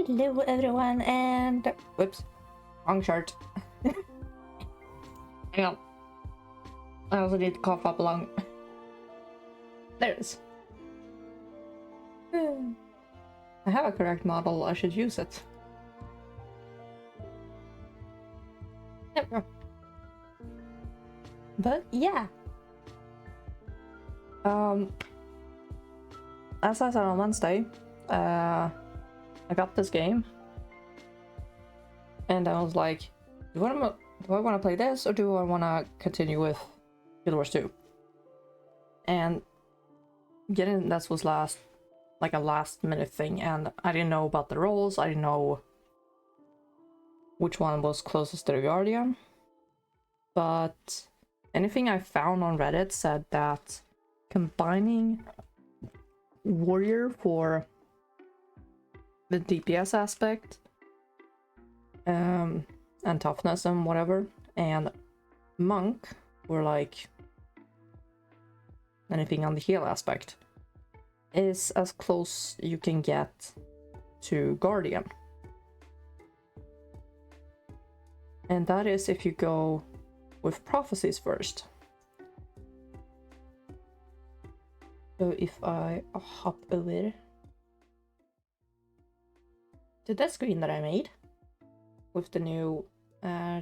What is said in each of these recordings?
Hello everyone, and whoops, wrong shirt. Hang on. I also need to cough up a lung. There it is. I have a correct model, I should use it. There we go. But yeah. As I said on Wednesday, I got this game. And I was like, do I want to play this or do I want to continue with Guild Wars 2? And getting this was like a last minute thing, and I didn't know about the roles, I didn't know which one was closest to the Guardian. But anything I found on Reddit said that combining Warrior for the DPS aspect and toughness and whatever, and Monk were like anything on the heal aspect, is as close you can get to Guardian. And that is if you go with prophecies first. So if I hop over to that screen that I made with the new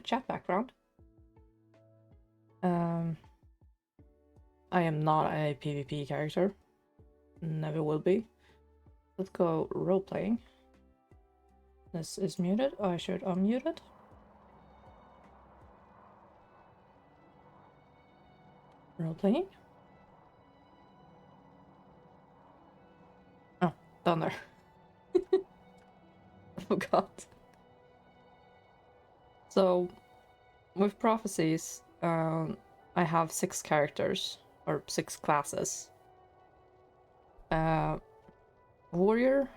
chat background. I am not a PvP character. Never will be. Let's go role-playing. This is muted. I should unmute it. Role-playing. Oh, down there. I forgot. So, with prophecies, I have 6 characters, or 6 classes. Warrior,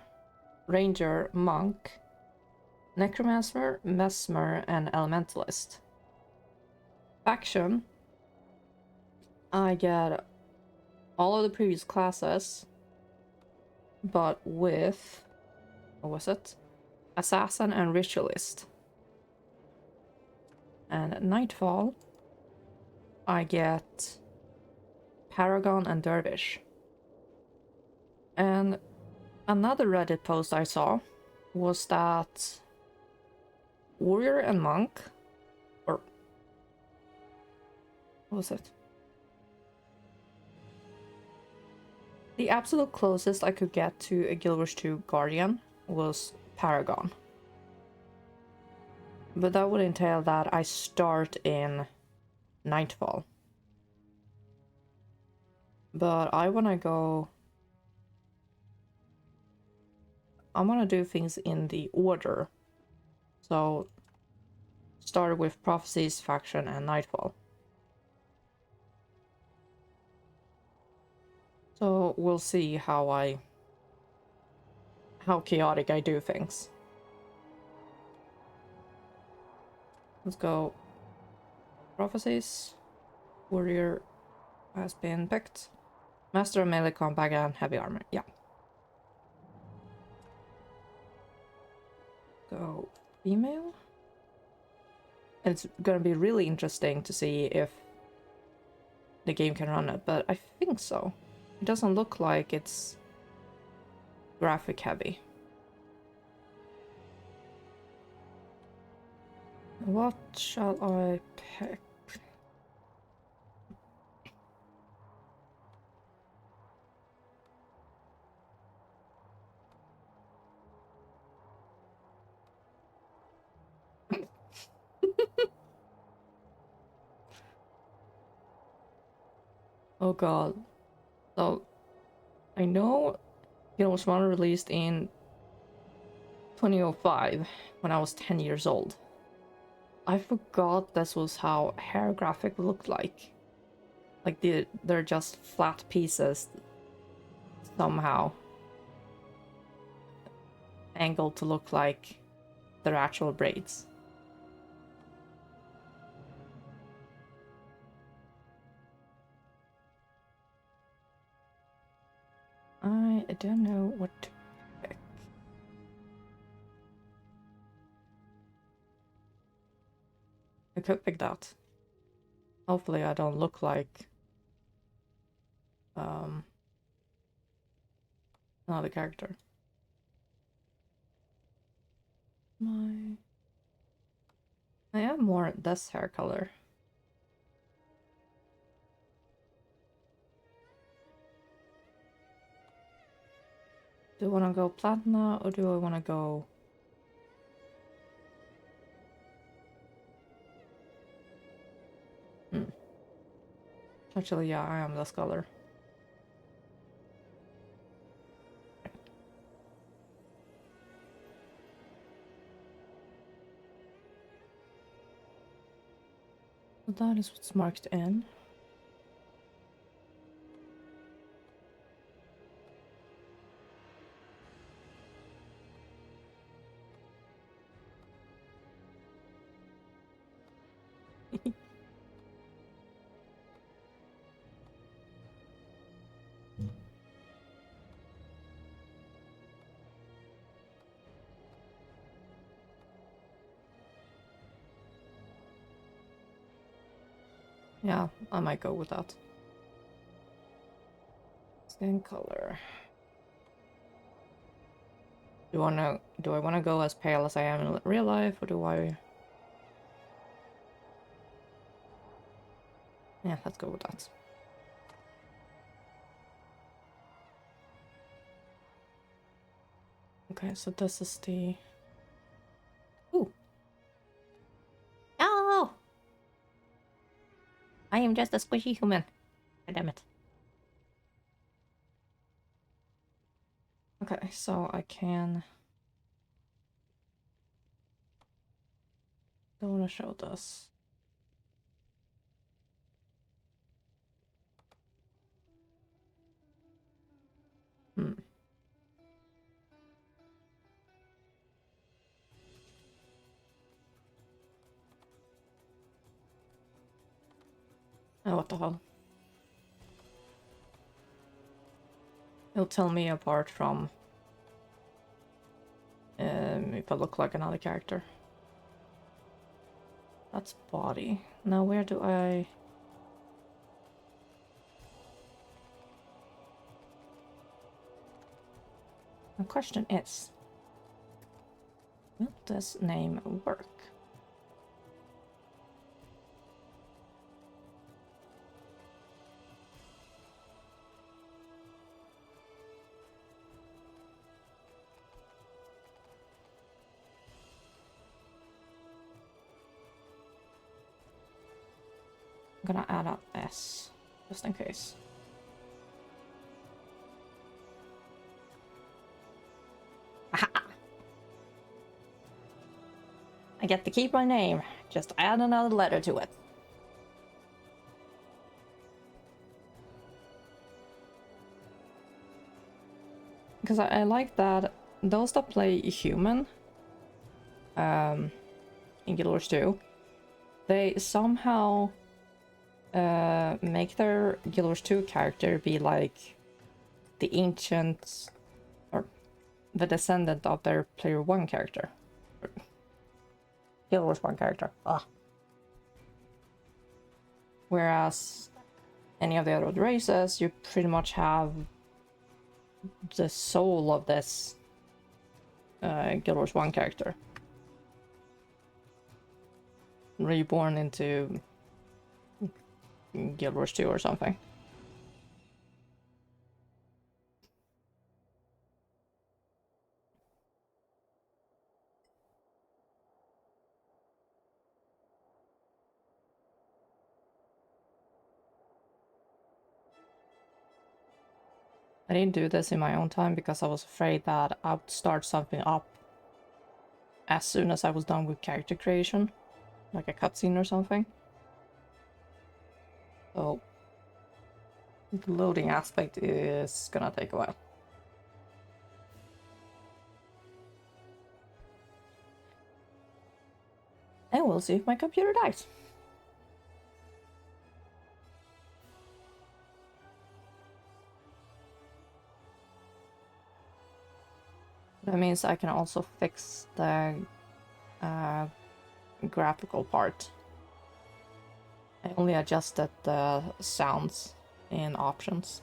Ranger, Monk, Necromancer, Mesmer, and Elementalist. Faction, I get all of the previous classes, but with, what was it? Assassin and Ritualist. And at Nightfall, I get Paragon and Dervish. And another Reddit post I saw was that Warrior and Monk, or what was it? The absolute closest I could get to a Guild Wars 2 Guardian was Paragon. But that would entail that I start in Nightfall. But I want to go... I want to do things in the order. So, start with Prophecies, Faction, and Nightfall. So, we'll see how chaotic I do things. Let's go. Prophecies. Warrior has been picked. Master of melee combat and heavy armor. Yeah. Go female. And it's gonna be really interesting to see if the game can run it, but I think so. It doesn't look like it's graphic heavy. What shall I pick? Oh god. So, I know Guild Wars 1 released in 2005, when I was 10 years old. I forgot this was how hair graphic looked like. Like they're just flat pieces somehow angled to look like their actual braids. I don't know what to pick. I could pick that. Hopefully I don't look like another character. I am more this hair color. Do I want to go platinum or do I want to go... Actually, yeah, I am this color. So that is what's marked in. Yeah, I might go with that. Skin color. Do I wanna go as pale as I am in real life, or do I... Yeah, let's go with that. Okay, so this is the... Ooh! Oh! I am just a squishy human. God damn it. Okay, so I can... Don't want to show this. Oh, what the hell? It'll tell me apart from if I look like another character. That's body. Now where do I... The question is, will this name work? I'm gonna add an S, just in case. Aha! I get to keep my name, just add another letter to it. Because I like that those that play human in Guild Wars 2, they somehow make their Guild Wars 2 character be like the ancient or the descendant of their player 1 character. Guild Wars 1 character. Ah. Whereas any of the other races, you pretty much have the soul of this Guild Wars 1 character reborn into Guild Wars 2 or something. I didn't do this in my own time because I was afraid that I would start something up as soon as I was done with character creation, like a cutscene or something. So the loading aspect is gonna take a while. And we'll see if my computer dies. That means I can also fix the graphical part I only adjusted the sounds in options.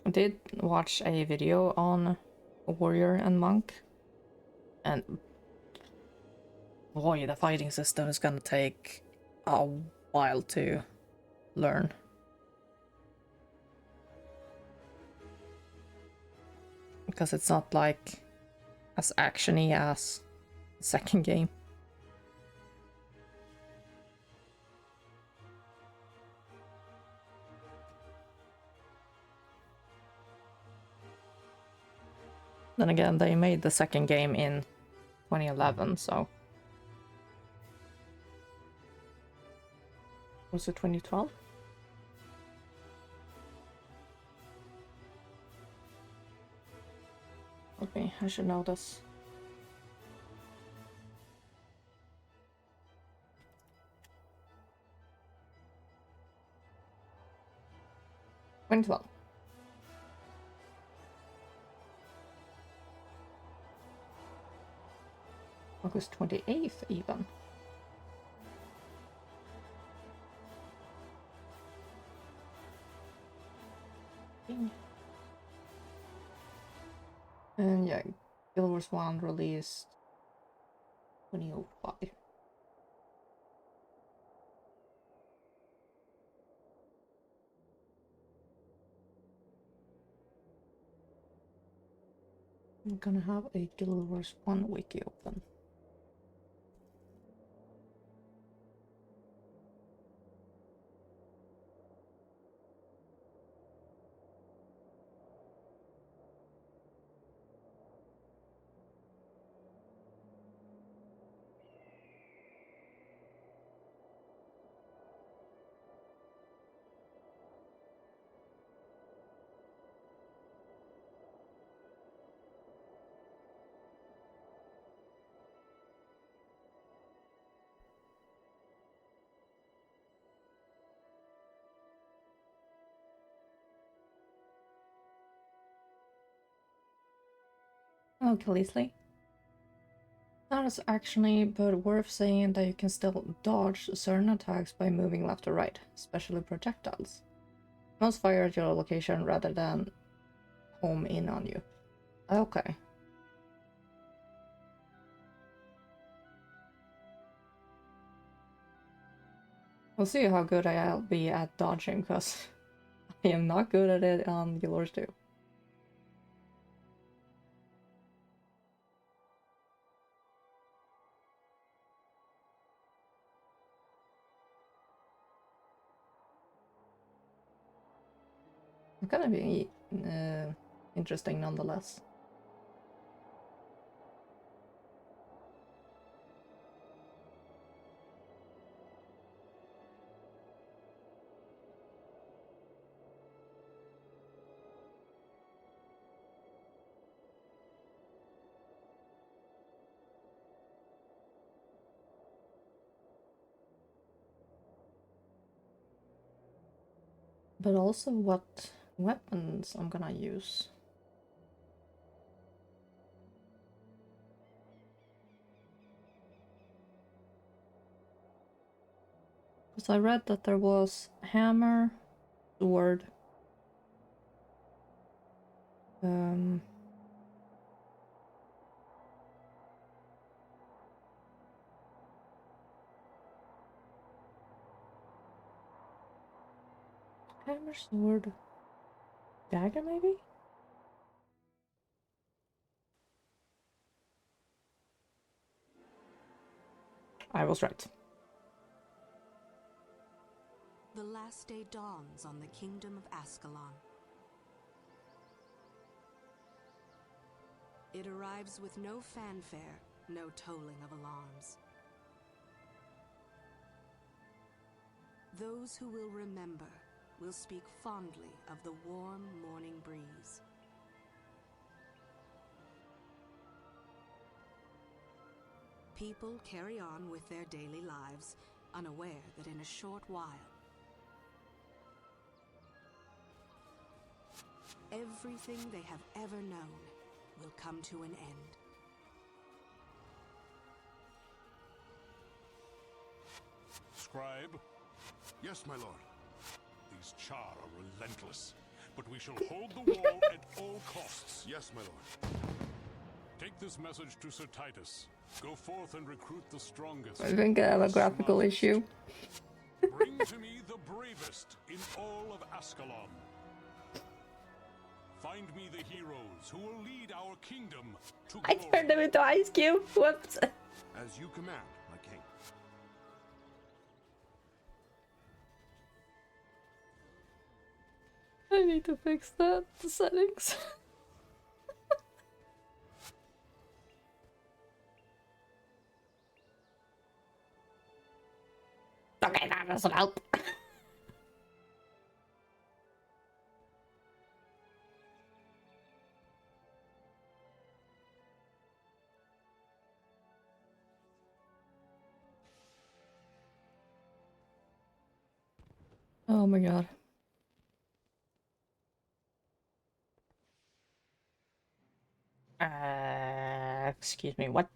I did watch a video on Warrior and Monk, and boy, the fighting system is gonna take a while to learn. Because it's not like as actiony as the second game. Then again, they made the second game in 2011, so... Was it 2012? Okay, I should know this. $20. August 28th, even. And yeah, Guild Wars 1 released 2005. I'm gonna have a Guild Wars 1 wiki open. Okay, Leslie. That is actually but worth saying that you can still dodge certain attacks by moving left or right, especially projectiles. Most fire at your location rather than home in on you. Okay. We'll see how good I'll be at dodging, because I am not good at it on Guild Wars 2. It's gonna be interesting nonetheless. But also what weapons I'm gonna use. Because I read that there was hammer, sword, hammer, sword, dagger maybe? I was right. The last day dawns on the kingdom of Ascalon. It arrives with no fanfare, no tolling of alarms. Those who will remember will speak fondly of the warm morning breeze. People carry on with their daily lives, unaware that in a short while, everything they have ever known will come to an end. Scribe? Yes, my lord. These Char are relentless, but we shall hold the wall at all costs. Yes, my lord. Take this message to Sir Titus. Go forth and recruit the strongest. I think I have a graphical smartest. issue. Bring to me the bravest in all of Ascalon. Find me the heroes who will lead our kingdom to I glory. turned him into Ice Cube. Whoops. As you command, my king. I need to fix that. The settings. Okay, that doesn't help. Oh my god. Excuse me, what?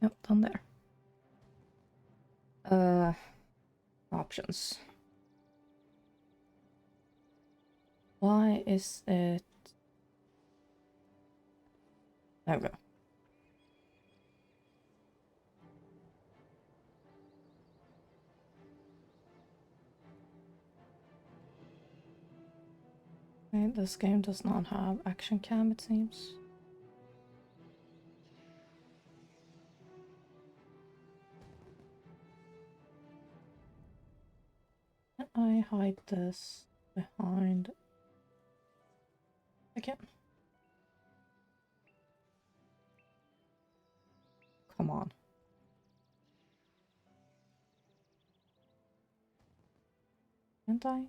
Yep, down there. Options. Why is it... There we go. Okay, this game does not have action cam, it seems. Can I hide this behind... I can. Come on. Can't I?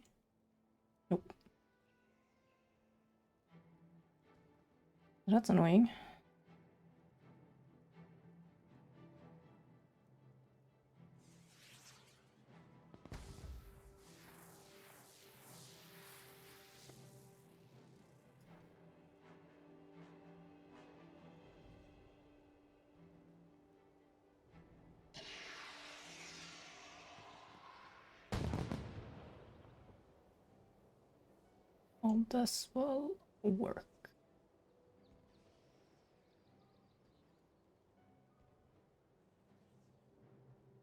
Nope. That's annoying. All this will work.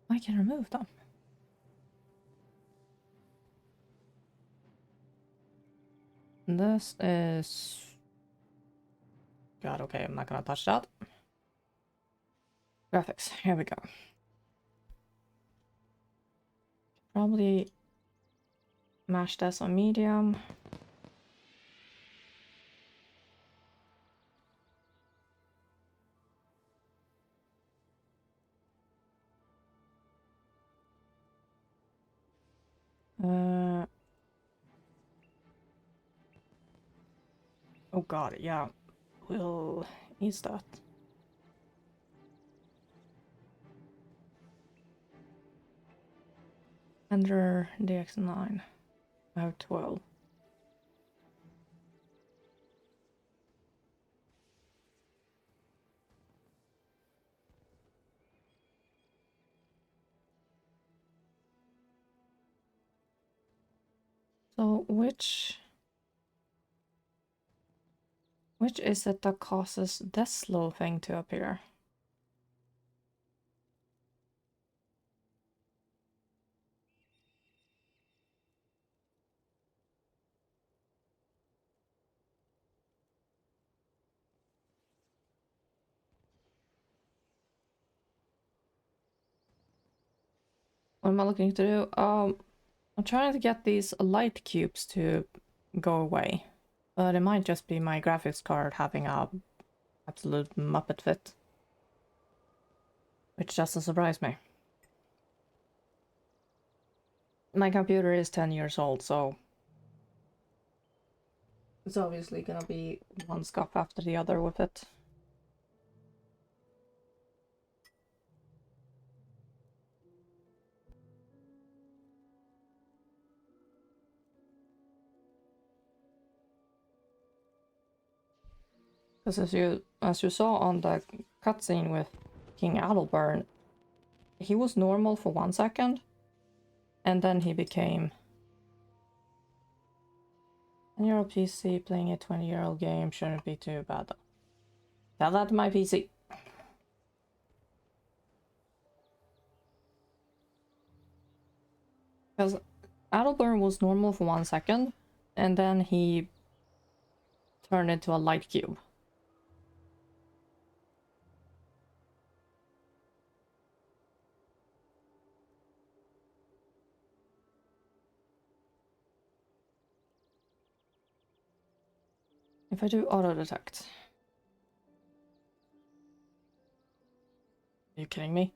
I can remove them. This is... God, okay, I'm not gonna touch that. Graphics, here we go. Probably mash this on medium. Oh god, yeah. We'll ease that. Enter DX9. I have 12. So which is it that causes this little thing to appear? What am I looking to do? I'm trying to get these light cubes to go away. But it might just be my graphics card having a absolute Muppet fit. Which doesn't surprise me. My computer is 10 years old, so it's obviously gonna be one scuff after the other with it. Because as you saw on the cutscene with King Adelburn, he was normal for 1 second, and then he became 10-year-old PC playing a 20-year-old game shouldn't be too bad though. Tell that to my PC. Because Adelburn was normal for 1 second, and then he turned into a light cube. If I do auto detect. Are you kidding me?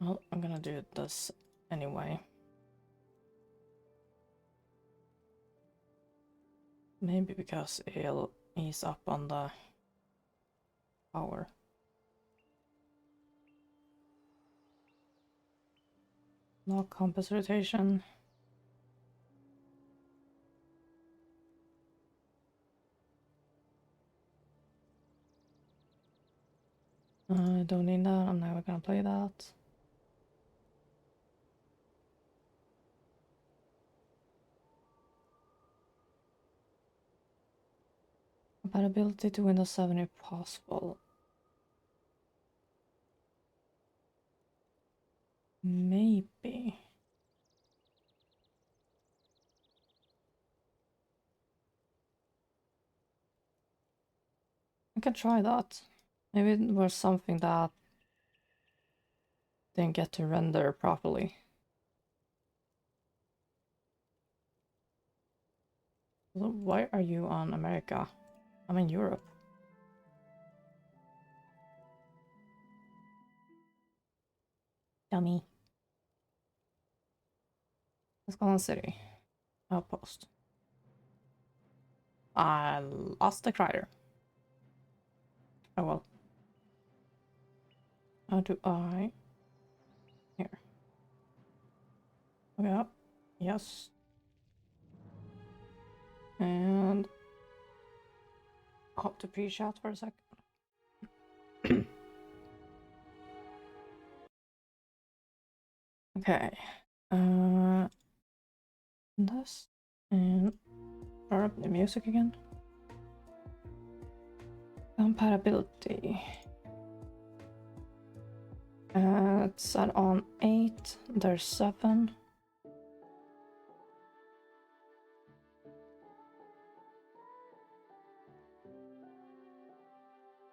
Well, I'm gonna do this anyway. Maybe because it'll ease up on the power. Lock compass rotation. I don't need that, I'm never gonna play that. Compatibility to Windows 7 if possible. Maybe. I can try that. Maybe it was something that didn't get to render properly. So why are you on America? I'm in Europe. Dummy. Let's go on city. Outpost. I lost the crier. Oh well. How do I... Here. Okay, up. Yes. And... hop to pre-chat for a second. Okay. This. And... start up the music again. Compatibility. It's set on 8, there's 7.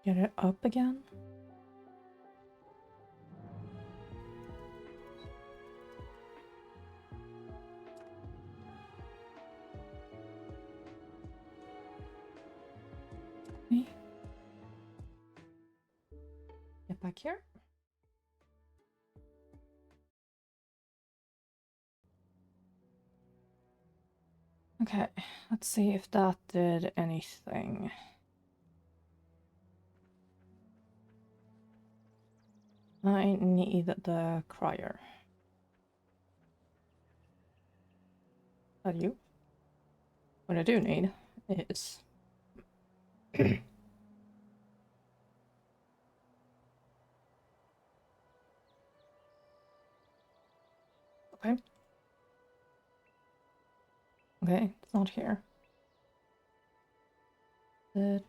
Get it up again. Okay. Get back here. Okay, let's see if that did anything. I need the crier. That you? What I do need is... Okay. Okay, it's not here. It...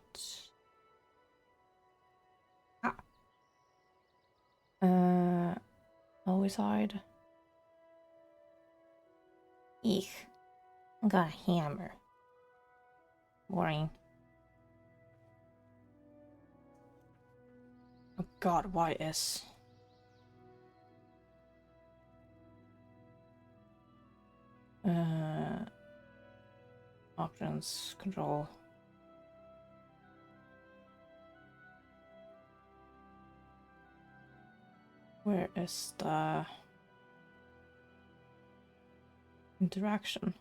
Ah. Always hide. Eek. I got a hammer. Boring. Oh god, why is... options, control. Where is the interaction?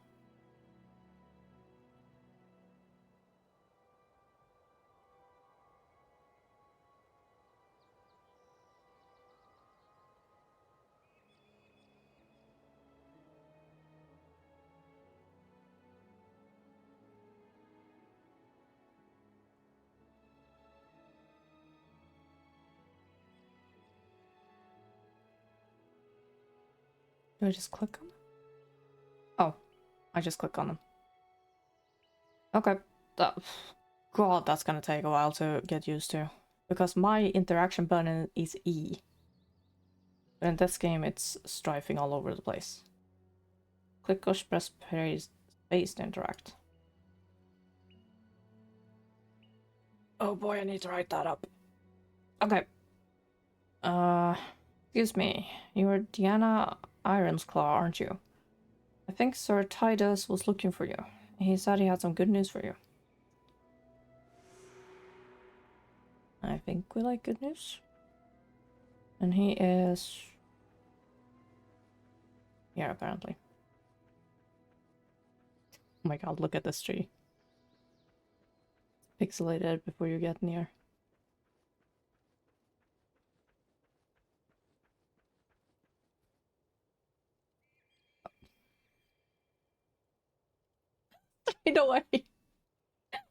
Do I just click on them? Oh, I just click on them. Okay. God, that's gonna take a while to get used to. Because my interaction button is E. But in this game, it's strafing all over the place. Click or press space to interact. Oh boy, I need to write that up. Okay. Excuse me. You're Deanna Ironsclaw, aren't you? I think Sir Titus was looking for you. He said he had some good news for you. I think we like good news. And he is here, apparently. Oh my god, look at this tree. It's pixelated before you get near. Either way,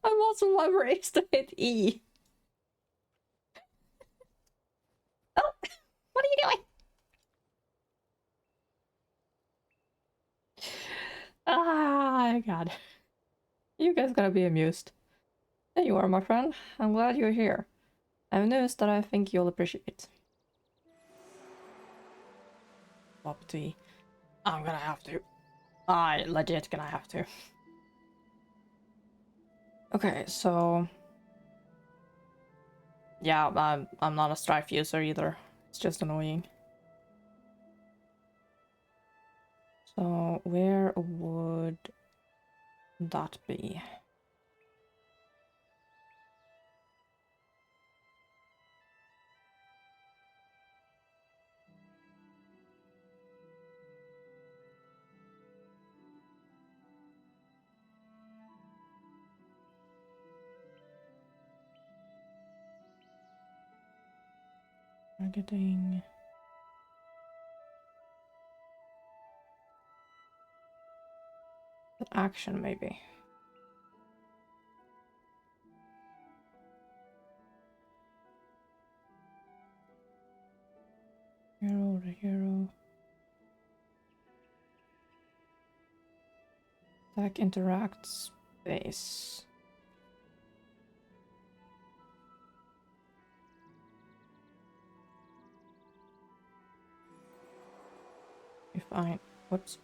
I wasn't ever to hit E. Oh, what are you doing? Ah, god. You guys gotta be amused. There you are, my friend. I'm glad you're here. I have news that I think you'll appreciate. Swap to E. I'm gonna have to. I legit gonna have to. Okay, so yeah, I'm not a Strife user either. It's just annoying. So where would that be? Targeting. Action, maybe. Hero to hero. Attack interact space. If I. Whoops.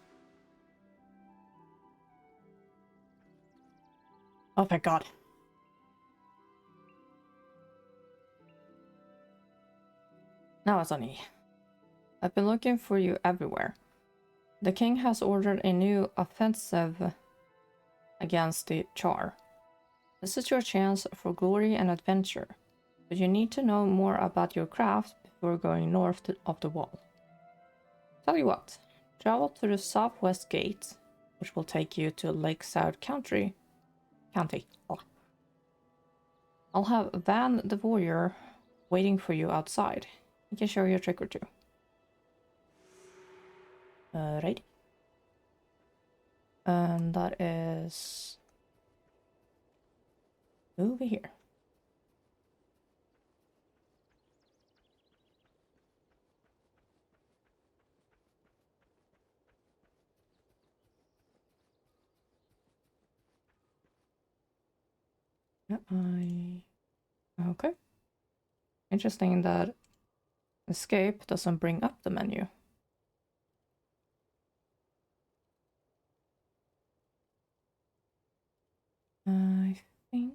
Oh thank god. Now it's on E. I've been looking for you everywhere. The king has ordered a new offensive against the Char. This is your chance for glory and adventure, but you need to know more about your craft before going north of the wall. Tell you what, travel to the southwest gate, which will take you to Lakeside County. Oh. I'll have Van the Warrior waiting for you outside. He can show you a trick or two. Right. And that is over here. Okay. Interesting that escape doesn't bring up the menu. I think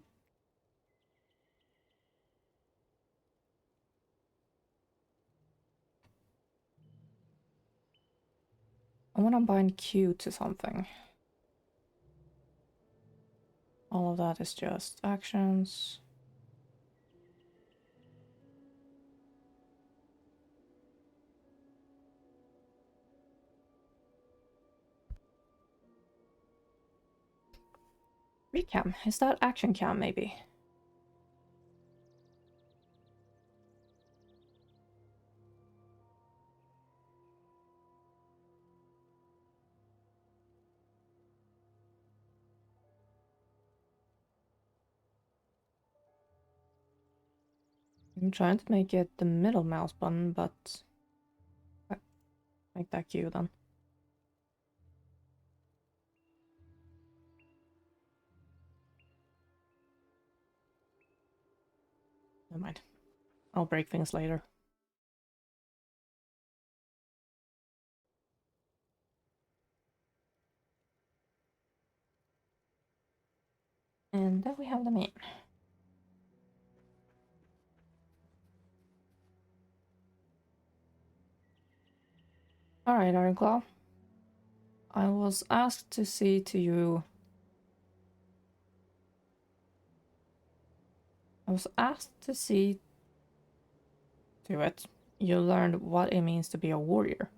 I want to bind Q to something. All of that is just actions. Recam. Is that action cam maybe? I'm trying to make it the middle mouse button, but make that Q then. mind. I'll break things later. And then we have the main. Alright, Ironclaw. I was asked to see to you. I was asked to see to it. You learned what it means to be a warrior.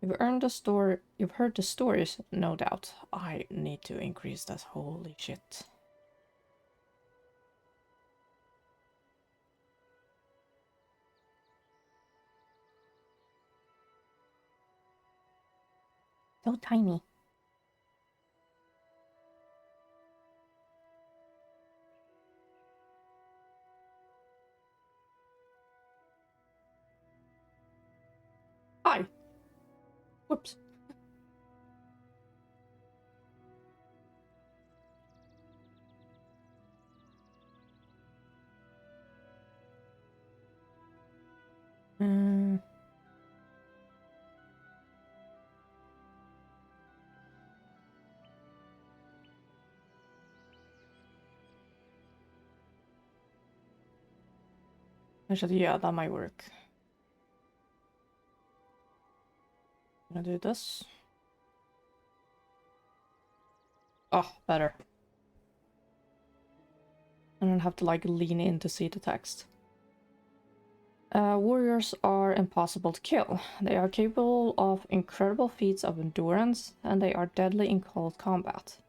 You've earned the story. You've heard the stories, no doubt. I need to increase that. Holy shit. So tiny. Hi. Whoops. Actually, yeah, that might work. I'm gonna do this. Oh, better. I don't have to like lean in to see the text. Warriors are impossible to kill. They are capable of incredible feats of endurance, and they are deadly in close combat.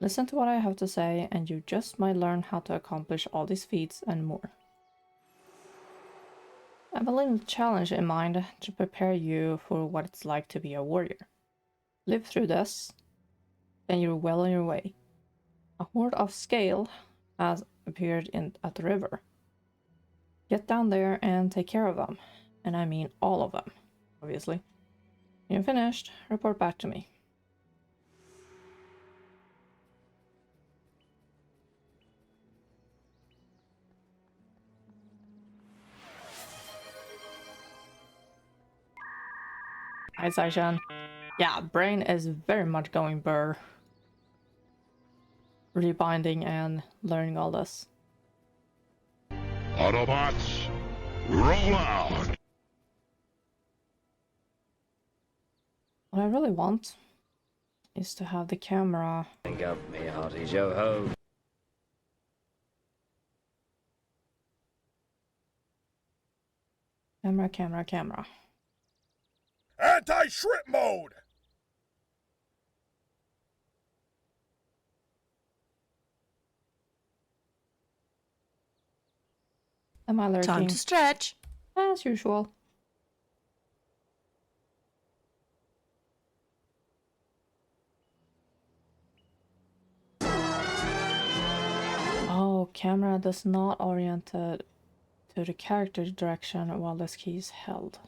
Listen to what I have to say, and you just might learn how to accomplish all these feats and more. I have a little challenge in mind to prepare you for what it's like to be a warrior. Live through this, then you're well on your way. A horde of scale has appeared at the river. Get down there and take care of them. And I mean all of them, obviously. When you're finished, report back to me. Hi, Saishan. Yeah, brain is very much going burr. Rebinding and learning all this. Autobots, roll out! What I really want is to have the camera. Pick up me hearty yo ho. Camera. Anti-shrimp mode! Am I lurking? Time to stretch. As usual. Oh, camera does not orient it to the character direction while this key is held.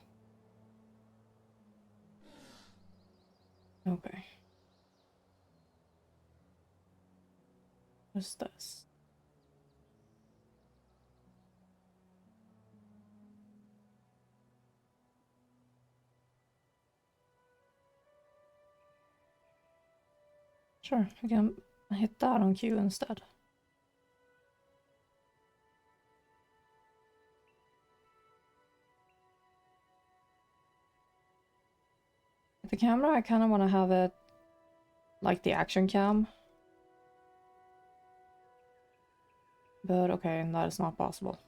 Okay. What's this? Sure, I can hit that on Q instead. The camera, I kind of want to have it like the action cam. But okay, that is not possible.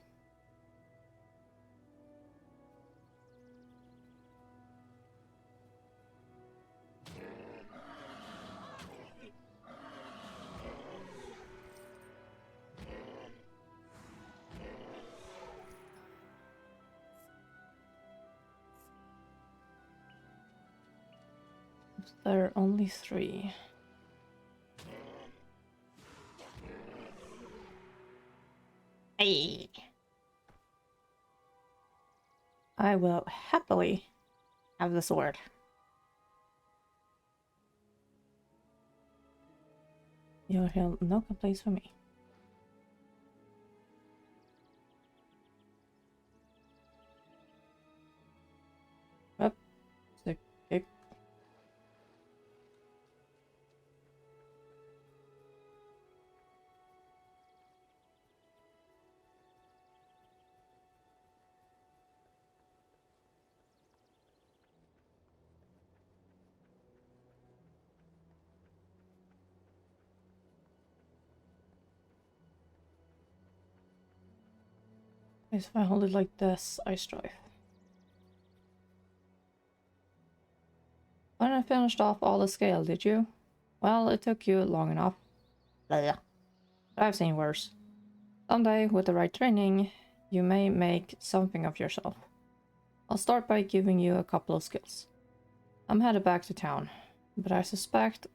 There are only 3. Hey. I will happily have the sword. You'll hear no complaints from me. If I hold it like this, I strive. When I finished off all the scale, did you? Well, it took you long enough. Blah. But I've seen worse. Someday, with the right training, you may make something of yourself. I'll start by giving you a couple of skills. I'm headed back to town, but I suspect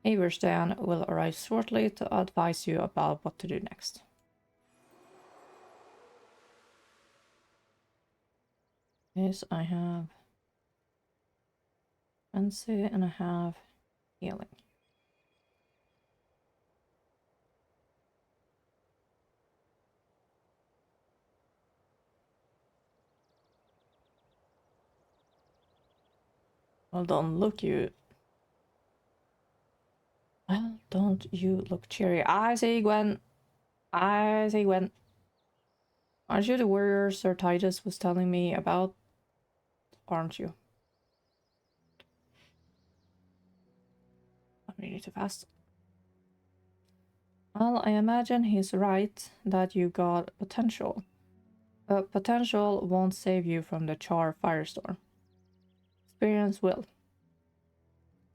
Averstein will arrive shortly to advise you about what to do next. Yes, I have frenzy and I have healing. Well, don't you look cheery. I see, Gwen. I see, Gwen. Aren't you the warrior Sir Titus was telling me about? Aren't you? I'm reading too fast. Well, I imagine he's right that you got potential. But potential won't save you from the Char firestorm. Experience will.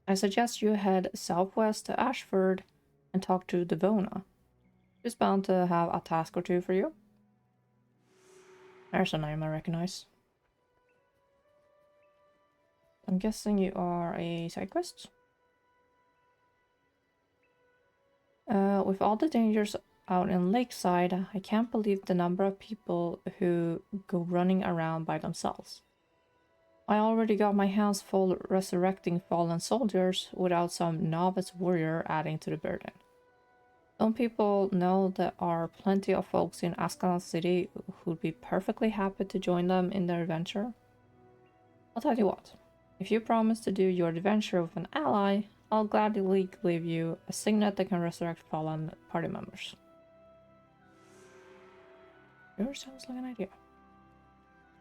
I suggest you head southwest to Ashford and talk to Devona. She's bound to have a task or two for you. There's a name I recognize. I'm guessing you are a side quest? With all the dangers out in Lakeside, I can't believe the number of people who go running around by themselves. I already got my hands full resurrecting fallen soldiers without some novice warrior adding to the burden. Some people know there are plenty of folks in Ascalon City who'd be perfectly happy to join them in their adventure. I'll tell you what, if you promise to do your adventure with an ally, I'll gladly give you a signet that can resurrect fallen party members. Sure sounds like an idea.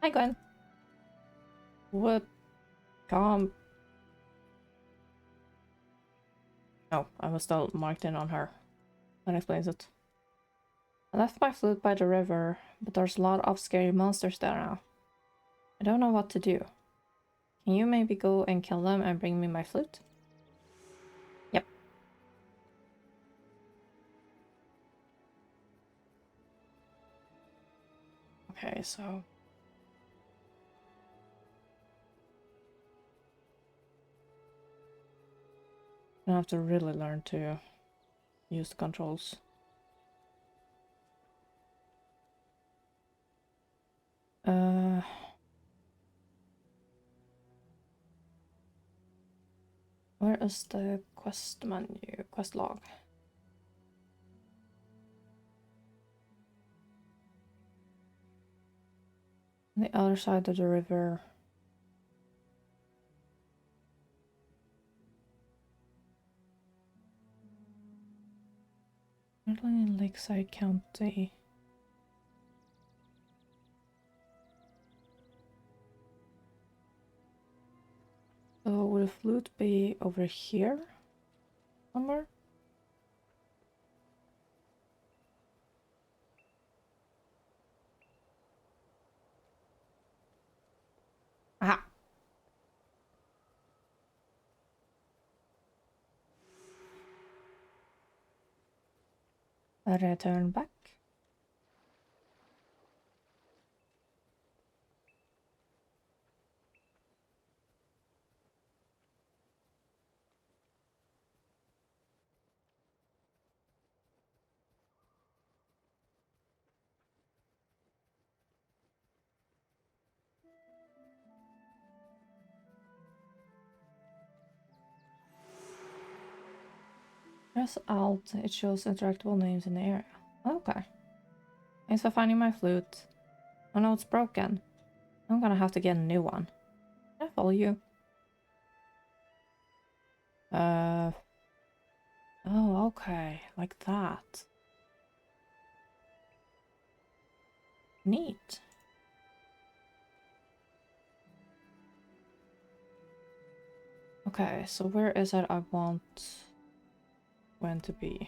Hi, Gwen. What? Calm. Oh, I was still marked in on her. That explains it. I left my flute by the river, but there's a lot of scary monsters there now. I don't know what to do. Can you maybe go and kill them and bring me my flute? Yep. Okay, so... I have to really learn to use the controls. Where is the quest menu? Quest log. On the other side of the river. Currently in Lakeside County. So would the flute be over here? Somewhere? Aha! Return back. Press Alt, it shows interactable names in the area. Okay. Thanks for finding my flute. Oh no, it's broken. I'm gonna have to get a new one. Can I follow you? Oh, okay. Like that. Neat. Okay, so where is it I want when to be?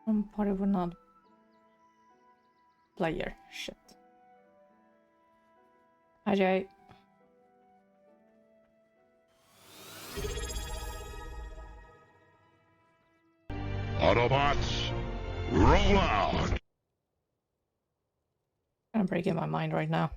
I'm part of another player. Shit. Hi, Jay. Autobots, roll out! I'm breaking my mind right now.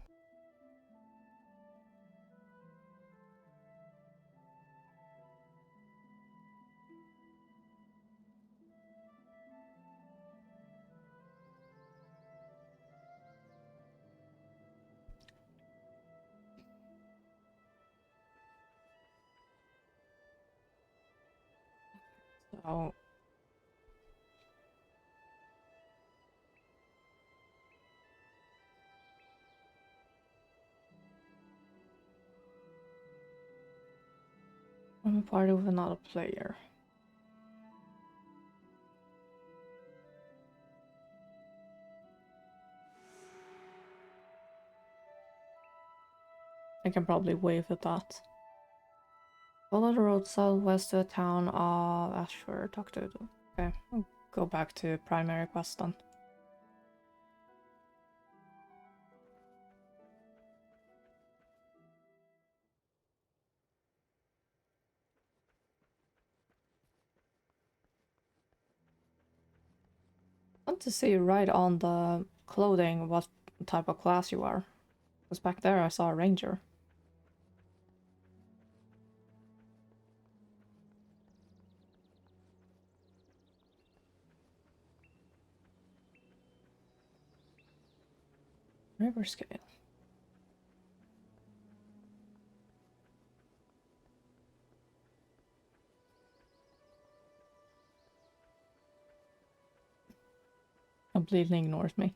So I'm part of another player. I can probably wave at that. Follow the road southwest to the town of Ashford. Talk to them. Okay, I'll go back to primary quest then. I want to see right on the clothing what type of class you are. Because back there I saw a ranger. River scale. Completely ignores me.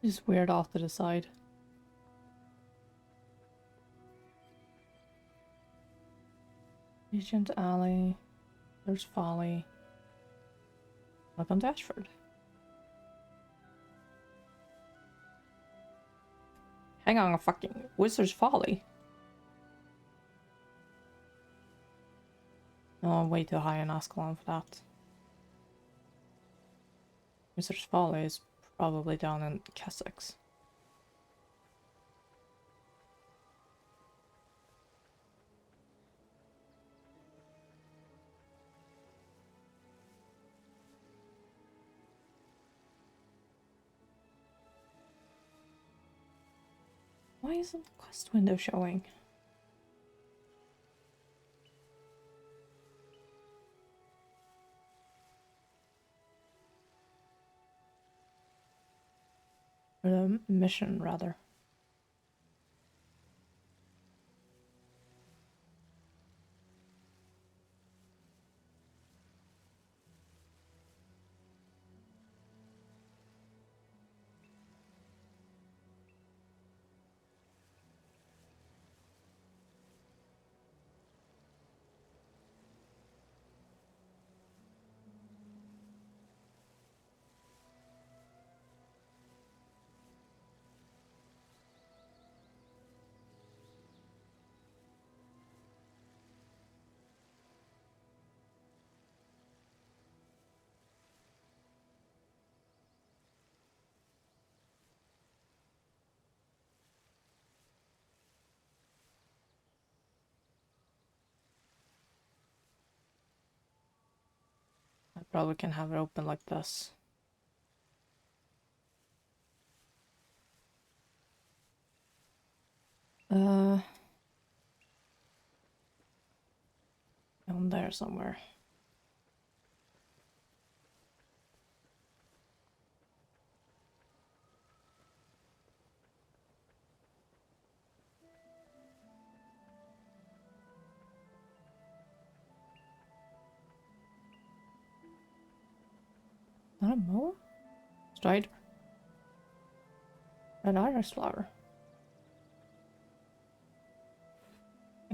Just weird off to the side. Regent Alley. There's Folly. Welcome to Ashford. Hang on, a fucking Wizard's Folly. No, I'm way too high in Ascalon for that. Wizard's Folly is probably down in Kessex. Why isn't the quest window showing? Or the mission, rather. I probably can have it open like this. Down there somewhere. Not a mower? Strider. An iris flower.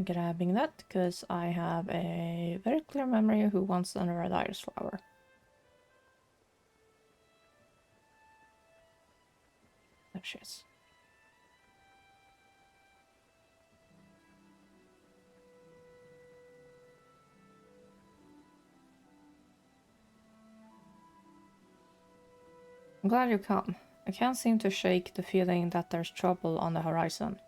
grabbing that because I have a very clear memory of who wants an Iris flower. There she is. I'm glad you come. I can't seem to shake the feeling that there's trouble on the horizon,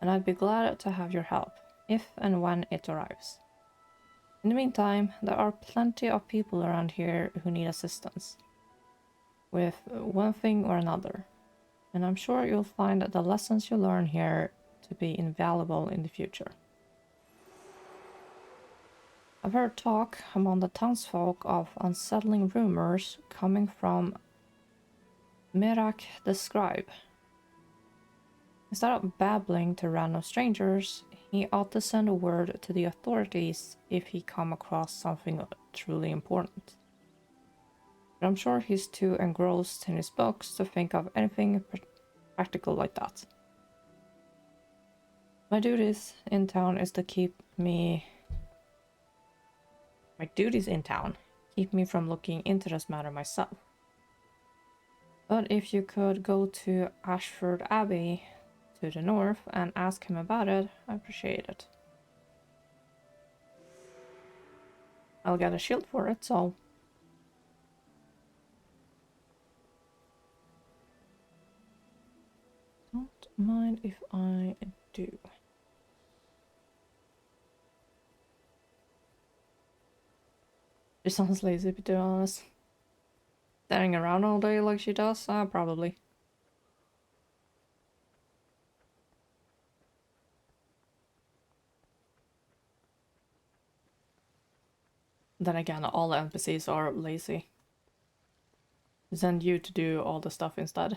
and I'd be glad to have your help, if and when it arrives. In the meantime, there are plenty of people around here who need assistance, with one thing or another, and I'm sure you'll find the lessons you learn here to be invaluable in the future. I've heard talk among the townsfolk of unsettling rumors coming from Merak the Scribe. Instead of babbling to random strangers, he ought to send a word to the authorities if he come across something truly important. But I'm sure he's too engrossed in his books to think of anything practical like that. My duties in town keep me from looking into this matter myself. But if you could go to Ashford Abbey to the north and ask him about it, I appreciate it. I'll get a shield for it, so... Don't mind if I do. She sounds lazy, to be honest. Standing around all day like she does? Probably. Then again, all NPCs are lazy. Send you to do all the stuff instead.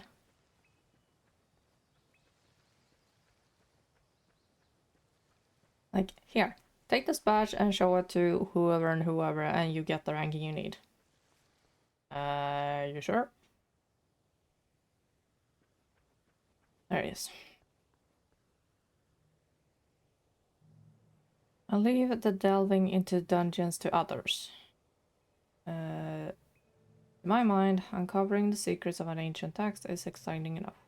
Like, here, take this badge and show it to whoever and you get the ranking you need. You sure? There he is. I'll leave the delving into dungeons to others. In my mind, uncovering the secrets of an ancient text is exciting enough.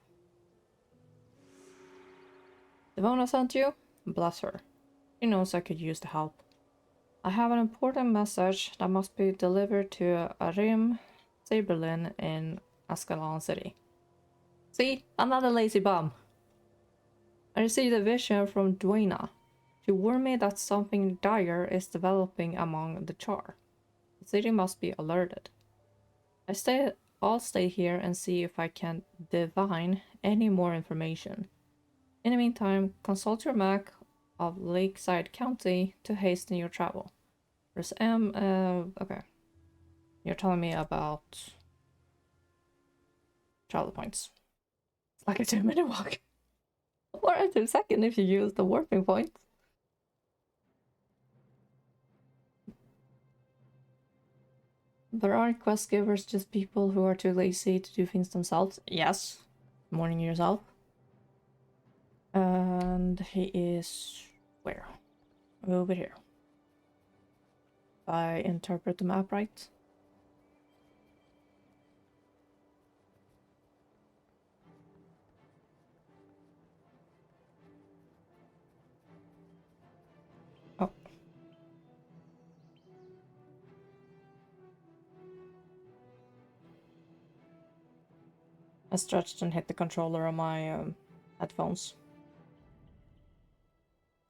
Devona sent you? Bless her. She knows I could use the help. I have an important message that must be delivered to Arim Saberlin in Ascalon City. See? Another lazy bum. I received a vision from Dwayna. She warned me that something dire is developing among the Char. The city must be alerted. I'll stay here and see if I can divine any more information. In the meantime, consult your map of Lakeside County to hasten your travel. There's okay. You're telling me about travel points. It's like a 2-minute walk. Or a 2-second if you use the warping point. There aren't quest givers, just people who are too lazy to do things themselves. Yes. Morning yourself. And he is... where? Over here. If I interpret the map right. Oh. I stretched and hit the controller on my headphones.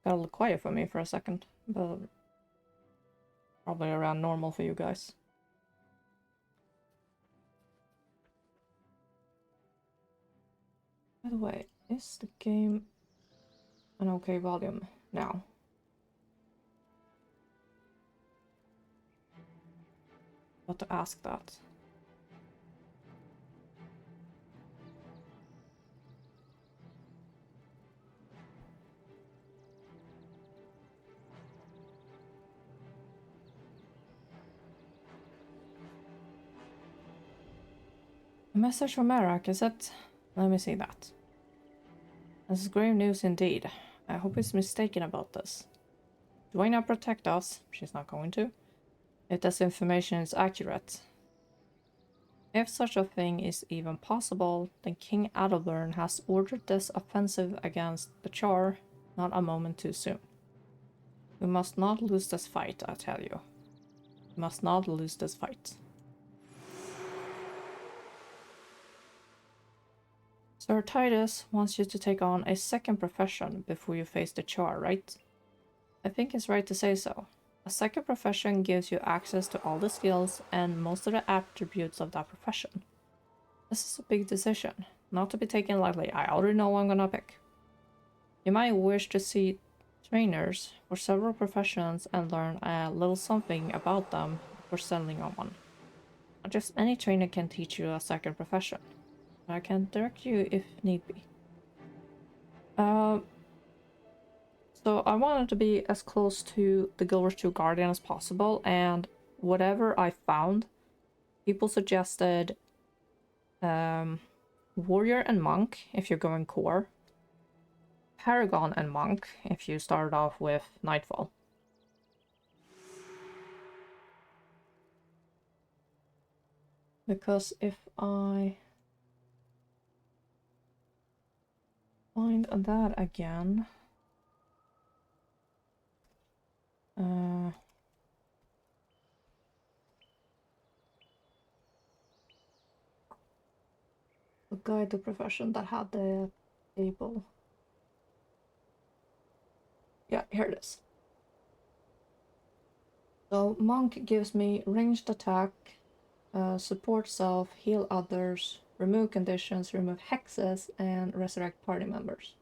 Got a little quiet for me for a second, but probably around normal for you guys. By the way, is the game an okay volume now? Got to ask that. A message from Merak, is it? Let me see that. This is grave news indeed. I hope he's mistaken about this. Duena protect us. She's not going to. If this information is accurate. If such a thing is even possible, then King Adalbern has ordered this offensive against the Char not a moment too soon. We must not lose this fight, I tell you. We must not lose this fight. Sir Titus wants you to take on a second profession before you face the Char, right? I think it's right to say so. A second profession gives you access to all the skills and most of the attributes of that profession. This is a big decision, not to be taken lightly. I already know what I'm gonna pick. You might wish to see trainers for several professions and learn a little something about them before settling on one. Not just any trainer can teach you a second profession, but I can direct you if need be. So I wanted to be as close to the Guild Wars 2 Guardian as possible, and whatever I found, people suggested Warrior and Monk if you're going core, Paragon and Monk if you started off with Nightfall. Because if I find that again... a guide to profession that had the table. Yeah, here it is. So Monk gives me ranged attack, support self, heal others, remove conditions, remove hexes, and resurrect party members.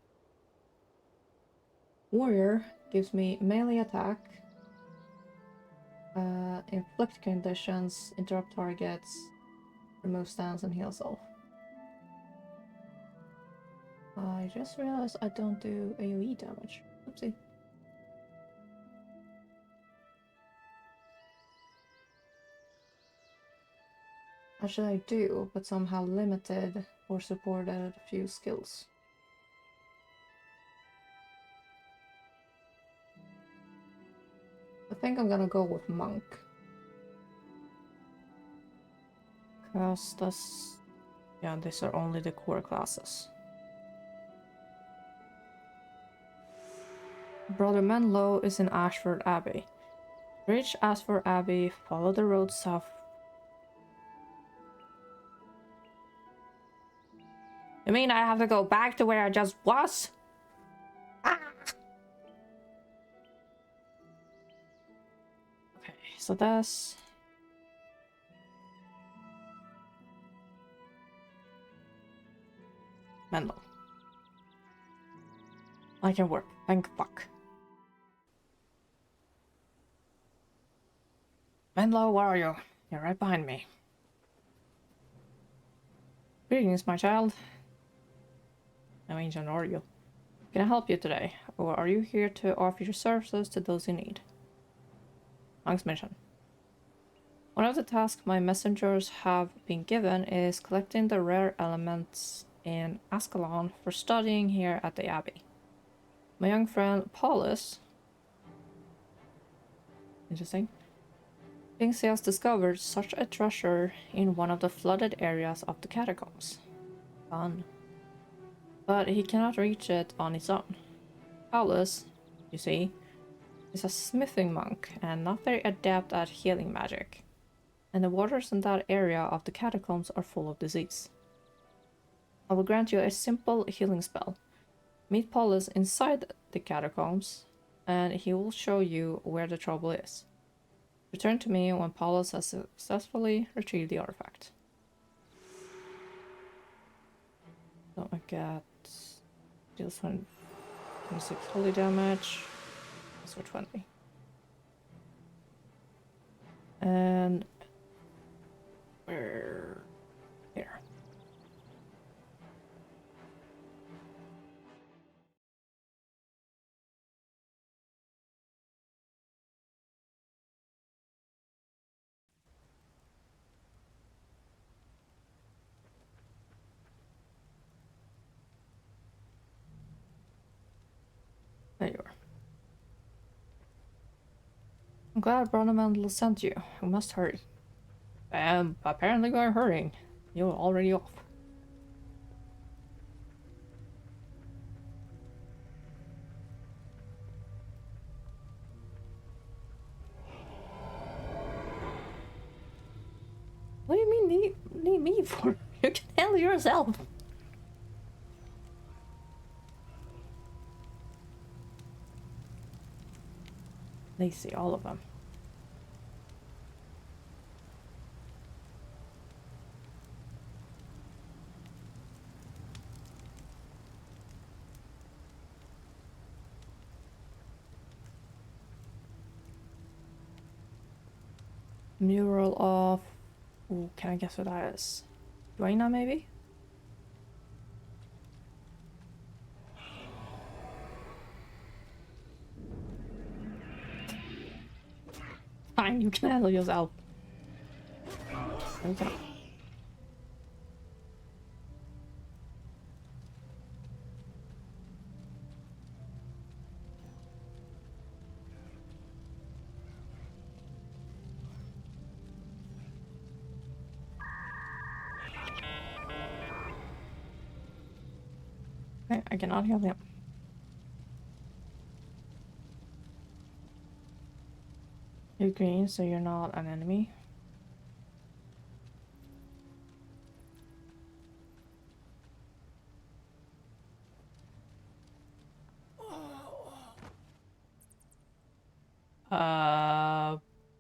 Warrior gives me melee attack, inflict conditions, interrupt targets, remove stance, and heal self. I just realized I don't do AoE damage. Oopsie. Actually I do, but somehow limited or supported a few skills. I think I'm gonna go with Monk. Because that's... yeah, these are only the core classes. Brother Menlo is in Ashford Abbey. Reach Ashford Abbey, follow the road south. You mean I have to go back to where I just was? Ah! Okay, so that's... Menlo. I can work. Thank fuck. Menlo, where are you? You're right behind me. Greetings, my child. No ancient are you? Can I help you today? Or are you here to offer your services to those in need? Monk's mission. One of the tasks my messengers have been given is collecting the rare elements in Ascalon for studying here at the Abbey. My young friend Paulus, interesting, thinks he has discovered such a treasure in one of the flooded areas of the catacombs. Fun. But he cannot reach it on his own. Paulus, you see, is a smithing monk and not very adept at healing magic. And the waters in that area of the catacombs are full of disease. I will grant you a simple healing spell. Meet Paulus inside the catacombs, and he will show you where the trouble is. Return to me when Paulus has successfully retrieved the artifact. So I got... deals 26 holy damage. This for 20. And... we're... here. I'm glad Brunamandel sent you. We must hurry. Apparently we're hurrying. You're already off. What do you mean need me for? You can handle yourself. They see all of them. Mural of... Ooh, can I guess what that is? Duena, maybe? Fine, you can handle yourself. Okay. Okay, I cannot heal him. You're green, so you're not an enemy.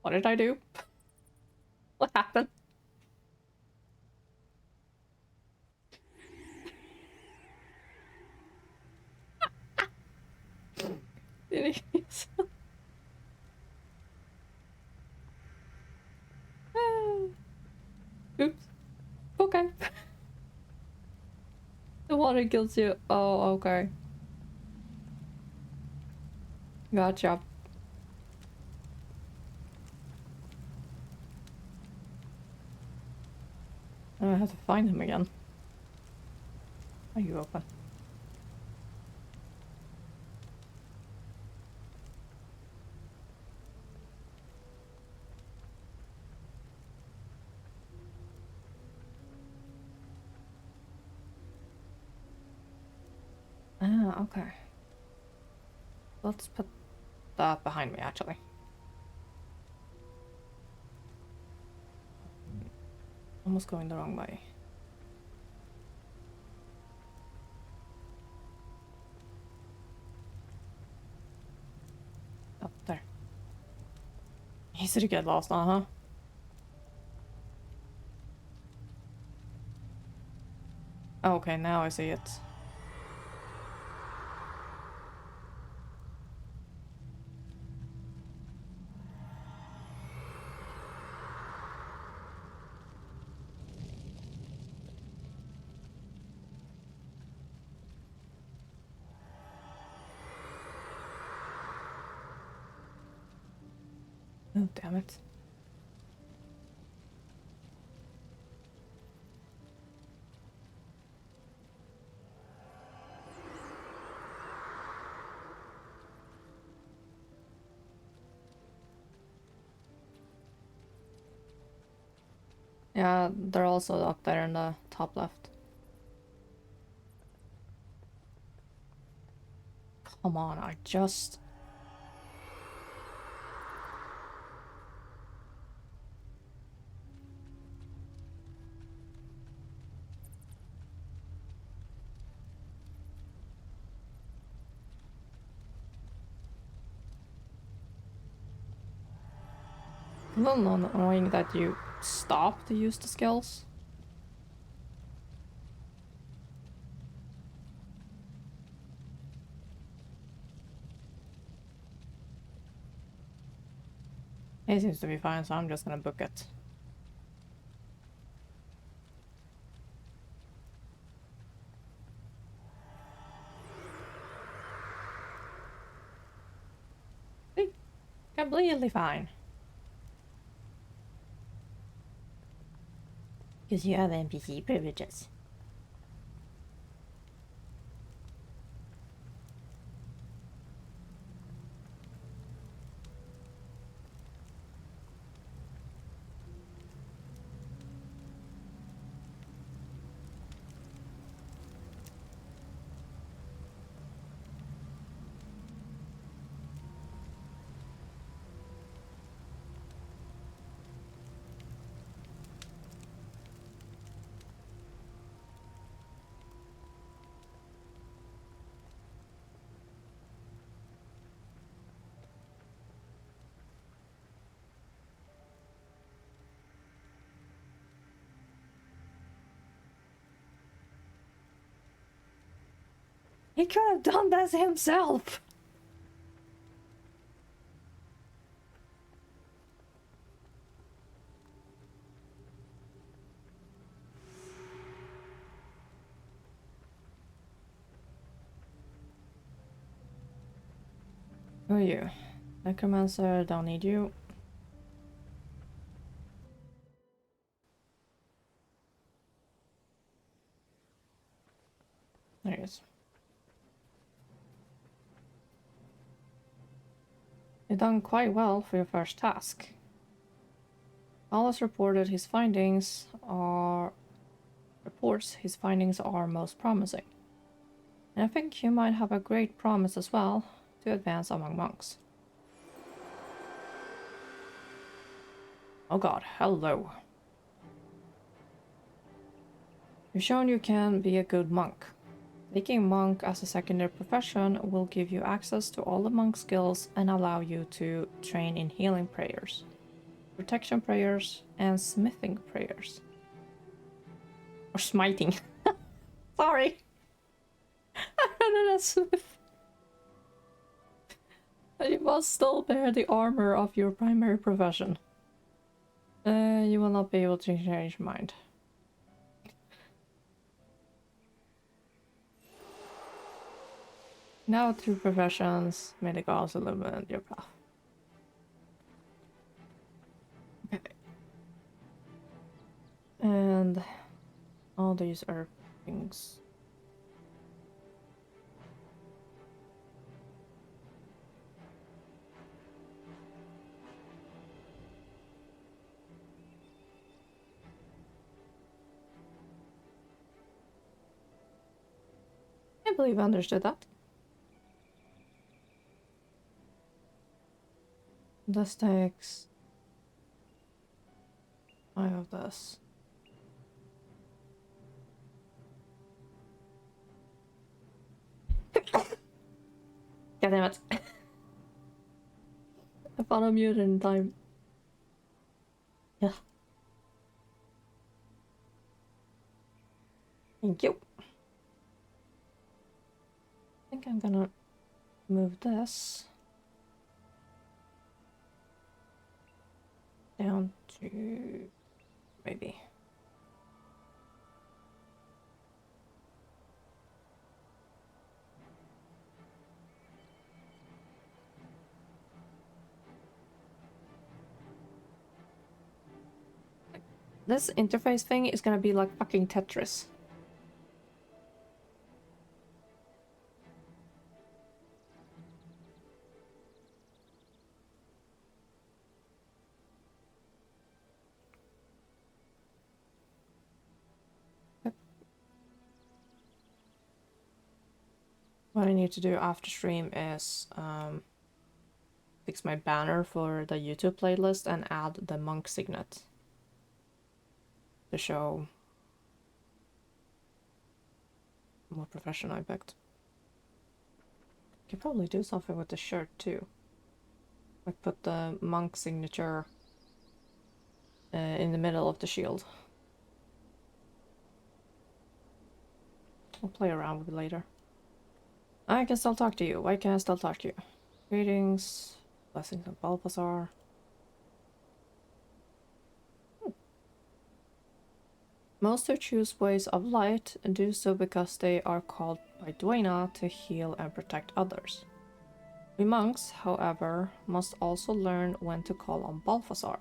What did I do? What happened? Did he? Oops. Okay. The water kills you. Oh, okay. Gotcha. I have to find him again. Are you open? Ah, okay. Let's put that behind me, actually. Almost going the wrong way. Up there. Easy to get lost on, huh? Okay, now I see it. Oh, damn it. Yeah, they're also up there in the top left. Come on, I just... A little annoying that you stop to use the skills. It seems to be fine, so I'm just gonna book it. See? Completely fine. Because you have NPC privileges. He could have done this himself. Who are you? Necromancer, don't need you. There he is. You've done quite well for your first task. Wallace reports his findings are most promising. And I think you might have a great promise as well to advance among monks. Oh god, hello. You've shown you can be a good monk. Taking monk as a secondary profession will give you access to all the monk skills and allow you to train in healing prayers, protection prayers, and smithing prayers. Or smiting. Sorry. I read it as smith. You must still bear the armor of your primary profession. You will not be able to change your mind. Now through professions, may the gods illuminate your path. Okay. And all these are things. I believe I understood that. This takes 5 of this. God damn it. I found a mute in time. Yeah. Thank you. I think I'm gonna move this down to maybe. This interface thing is gonna be like fucking Tetris. What I need to do after stream is fix my banner for the YouTube playlist and add the monk signet to show what profession I picked. Could probably do something with the shirt too. Like put the monk signature in the middle of the shield. I'll play around with it later. I can still talk to you. Why can't I still talk to you? Greetings. Blessings of Balthazar. Most who choose ways of light do so because they are called by Dwayna to heal and protect others. We monks, however, must also learn when to call on Balthazar.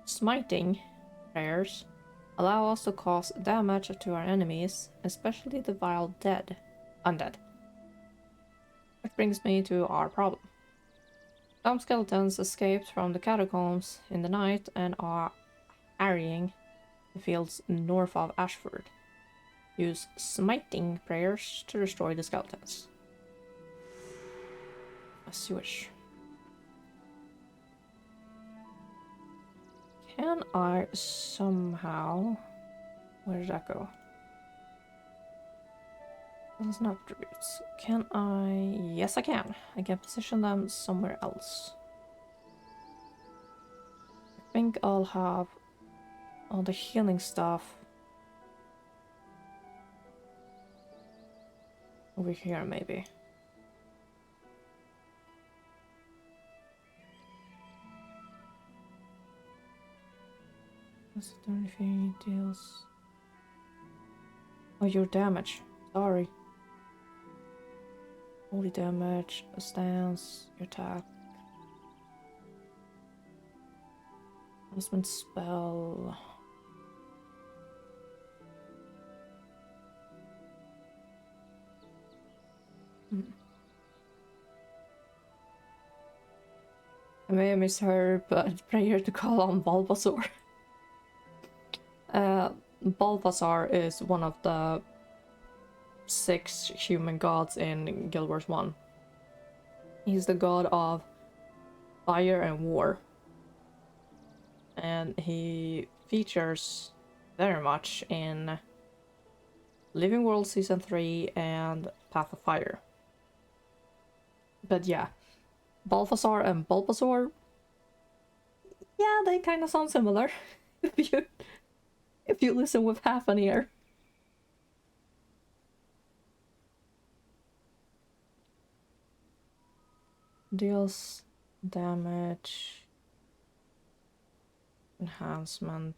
Smiting prayers allow us to cause damage to our enemies, especially the vile undead. Which brings me to our problem. Some skeletons escaped from the catacombs in the night and are harrying the fields north of Ashford. Use smiting prayers to destroy the skeletons. As you wish. Can I somehow... Where did that go? Those not attributes. Can I... Yes, I can. I can position them somewhere else. I think I'll have all the healing stuff Over here, maybe. Plus 30 deals. Oh, your damage. Sorry. Holy damage, a stance, your attack. Husband spell. I may have misheard, but prayer to call on Bulbasaur. Bulbasaur is one of the 6 human gods in Guild Wars 1. He's the god of fire and war. And he features very much in Living World Season 3 and Path of Fire. But yeah, Balthasar and Bulbasaur, yeah, they kind of sound similar if you listen with half an ear. Deals damage, enhancement.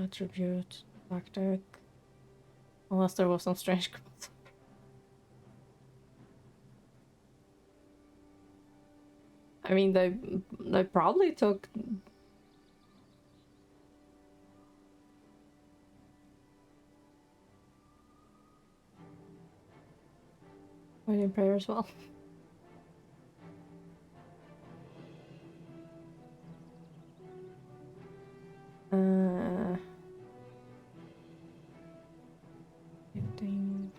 Attribute, tactic. Unless there was some strange cross. I mean, they probably took Waiting Prayer as well. Uh, 15.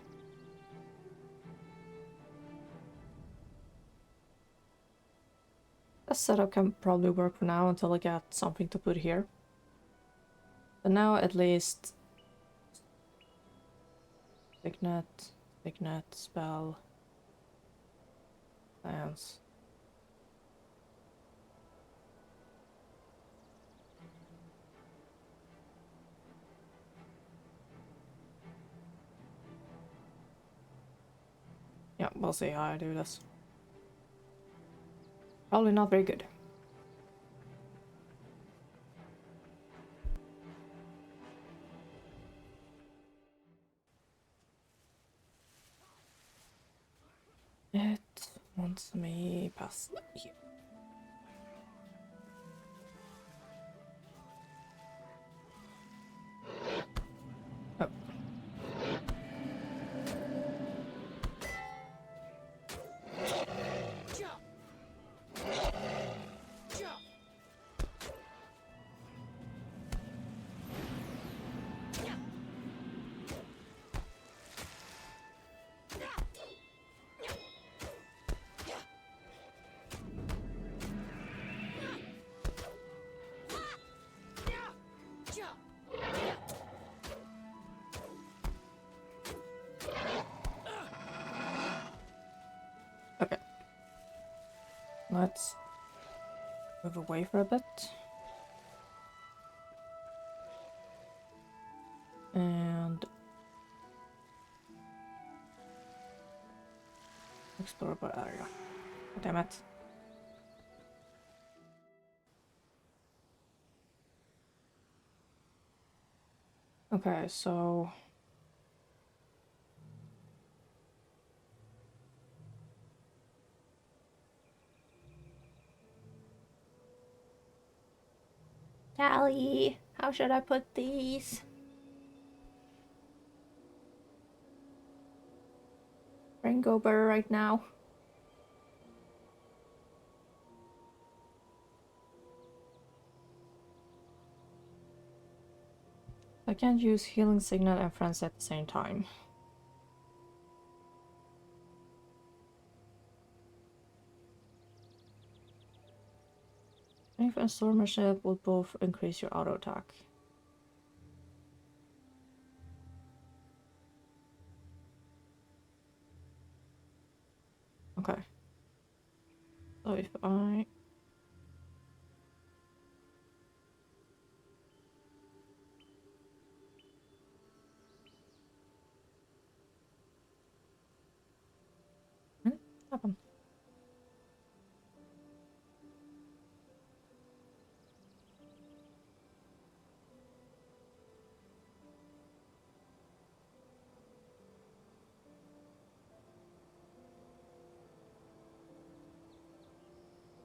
This setup can probably work for now until I get something to put here. But now at least Signet, spell, lance. Yeah, we'll see how I do this. Probably not very good. It wants me past here. Oh. Okay. Let's move away for a bit. And explorable area. Damn it. Okay, so Tally, how should I put these? Ringo Burr right now. I can't use Healing Signal and Frenzy at the same time. Strength and swordsmanship will both increase your auto attack. Okay. So if I... Happen.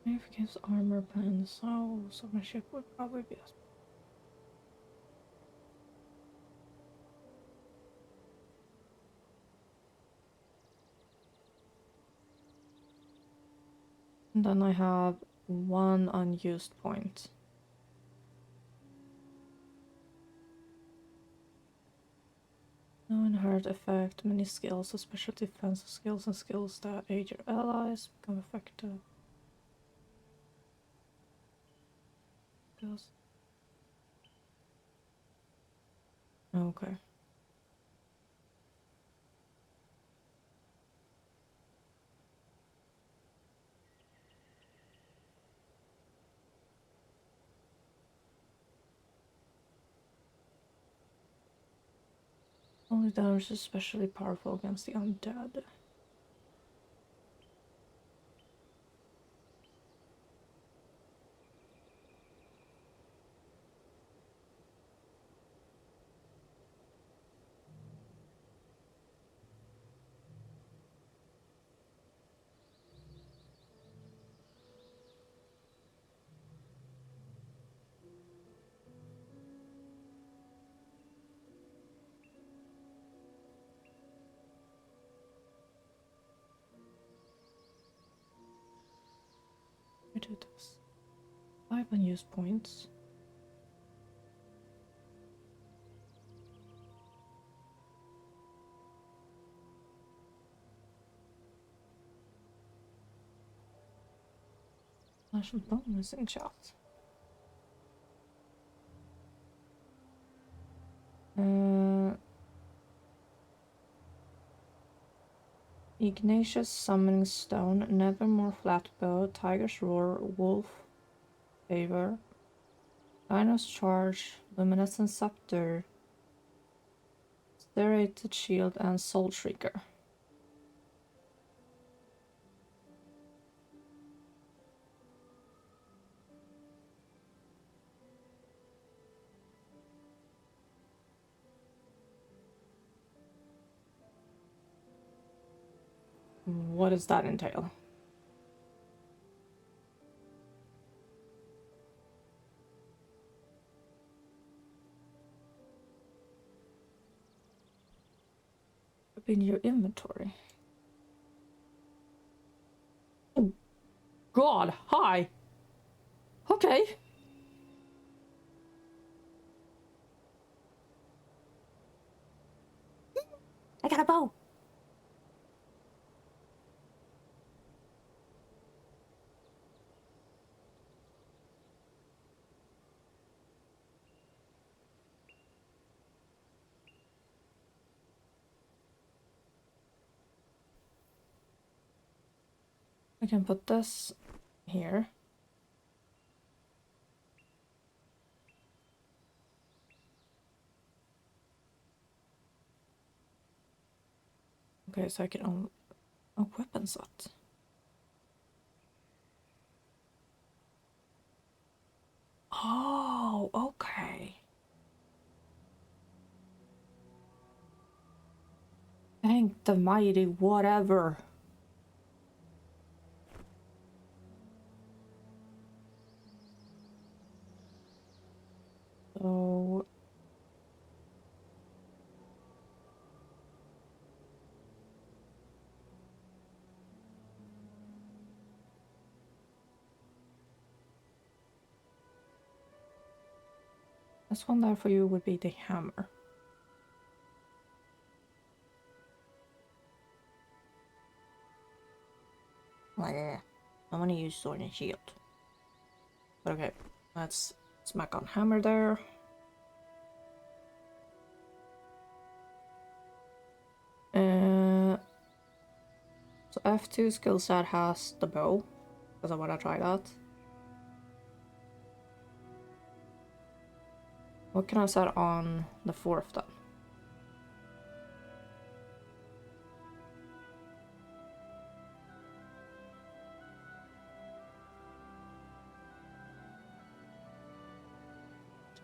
If gives armor pens, so swordsmanship would probably be best. And then I have one unused point. No inherent effect. Many skills, especially defensive skills and skills that aid your allies, become effective. Skills. Okay. Only damage is especially powerful against the undead. I do this. 5 unused points. Slash bonus in chat. Ignatius Summoning Stone, Nevermore Flatbow, Tiger's Roar, Wolf Favor, Dino's Charge, Luminescent Scepter, Serrated Shield, and Soul Shrieker. What does that entail? In your inventory. Oh God, hi. Okay. I got a bow. I can put this here. Okay, so I can own a weapon set. Oh, okay. Thank the mighty whatever. So this one there for you would be the hammer. Oh, yeah. I'm gonna use sword and shield. Okay, let's smack on hammer there. So F2 skill set has the bow, because I want to try that. What can I set on the fourth then?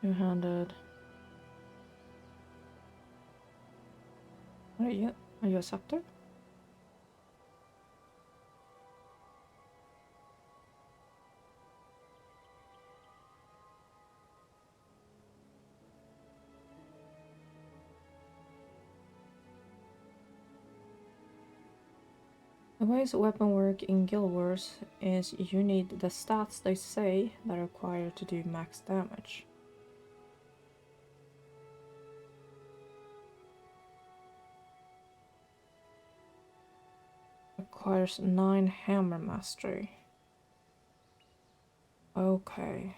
Two-handed. What are you? Are you a scepter? The ways weapon work in Guild Wars is you need the stats they say that are required to do max damage. Requires 9 hammer mastery. Okay.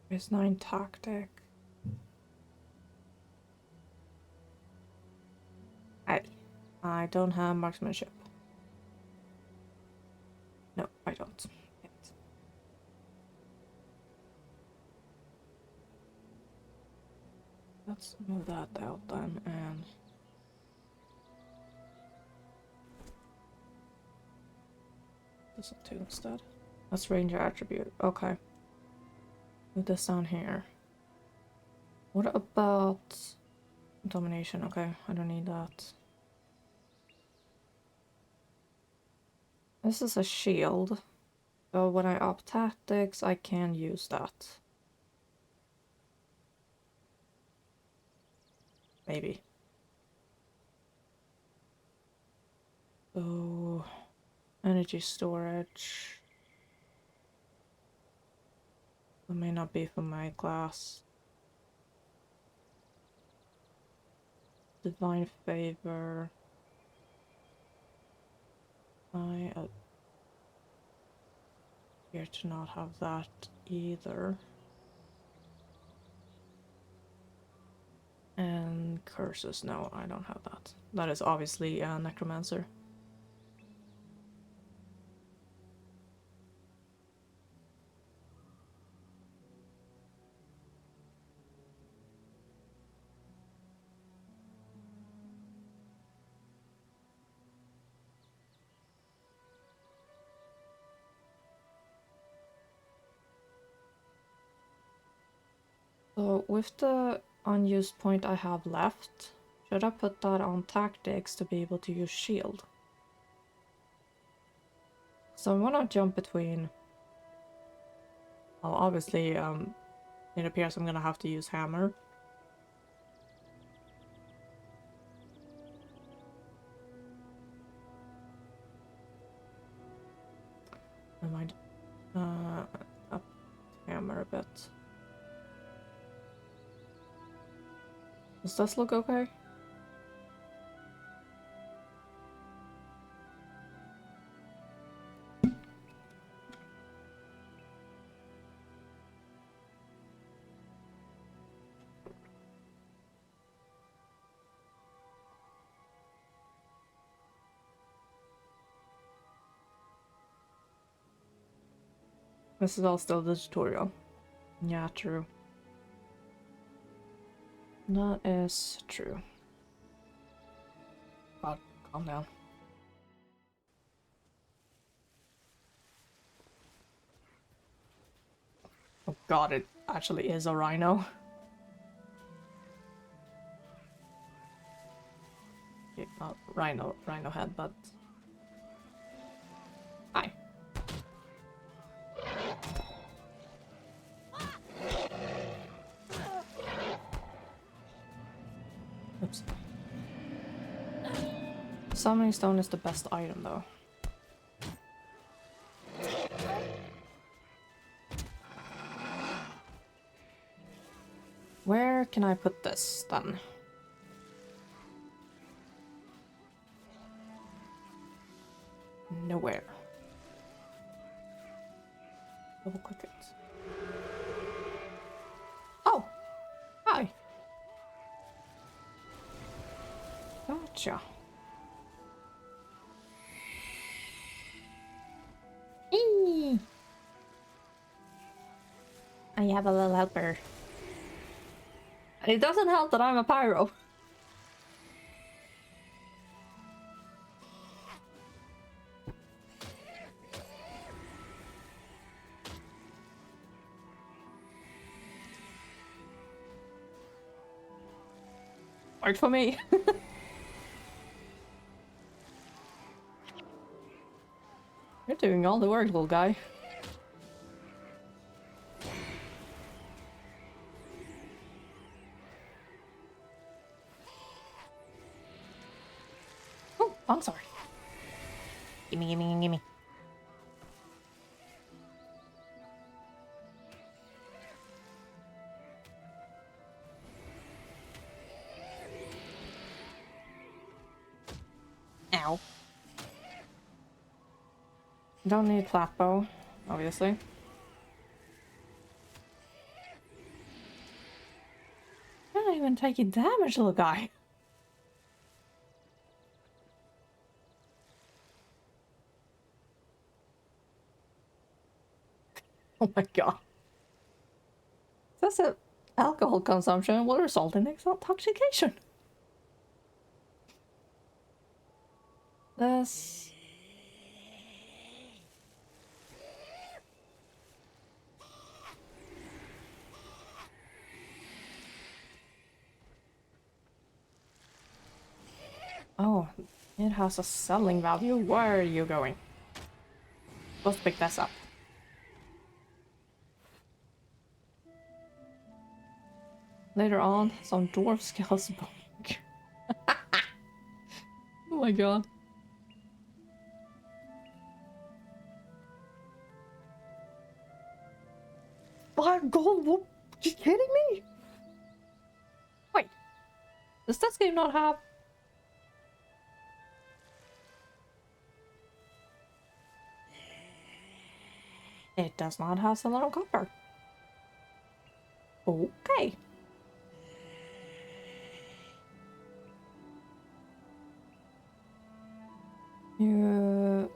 There's 9 tactic. I don't have marksmanship. No, I don't. Yet. Let's move that out then and this one too instead. Let's ranger attribute. Okay. Move this down here. What about domination? Okay, I don't need that. This is a shield, so when I up tactics, I can use that. Maybe. So, energy storage. That may not be for my class. Divine favor. I appear to not have that either. And curses, no, I don't have that. That is obviously a necromancer. So with the unused point I have left, should I put that on tactics to be able to use shield? So I want to jump between. Well, obviously, it appears I'm gonna have to use hammer. I might up hammer a bit. Does this look okay? This is all still the tutorial. Yeah, true. That is true. God, calm down. Oh god, it actually is a rhino. Okay, not rhino head, but... Hi. Oops. Summoning stone is the best item though. Where can I put this then? Nowhere. Double click it. Oh! Hi! Gotcha. Eee! I have a little helper. And it doesn't help that I'm a pyro. Worked for me. You're doing all the work, little guy. Oh, I'm sorry. Gimme, gimme, gimme. Ow. Don't need flatbow, obviously. You're not even taking damage, little guy. Oh my god. That's a alcohol consumption will result in intoxication. This. Oh, it has a selling value. Where are you going? Let's pick this up. Later on, some dwarf skills. Oh my god. 5 gold? What? You kidding me? Wait. Does this game not have... It does not have a little copper. Okay. You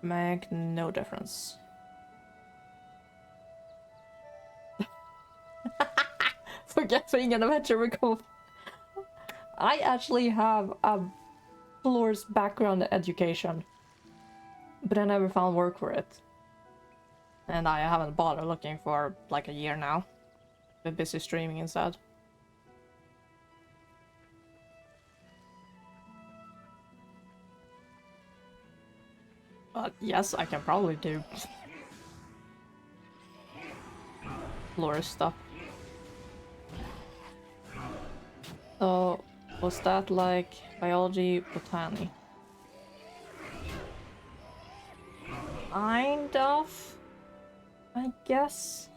make no difference. Forget being an adventure recall. I actually have a floor's background education, but I never found work for it. And I haven't bothered looking for like a year now. Been busy streaming instead. But yes, I can probably do lore stuff. So, was that like biology, botany? Kind of, I guess.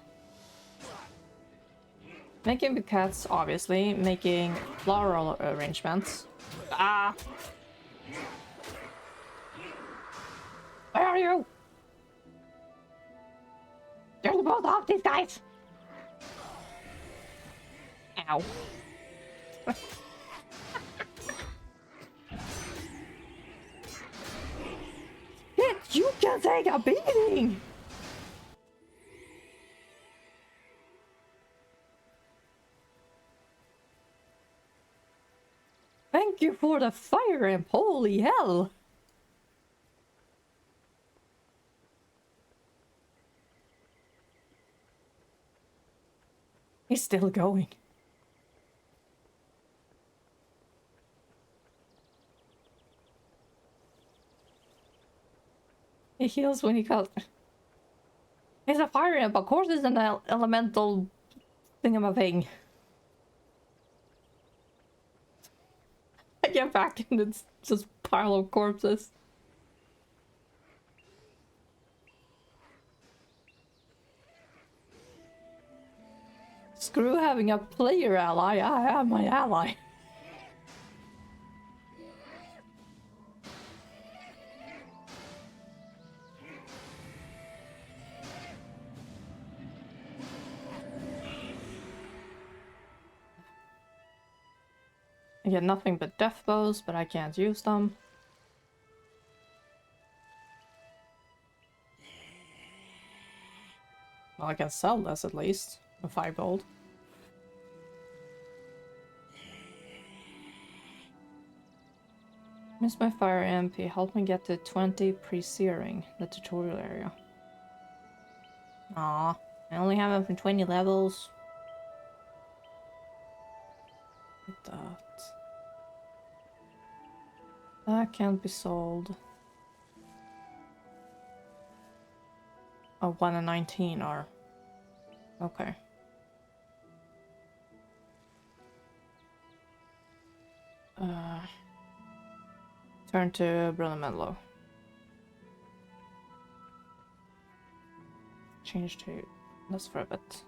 Making bouquets, obviously. Making floral arrangements. Ah! Where are you? There's both of these guys! Ow. Shit, you can take a beating! Thank you for the fire imp, holy hell! He's still going. He heals when he calls. He's a fire imp, of course he's an elemental thing. I get back and it's just pile of corpses. Screw having a player ally, I am my ally. get nothing but death bows, but I can't use them. Well, I can sell this at least. For 5 gold. Miss my fire MP. Help me get to 20 pre-searing, the tutorial area. Aw, I only have them from 20 levels. Like that. That can't be sold. Oh, 1 and 19 are. Okay. Turn to Brother Menlo. Change to this for a bit.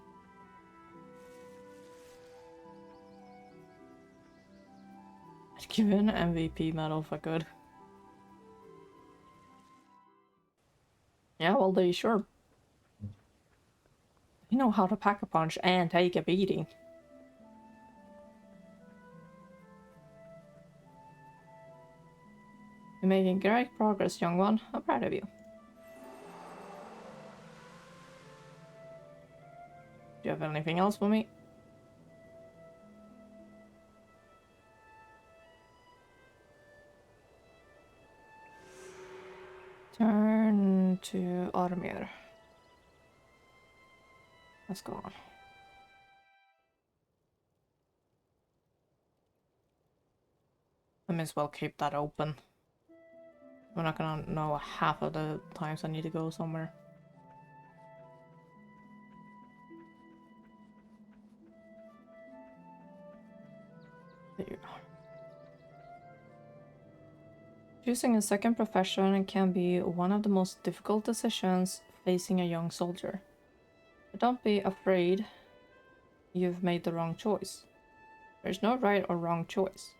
I'd give you an MVP medal if I could. Yeah, well, they sure. You know how to pack a punch and take a beating. You're making great progress, young one. I'm proud of you. Do you have anything else for me? Turn to Automir. Let's go on. I may as well keep that open. We're not gonna know half of the times I need to go somewhere. There you go. Choosing a second profession can be one of the most difficult decisions facing a young soldier. But don't be afraid you've made the wrong choice. There's no right or wrong choice.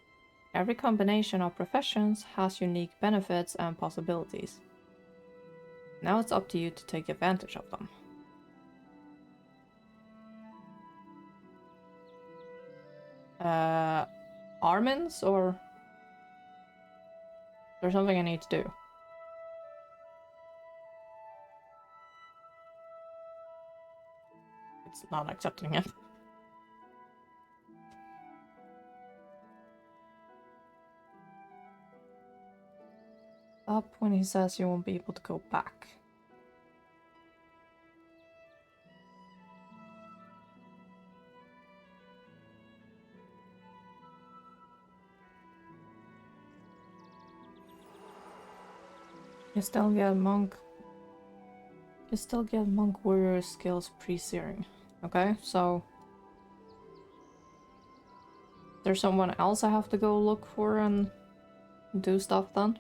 Every combination of professions has unique benefits and possibilities. Now it's up to you to take advantage of them. Armins, or there's something I need to do? It's not accepting it. Up when he says you won't be able to go back. You still get monk warrior skills pre-searing. Okay, so there's someone else I have to go look for and do stuff then?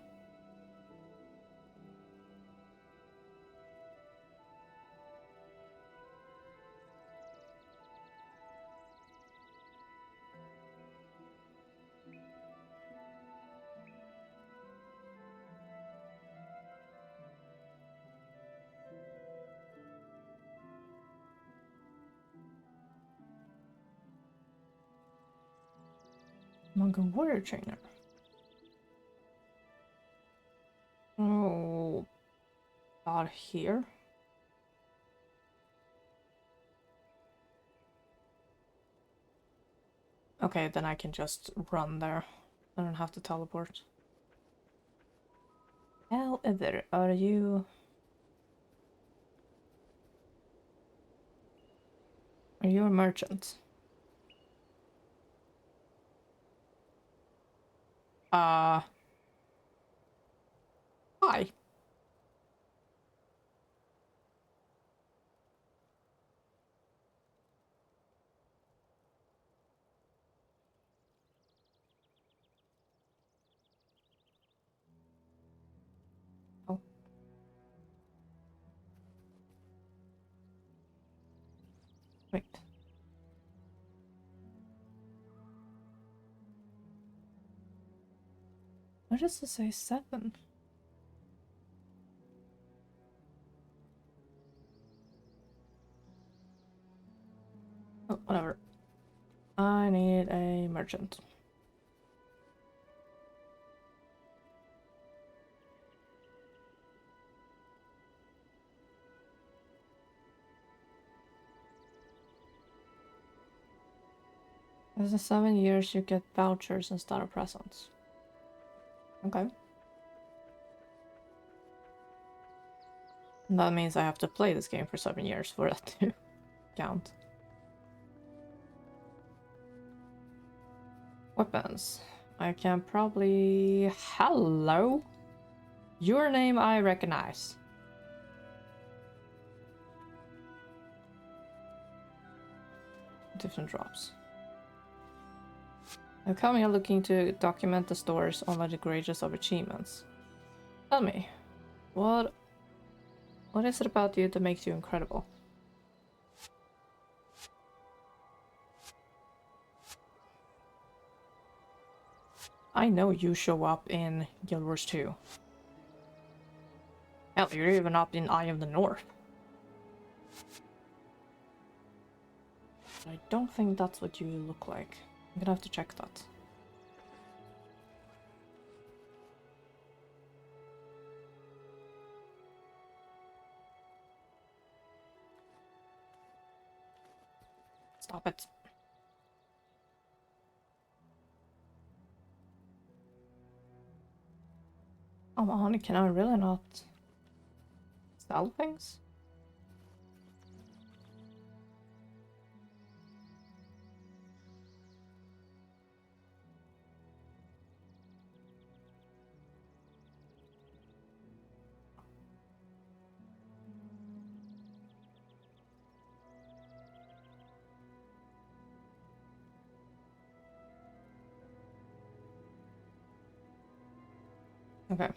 Monk and warrior trainer. Oh, out here. Okay, then I can just run there. I don't have to teleport. However, are you a merchant? Hi. Oh. Wait. Why does it say 7? Oh, whatever. I need a merchant. After 7 years, you get vouchers instead of presents. Okay. And that means I have to play this game for 7 years for that to count. Weapons. I can probably... Hello? Your name I recognize. Different drops. I'm coming here looking to document the stories on the greatest of achievements. Tell me, what is it about you that makes you incredible? I know you show up in Guild Wars 2. Hell, you're even up in Eye of the North. I don't think that's what you look like. I'm gonna have to check that. Stop it. Oh, honey, can I really not sell things? Okay.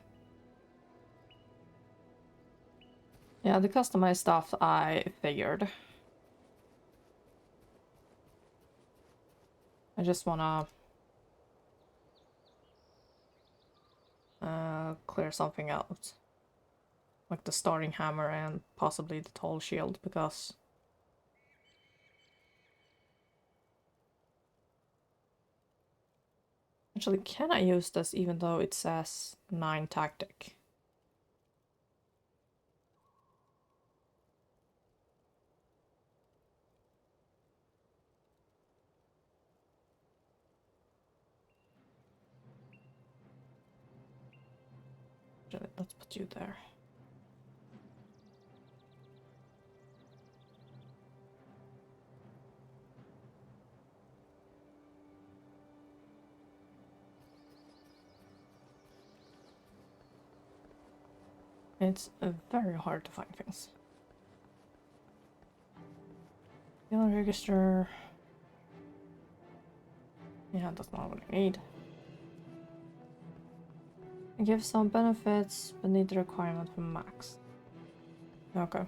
Yeah, the customized stuff I figured. I just wanna clear something out. Like the starting hammer and possibly the tall shield, because actually, can I use this even though it says 9 tactic? Let's put you there. It's very hard to find things. Yellow register. Yeah, that's not what I need. It gives some benefits, but need the requirement for max. Okay.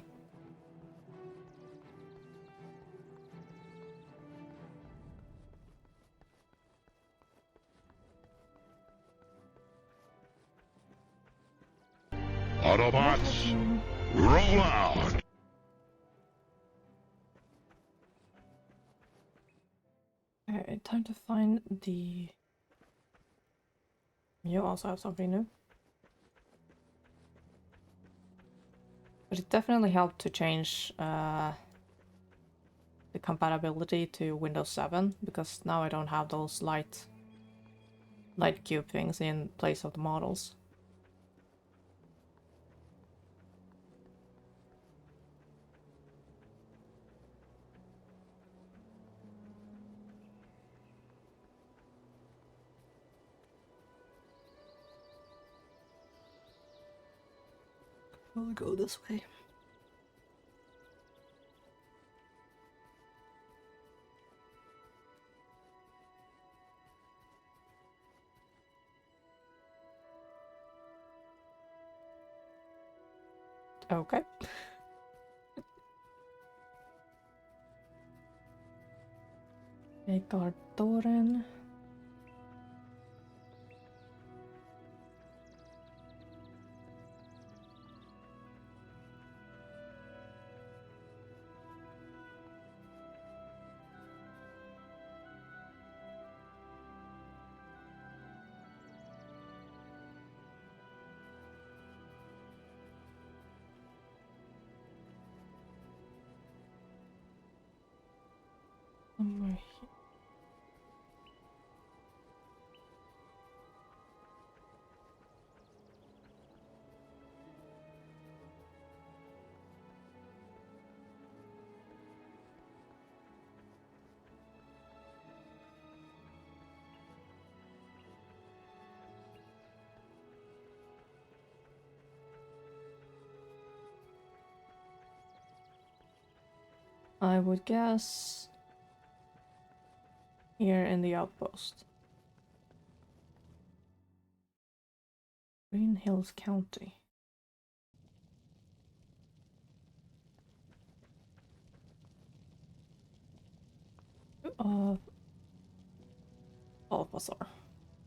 Autobots, roll out! Okay, time to find the... You also have something new. But it definitely helped to change the compatibility to Windows 7, because now I don't have those light cube things in place of the models. We'll go this way. Okay. Make our Doran. Somewhere here. I would guess here in the outpost. Green Hills County. Balthazar.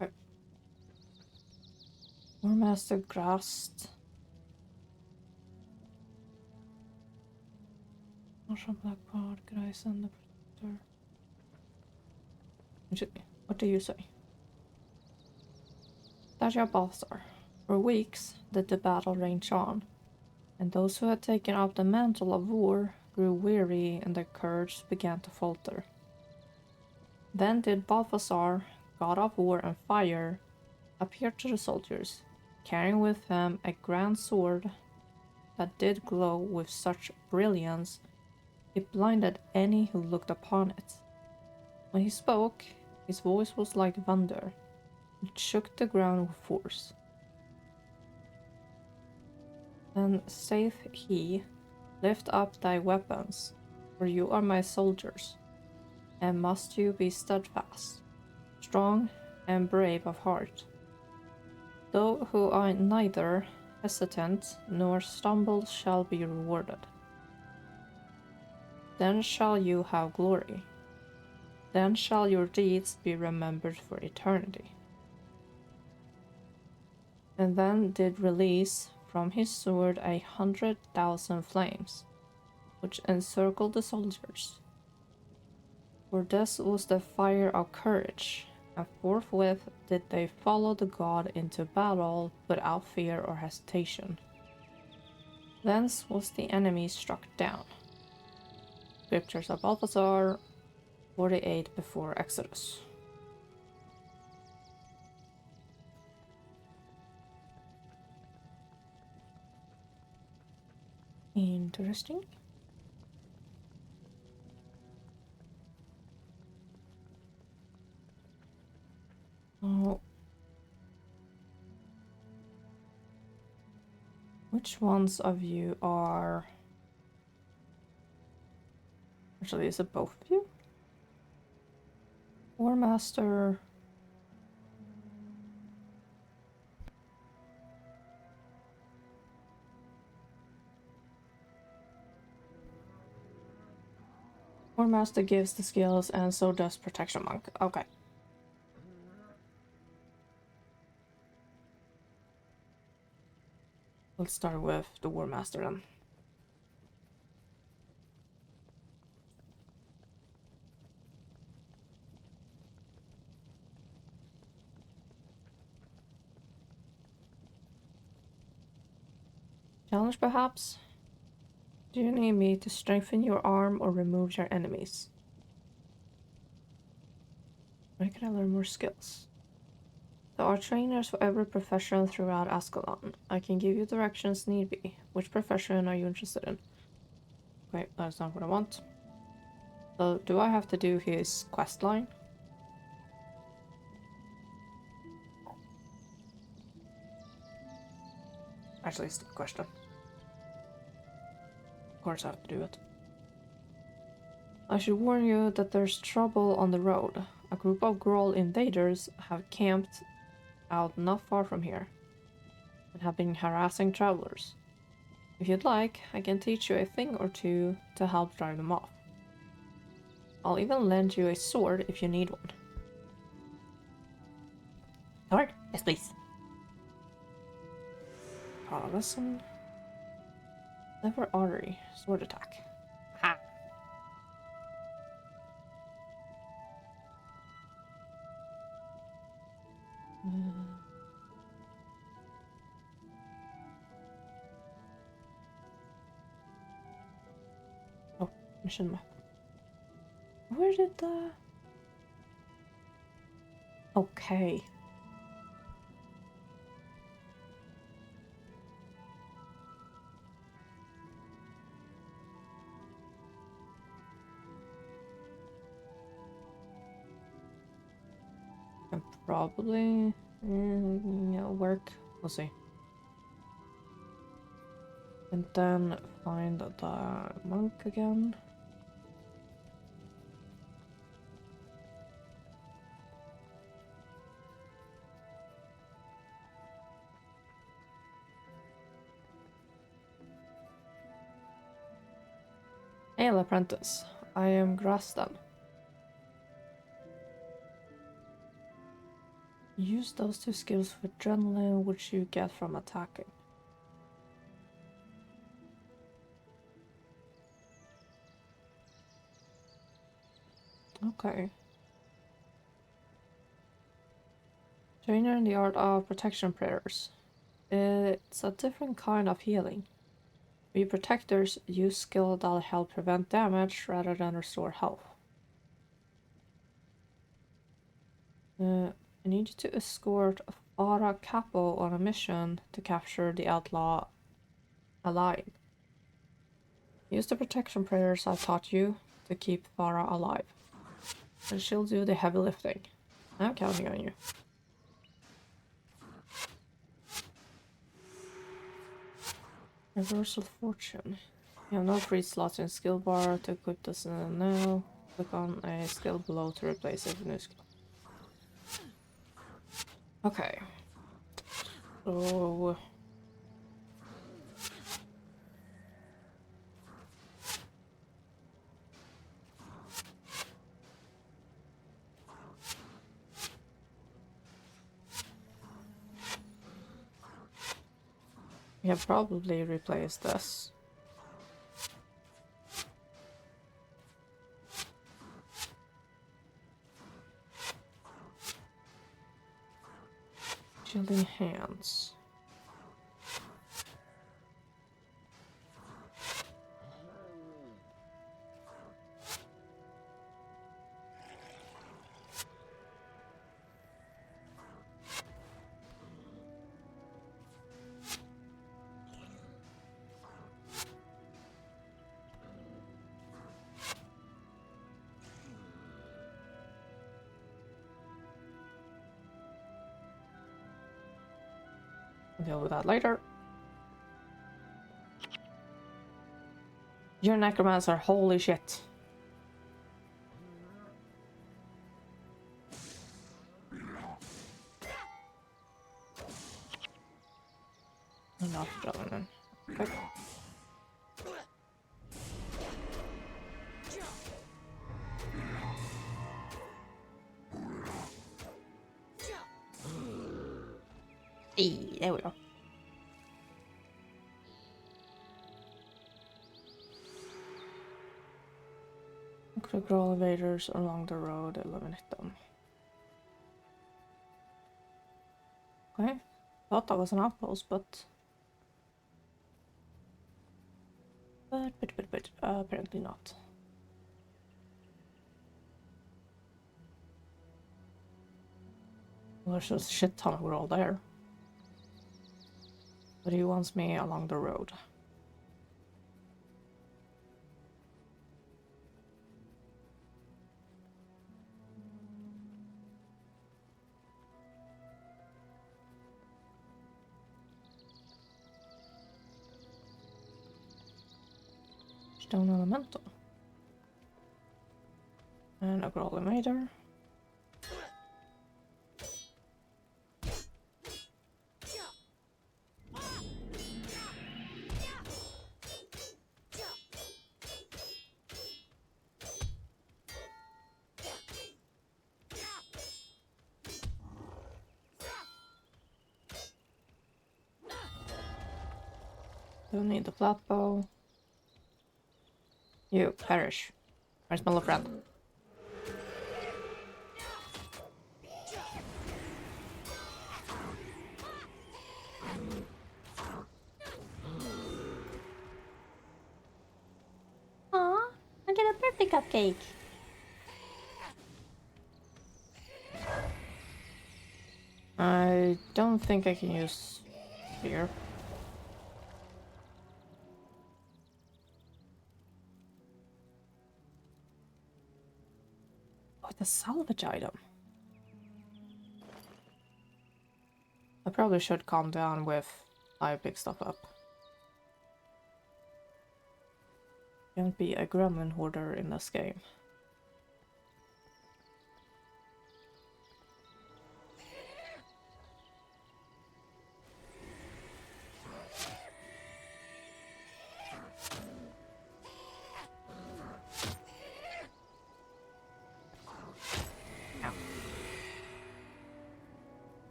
Okay. War Master Grast. Marshal Blackpart, Grayson the Predator. What do you say? Dacia Balthazar. For weeks did the battle rage on, and those who had taken up the mantle of war grew weary and their courage began to falter. Then did Balthazar, god of war and fire, appear to the soldiers, carrying with him a grand sword that did glow with such brilliance it blinded any who looked upon it. When he spoke, his voice was like thunder. It shook the ground with force. Then saith he, lift up thy weapons, for you are my soldiers, and must you be steadfast, strong, and brave of heart. Those who are neither hesitant nor stumble shall be rewarded. Then shall you have glory. Then shall your deeds be remembered for eternity. And then did release from his sword 100,000 flames, which encircled the soldiers. For this was the fire of courage, and forthwith did they follow the god into battle without fear or hesitation. Thence was the enemy struck down. Scriptures of Balthazar, 48 before Exodus. Interesting. Oh. Which ones of you are... Actually, is it both of you? War Master... War Master gives the skills and so does Protection Monk. Okay. Let's start with the War Master then. Challenge perhaps? Do you need me to strengthen your arm or remove your enemies? Where can I learn more skills? There are trainers for every profession throughout Ascalon. I can give you directions need be. Which profession are you interested in? Wait, that's not what I want. So, do I have to do his quest line? Actually, it's the question. Of course I have to do it. I should warn you that there's trouble on the road. A group of Groll invaders have camped out not far from here and have been harassing travelers. If you'd like, I can teach you a thing or two to help drive them off. I'll even lend you a sword if you need one. Sword? Yes, please. Listen. Lever artery. Sword attack. Ha! Oh, mission map. Where did the... Okay. And probably... yeah, work. We'll see. And then find the monk again. Hail, apprentice. I am Grastan. Use those 2 skills for adrenaline, which you get from attacking. Okay. Trainer in the art of protection prayers. It's a different kind of healing. We protectors use skill that help prevent damage rather than restore health. I need you to escort Farah Capo on a mission to capture the outlaw alive. Use the protection prayers I taught you to keep Farah alive. And she'll do the heavy lifting. I'm counting on you. Reversal Fortune. You have no free slots in skill bar to equip this now. Click on a skill below to replace it with a new skill. Okay. So... we have probably replaced this. Shielding hands. I'll deal with that later. You're a necromancer, holy shit. Enough adrenaline. Okay. Hey, there we go. Critical elevators along the road, eliminate them. Okay, thought that was an outpost, but apparently not. Well, there's a shit ton of all there. But he wants me along the road. Stone elemental. And a Growlinator. Don't need the flat bow. You perish. Where's my little friend? Aw, I get a birthday cupcake. I don't think I can use spear. Oh, the salvage item. I probably should calm down with I pick stuff up. Can't be a gremlin hoarder in this game.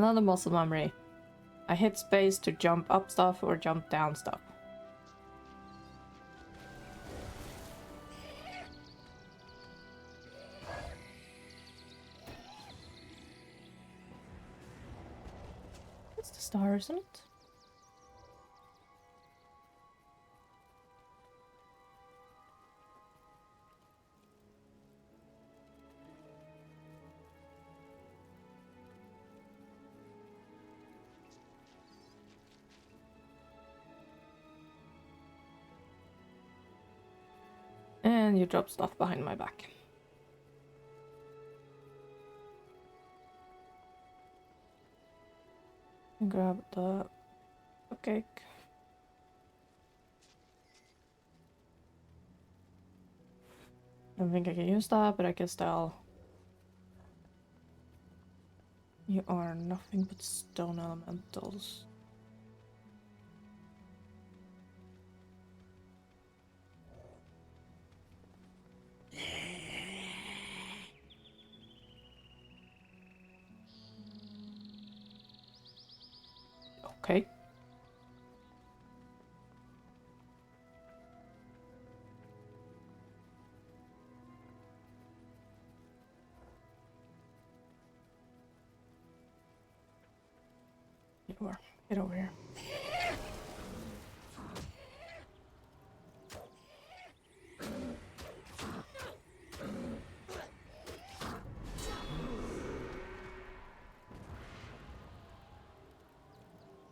Another muscle memory. I hit space to jump up stuff or jump down stuff. It's the star, isn't it? And you drop stuff behind my back. Grab the cupcake. I don't think I can use that, but I can still. You are nothing but stone elementals. Okay. Get over here.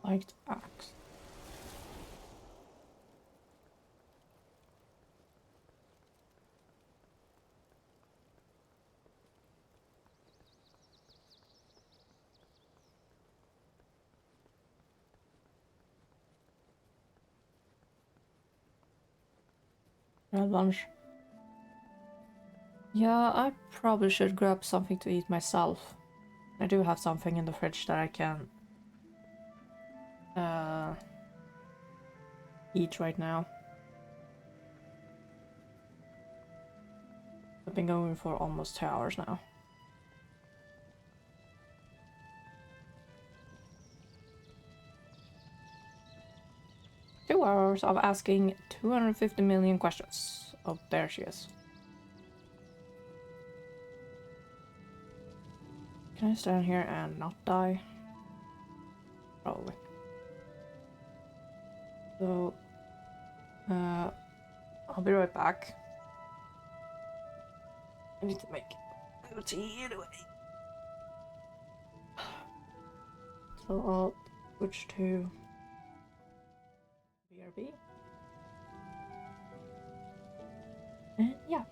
Liked axe. Red lunch. Yeah, I probably should grab something to eat myself. I do have something in the fridge that I can eat right now. I've been going for almost 2 hours now. Hours of asking 250 million questions. Oh, there she is. Can I stand here and not die? Probably. So, I'll be right back. I need to make a tea anyway. So I'll switch to BRB. And yeah.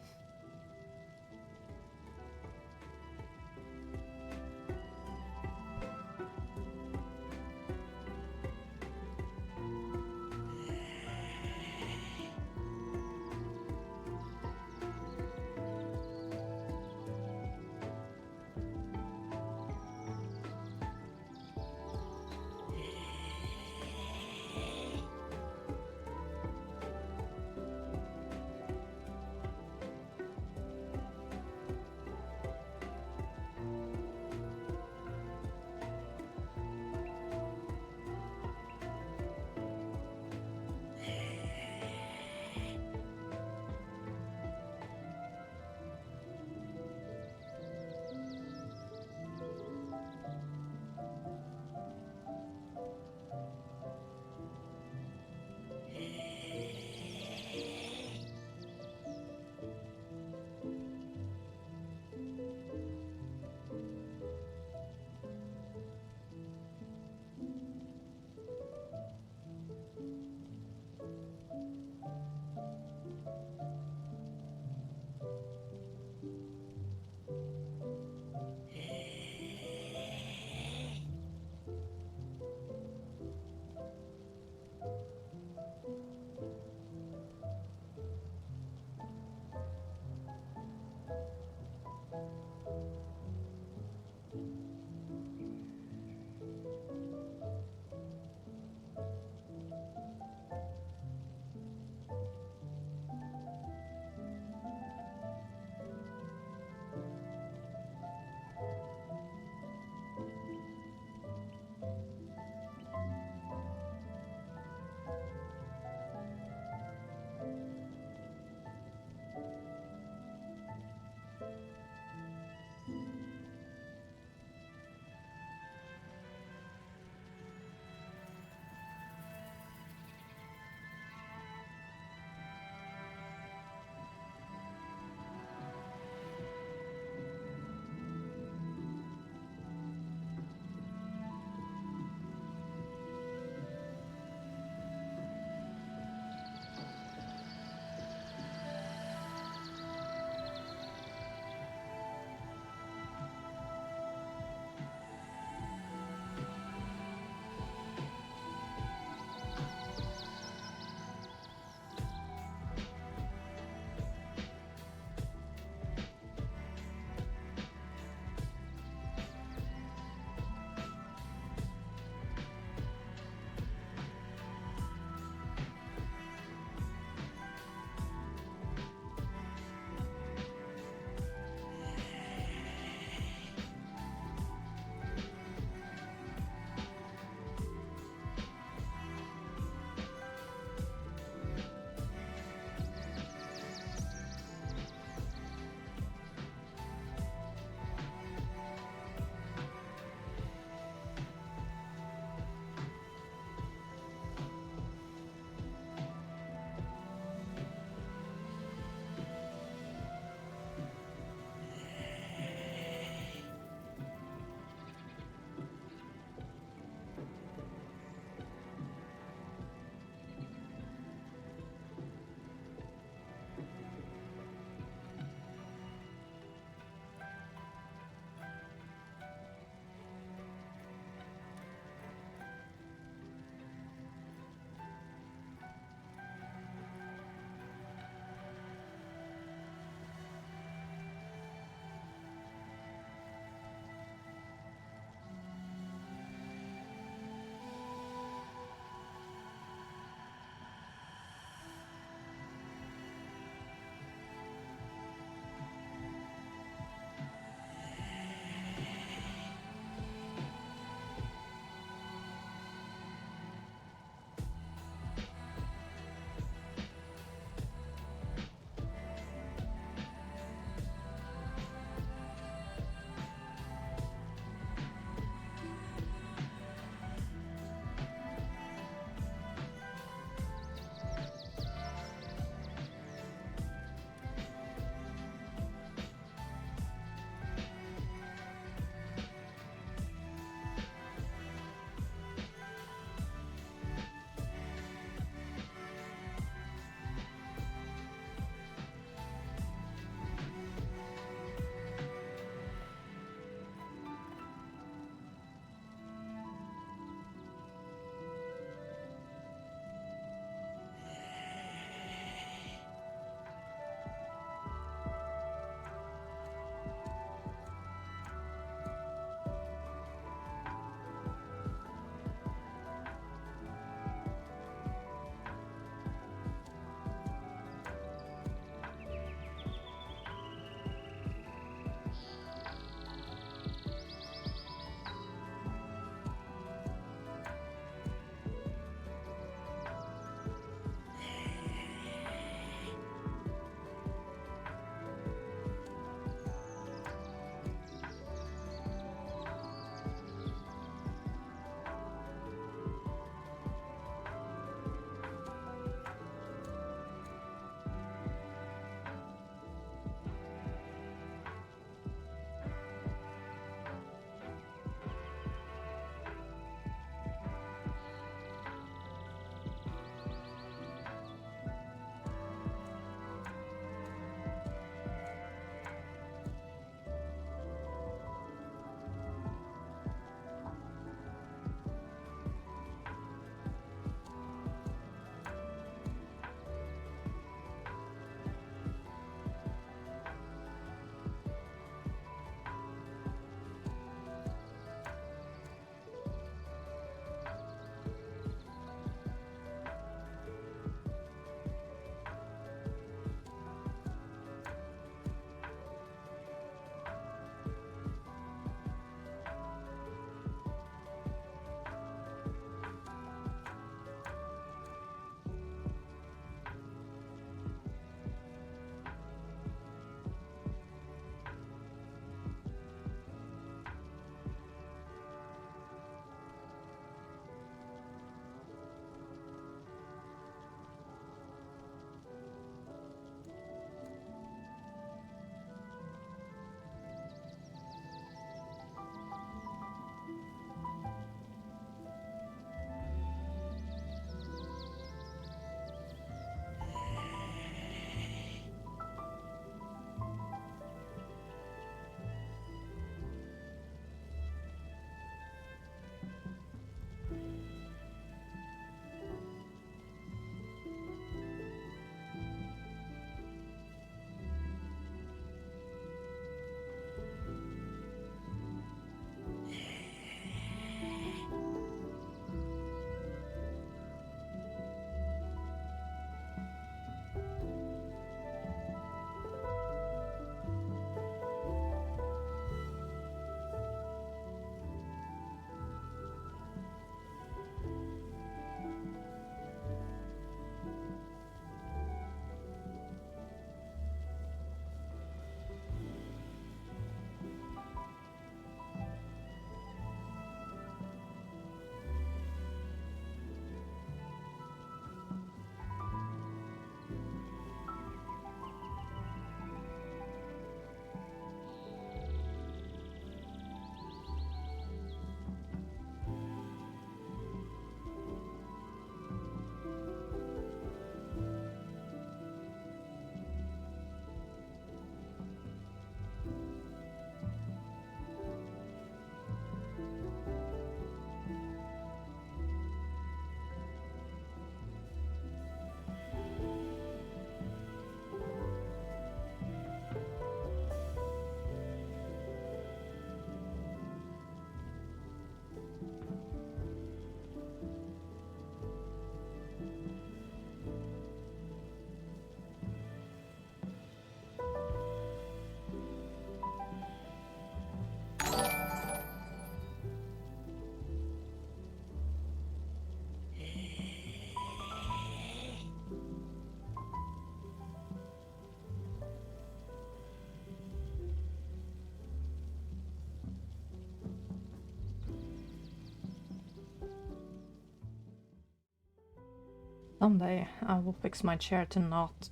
Someday I will fix my chair to not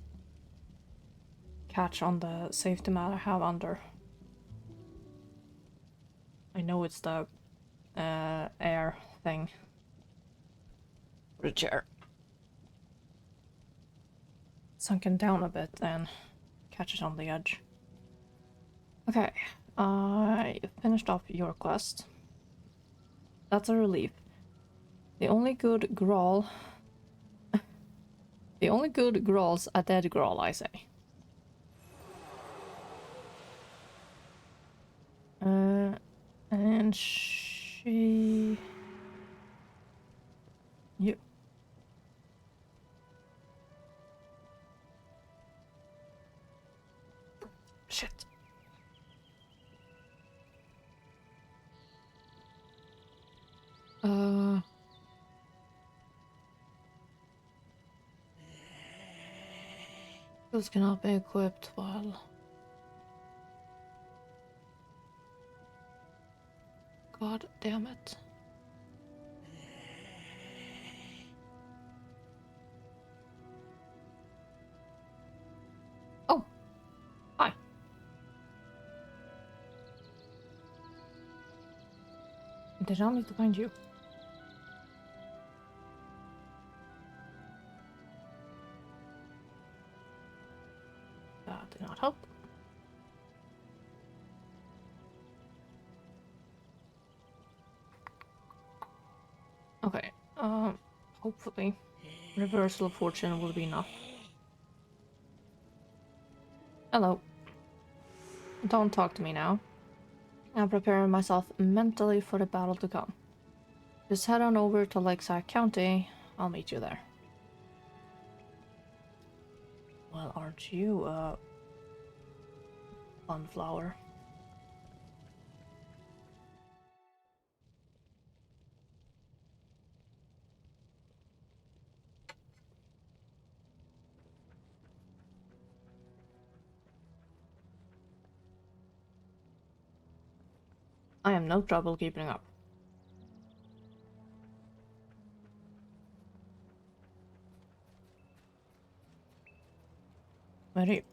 catch on the safety mat I have under. I know it's the air thing for the chair. Sunken down a bit and catches on the edge. Okay, I finished off your quest. That's a relief. The only good Grawl... the only good Grawl's a dead Grawl, I say. And she... You... Shit. Those cannot be equipped while... God damn it. Oh! Hi. Did I need to find you? That did not help. Okay, hopefully reversal of fortune will be enough. Hello. Don't talk to me now. I'm preparing myself mentally for the battle to come. Just head on over to Lakeside County. I'll meet you there. Well, aren't you a sunflower? I am no trouble keeping up. Ready?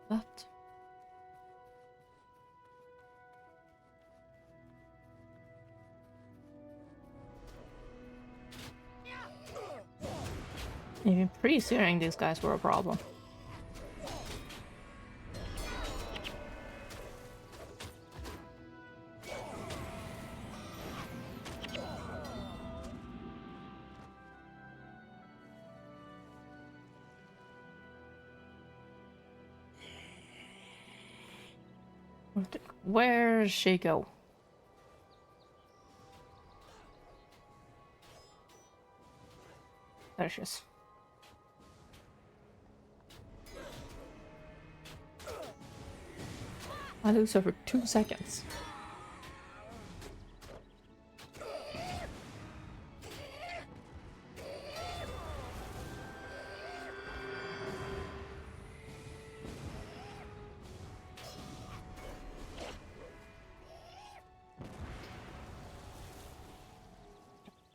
What? Even pre-searing these guys were a problem. Where'd she go? There she is. I lose her for 2 seconds.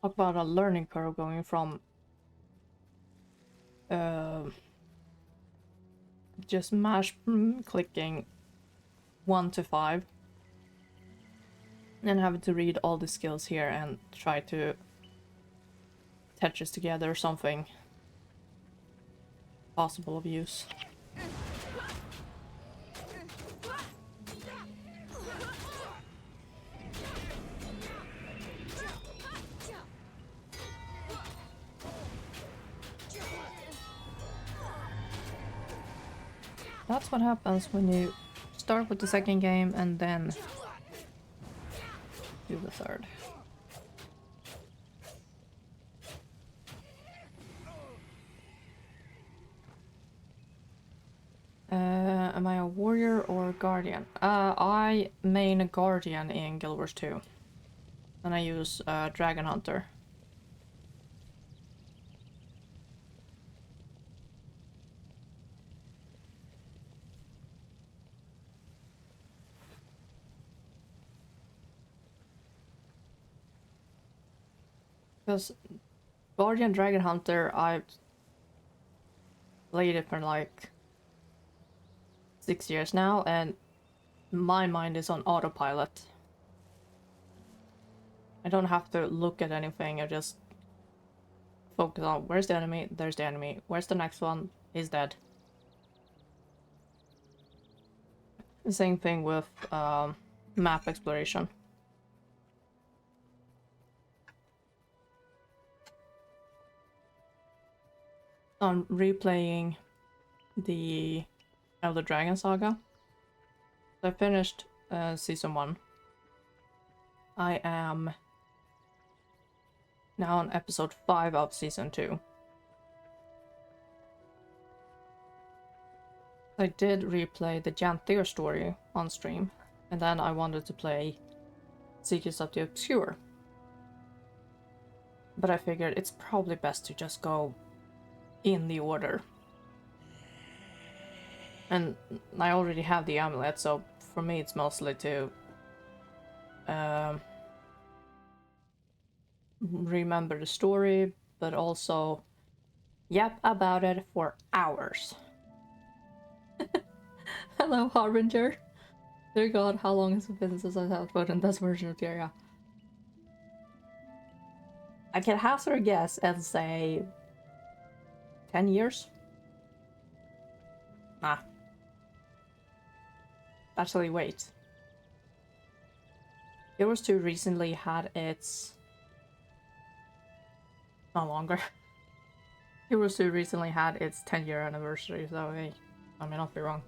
Talk about a learning curve going from just mash clicking 1 to 5 and having to read all the skills here and try to Tetris together something possible of use. That's what happens when you start with the second game and then do the third. Am I a warrior or a guardian? I main a guardian in Guild Wars 2. And I use Dragon Hunter. Because Guardian Dragon Hunter, I've played it for like 6 years now, and my mind is on autopilot. I don't have to look at anything, I just focus on where's the enemy, there's the enemy, where's the next one, he's dead. The same thing with map exploration. I'm replaying the Elder Dragon Saga. I finished season 1. I am now on episode 5 of season 2. I did replay the Janthir story on stream, and then I wanted to play Secrets of the Obscure. But I figured it's probably best to just go in the order. And I already have the amulet, so for me it's mostly to remember the story, but also yap about it for hours. Hello, Harbinger. Dear God, how long has it been since I have put in this version of Tyria? I can hazard a guess and say 10 years? Nah. Actually, wait. Guild Wars 2 recently had its... no longer. Guild Wars 2 recently had its 10-year anniversary, so hey, I may not be wrong.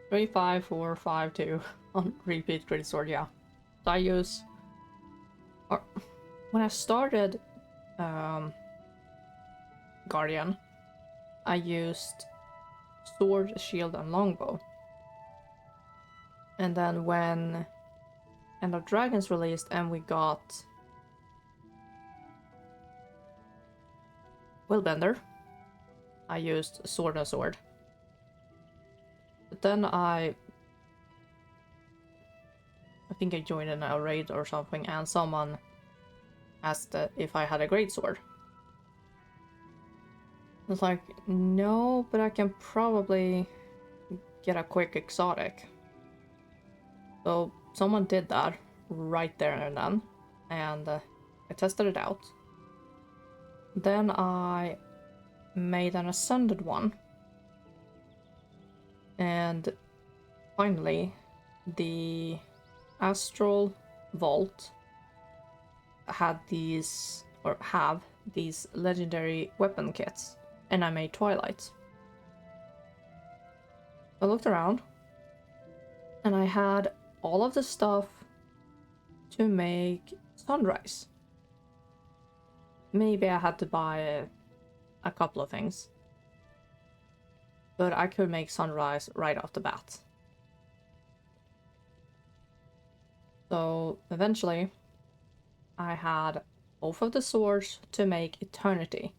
3, 5, 4, 5, 2 on repeat Great Sword, yeah. So I use... or when I started Guardian, I used Sword, Shield, and Longbow. And then when End of Dragons released and we got Willbender, I used Sword and Sword. But then I think I joined in a raid or something, and someone asked if I had a greatsword. I was like, no, but I can probably get a quick exotic. So someone did that right there and then, and I tested it out. Then I made an ascended one. And finally, the Astral Vault had these, or have these legendary weapon kits, and I made Twilight. I looked around, and I had all of the stuff to make Sunrise. Maybe I had to buy a couple of things, but I could make Sunrise right off the bat. So eventually I had both of the swords to make Eternity.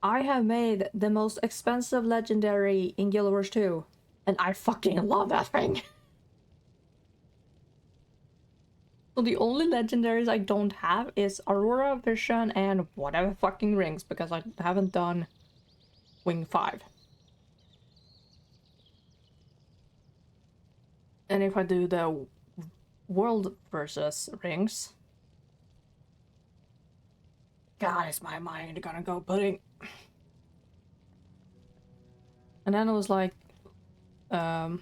I have made the most expensive legendary in Guild Wars 2, and I fucking love that thing. So the only legendaries I don't have is Aurora, Vision, and whatever fucking rings, because I haven't done Wing 5. And if I do the World versus rings, God, is my mind gonna go pudding. And then it was like, I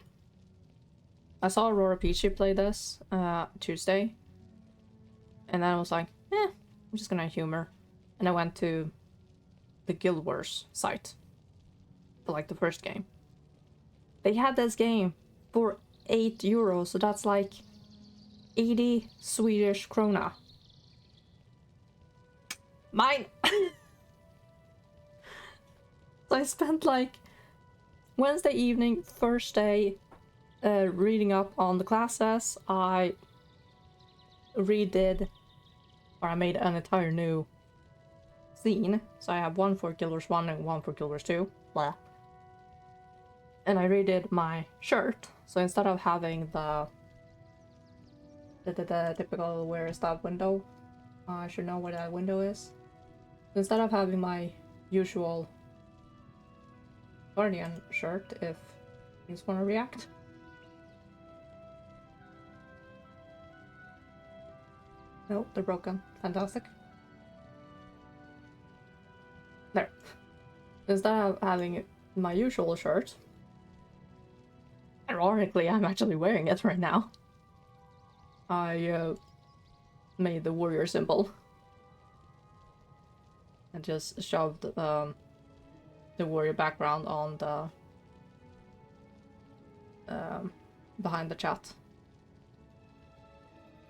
saw Aurora Peachy play this Tuesday, and then I was like, I'm just gonna humor. And I went to the Guild Wars site for like the first game. They had this game for €8, so that's like 80 Swedish krona. Mine! So I spent like Wednesday evening, first day, reading up on the classes. I redid, or I made an entire new scene. So I have one for Guild Wars 1 and one for Guild Wars 2. Blah. And I redid my shirt. So instead of having the typical where is that window? I should know where that window is. Instead of having my usual Guardian shirt, if things want to react. No, they're broken. Fantastic. There. Instead of having my usual shirt, ironically, I'm actually wearing it right now. I made the warrior symbol and just shoved the warrior background on the behind the chat.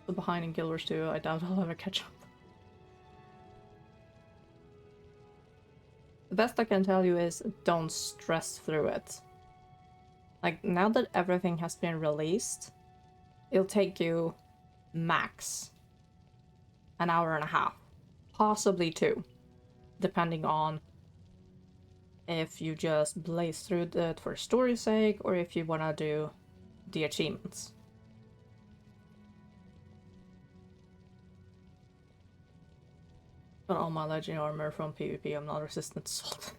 The behind in Guild Wars 2, I doubt I'll ever catch up. The best I can tell you is don't stress through it. Like, now that everything has been released, it'll take you max an hour and a half, possibly 2, depending on if you just blaze through it for story's sake or if you want to do the achievements. But all my legend armor from PvP, I'm not resistant to salt.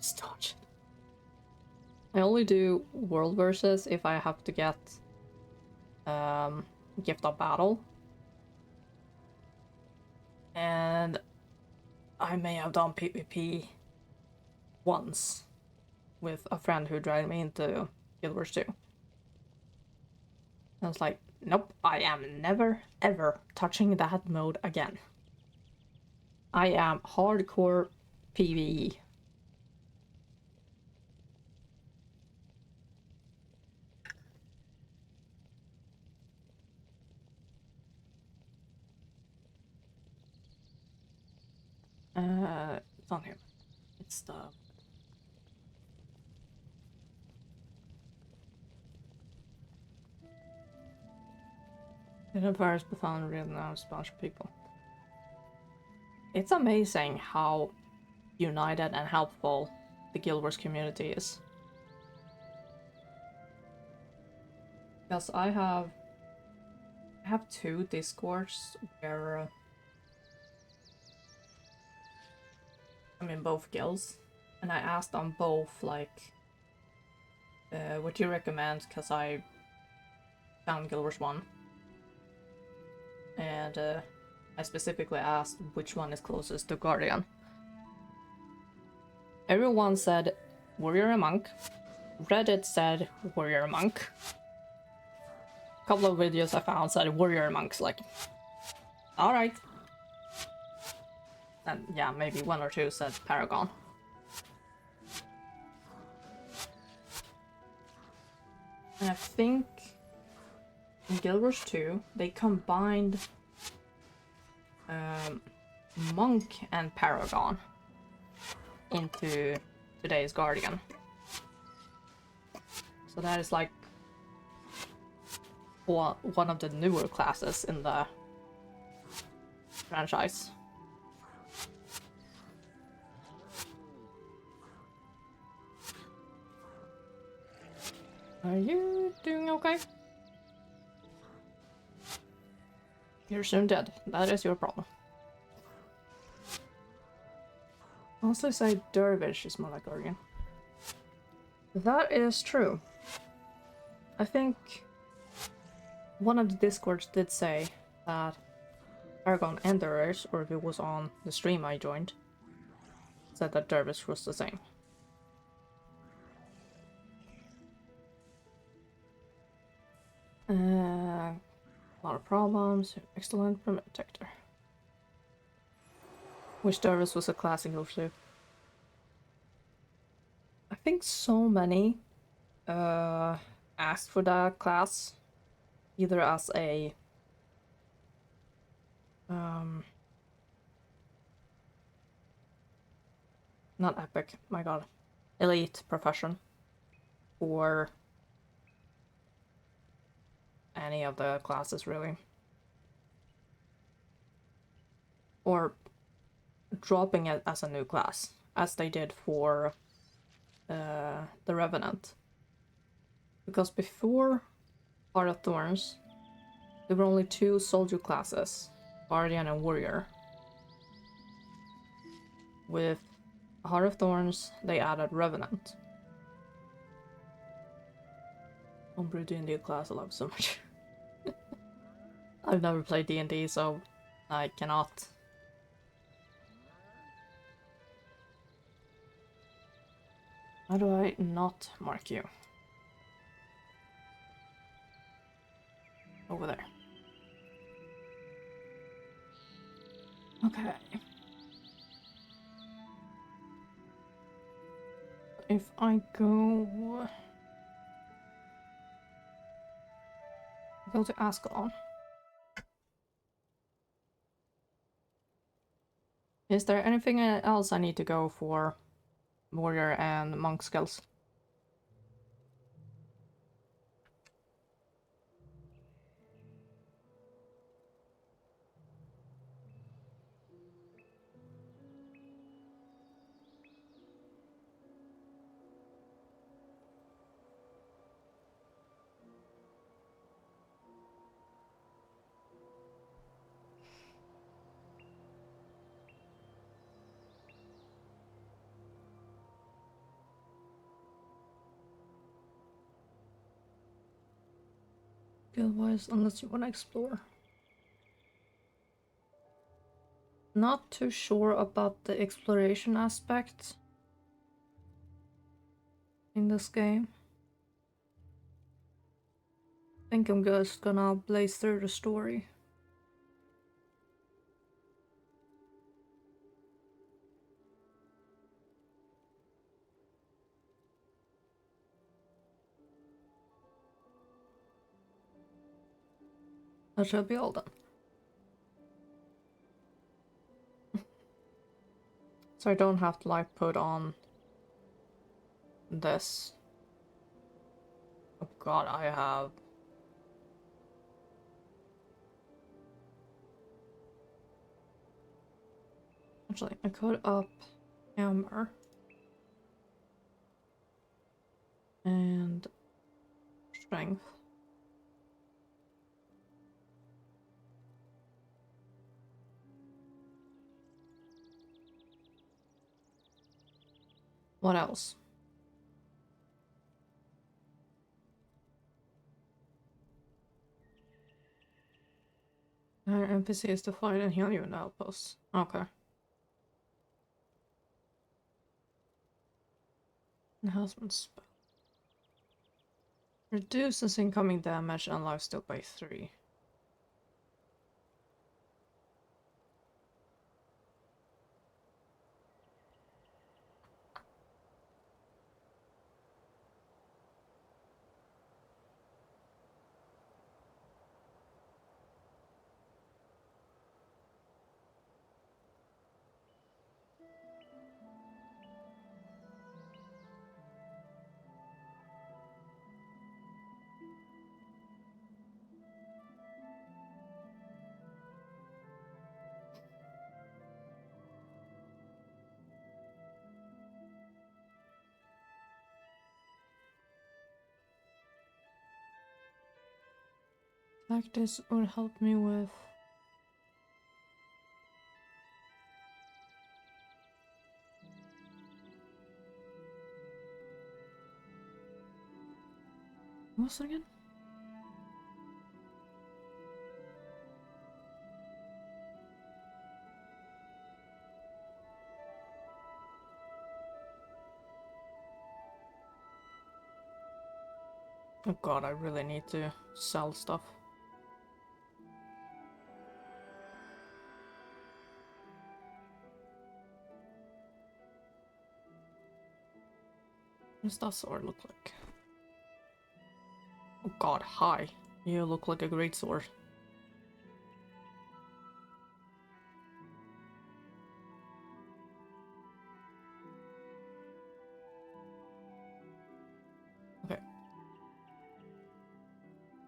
Staunch. I only do world versus if I have to get gift of battle. And I may have done PvP once with a friend who dragged me into Guild Wars 2. I was like, nope, I am never ever touching that mode again. I am hardcore PvE. It's on here. It's the... Universe found real now a bunch of people. It's amazing how united and helpful the Guild Wars community is. Because I have 2 Discords where I'm in both guilds, and I asked on both, like, what do you recommend, because I found Guild Wars 1. And I specifically asked which one is closest to Guardian. Everyone said Warrior and Monk. Reddit said Warrior and Monk. A couple of videos I found said Warrior and Monk's, like, alright. And yeah, maybe 1 or 2 said Paragon. And I think in Guild Wars 2, they combined Monk and Paragon into today's Guardian. So that is like one of the newer classes in the franchise. Are you doing okay? You're soon dead. That is your problem. Honestly, say Dervish is more like Guardian. That is true. I think one of the Discords did say that Paragon and Dervish, or if it was on the stream I joined, said that Dervish was the same. A lot of problems. Excellent protector. Wish Dervish was a classic too. I think so many asked for that class, either as a not epic, my god, elite profession for any of the classes really. Or dropping it as a new class, as they did for the Revenant. Because before Heart of Thorns, there were only 2 soldier classes, Guardian and Warrior. With Heart of Thorns, they added Revenant. Homebrew D&D class I love so much. I've never played D&D, so I cannot. How do I not mark you? Over there. Okay. If I go to Ascalon. Is there anything else I need to go for warrior and monk skills? Skill-wise, unless you want to explore. Not too sure about the exploration aspect in this game. I think I'm just gonna blaze through the story. That should be all done. So I don't have to like put on this. Oh god, I have... Actually, I could up hammer. And strength. What else? Our NPC is to fight and heal you in the outpost. Okay. Enhancement spell. Reduces incoming damage and lifesteal by 3. Like this would help me with... What's it again? Oh god, I really need to sell stuff. What does that sword look like? Oh god, hi. You look like a great sword.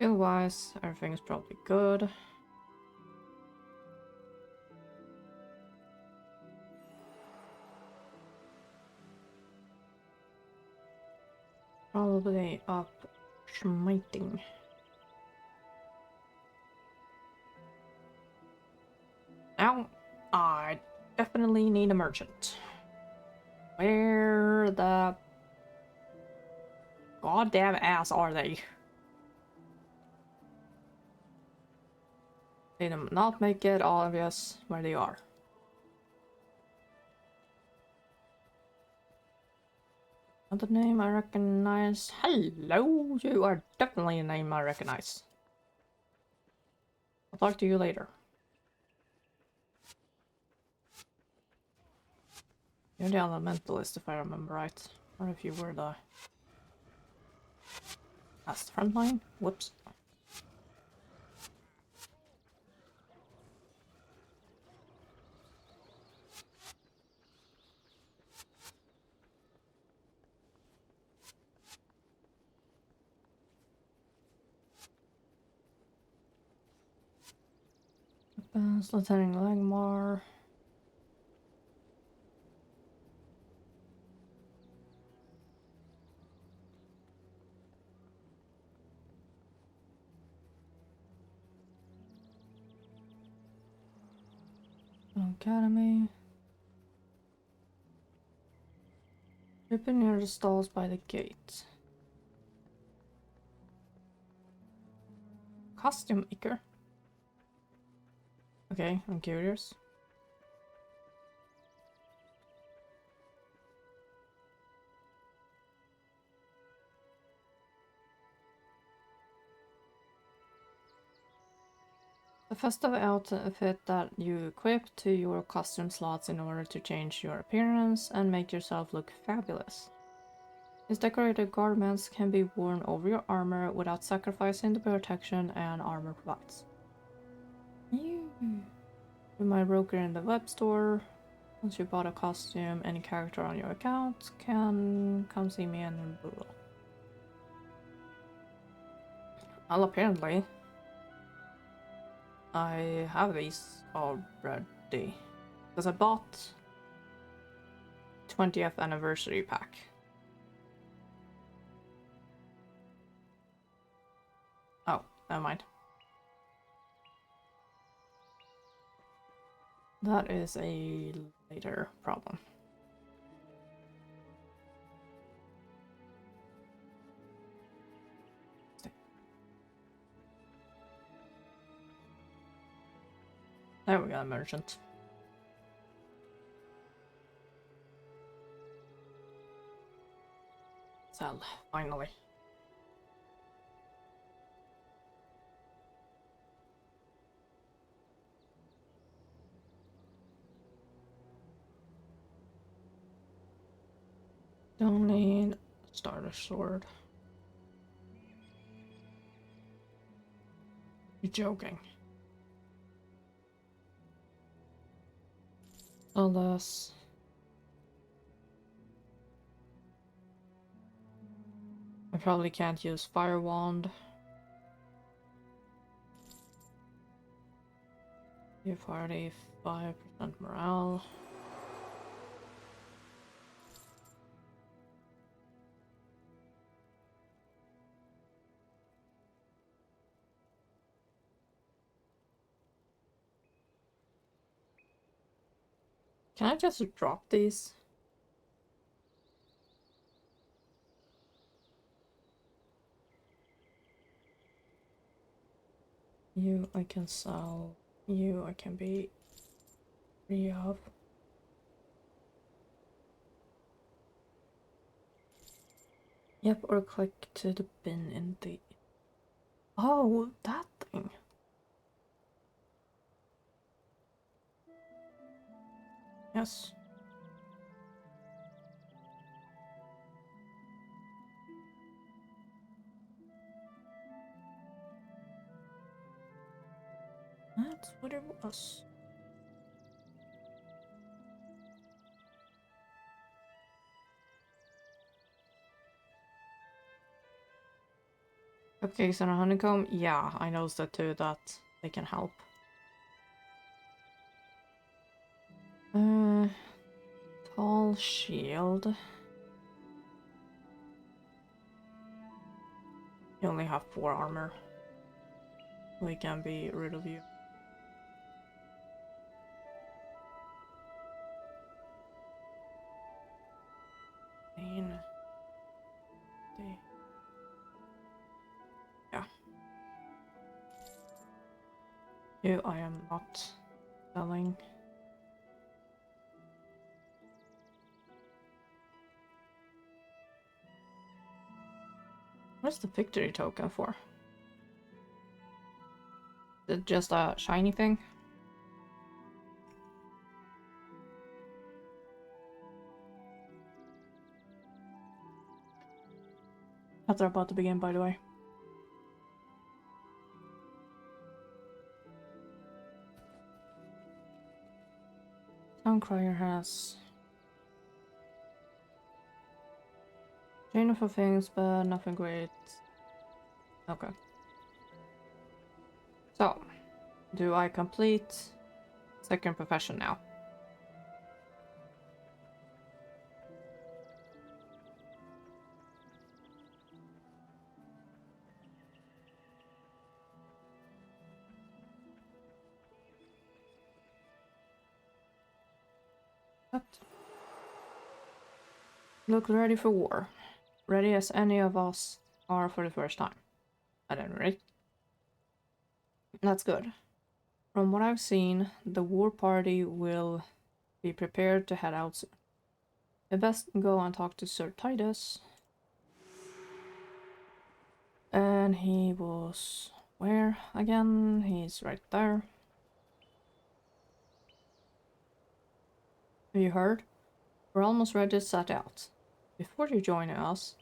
Skill-wise, everything is probably good. Probably up smiting. Now, I definitely need a merchant. Where the goddamn ass are they? They do not make it obvious where they are. Another name I recognize. Hello, you are definitely a name I recognize. I'll talk to you later. You're the elementalist if I remember right. Or if you were the... That's the front line? Whoops. Lieutenant Langmar. Academy. Ripping near the stalls by the gate. Costume maker. Okay, I'm curious. The festive outfit that you equip to your costume slots in order to change your appearance and make yourself look fabulous. These decorated garments can be worn over your armor without sacrificing the protection and armor provides. You my broker in the web store. Once you bought a costume, any character on your account can come see me and blah. Well, apparently, I have these already. Because I bought 20th anniversary pack. Oh, never mind. That is a later problem. There we go, merchant. Sell, finally. Don't need starter sword. You're joking. Unless... I probably can't use Fire Wand. You have 45% morale. Can I just drop these? You I can sell. You I can be free of. Yep, or click to the bin in the... Oh, that thing. Yes. That's what it was. Cupcakes and a honeycomb? Yeah, I noticed that too, that they can help. Tall shield. You only have 4 armor. We can be rid of you. Yeah. You, I am not selling. What's the victory token for? Is it just a shiny thing? That's about to begin, by the way. Town Crier has chain of things, but nothing great. Okay. So, do I complete second profession now? What? Look ready for war. Ready as any of us are for the first time. At any rate. That's good. From what I've seen, the war party will be prepared to head out soon. I best go and talk to Sir Titus. And he was... where again? He's right there. Have you heard? We're almost ready to set out. Before you join us,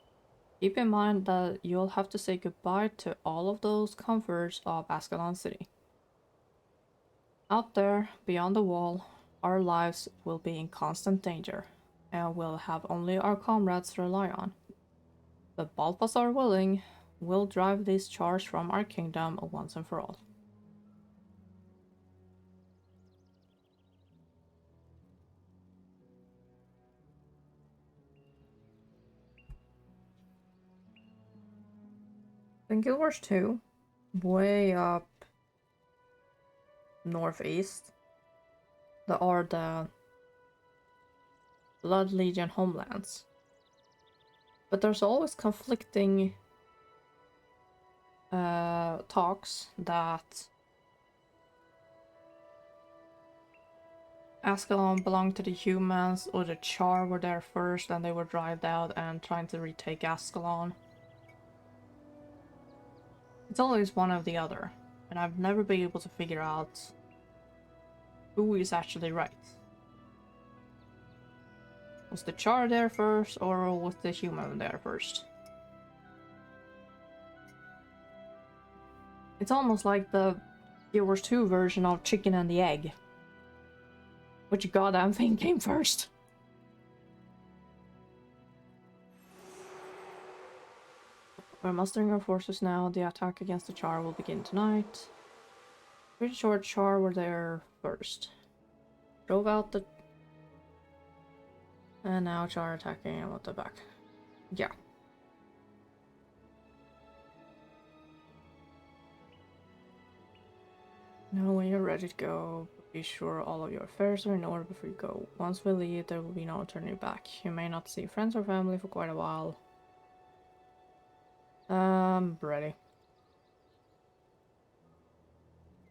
keep in mind that you'll have to say goodbye to all of those comforts of Ascalon City. Out there, beyond the wall, our lives will be in constant danger, and we'll have only our comrades to rely on. But Balthazar willing, we'll drive this charge from our kingdom once and for all. In Guild Wars 2, way up northeast, there are the Blood Legion homelands. But there's always conflicting talks that Ascalon belonged to the humans, or the Char were there first and they were driven out and trying to retake Ascalon. It's always one or the other, and I've never been able to figure out who is actually right. Was the Char there first, or was the human there first? It's almost like the Guild Wars 2 version of chicken and the egg. Which goddamn thing came first? We're mustering our forces now. The attack against the Char will begin tonight. Pretty sure Char were there first. Drove out the... and now Char attacking and what the back. Yeah. Now when you're ready to go, be sure all of your affairs are in order before you go. Once we leave, there will be no turning back. You may not see friends or family for quite a while. Ready.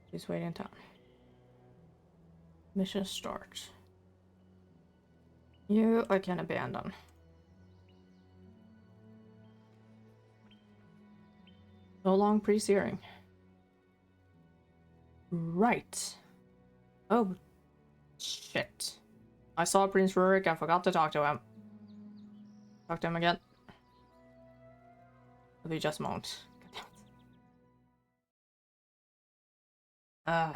Please wait in town. Mission start. You I can abandon. No long pre-searing. Right. Oh, shit. I saw Prince Rurik, I forgot to talk to him. Talk to him again. But he just won't. I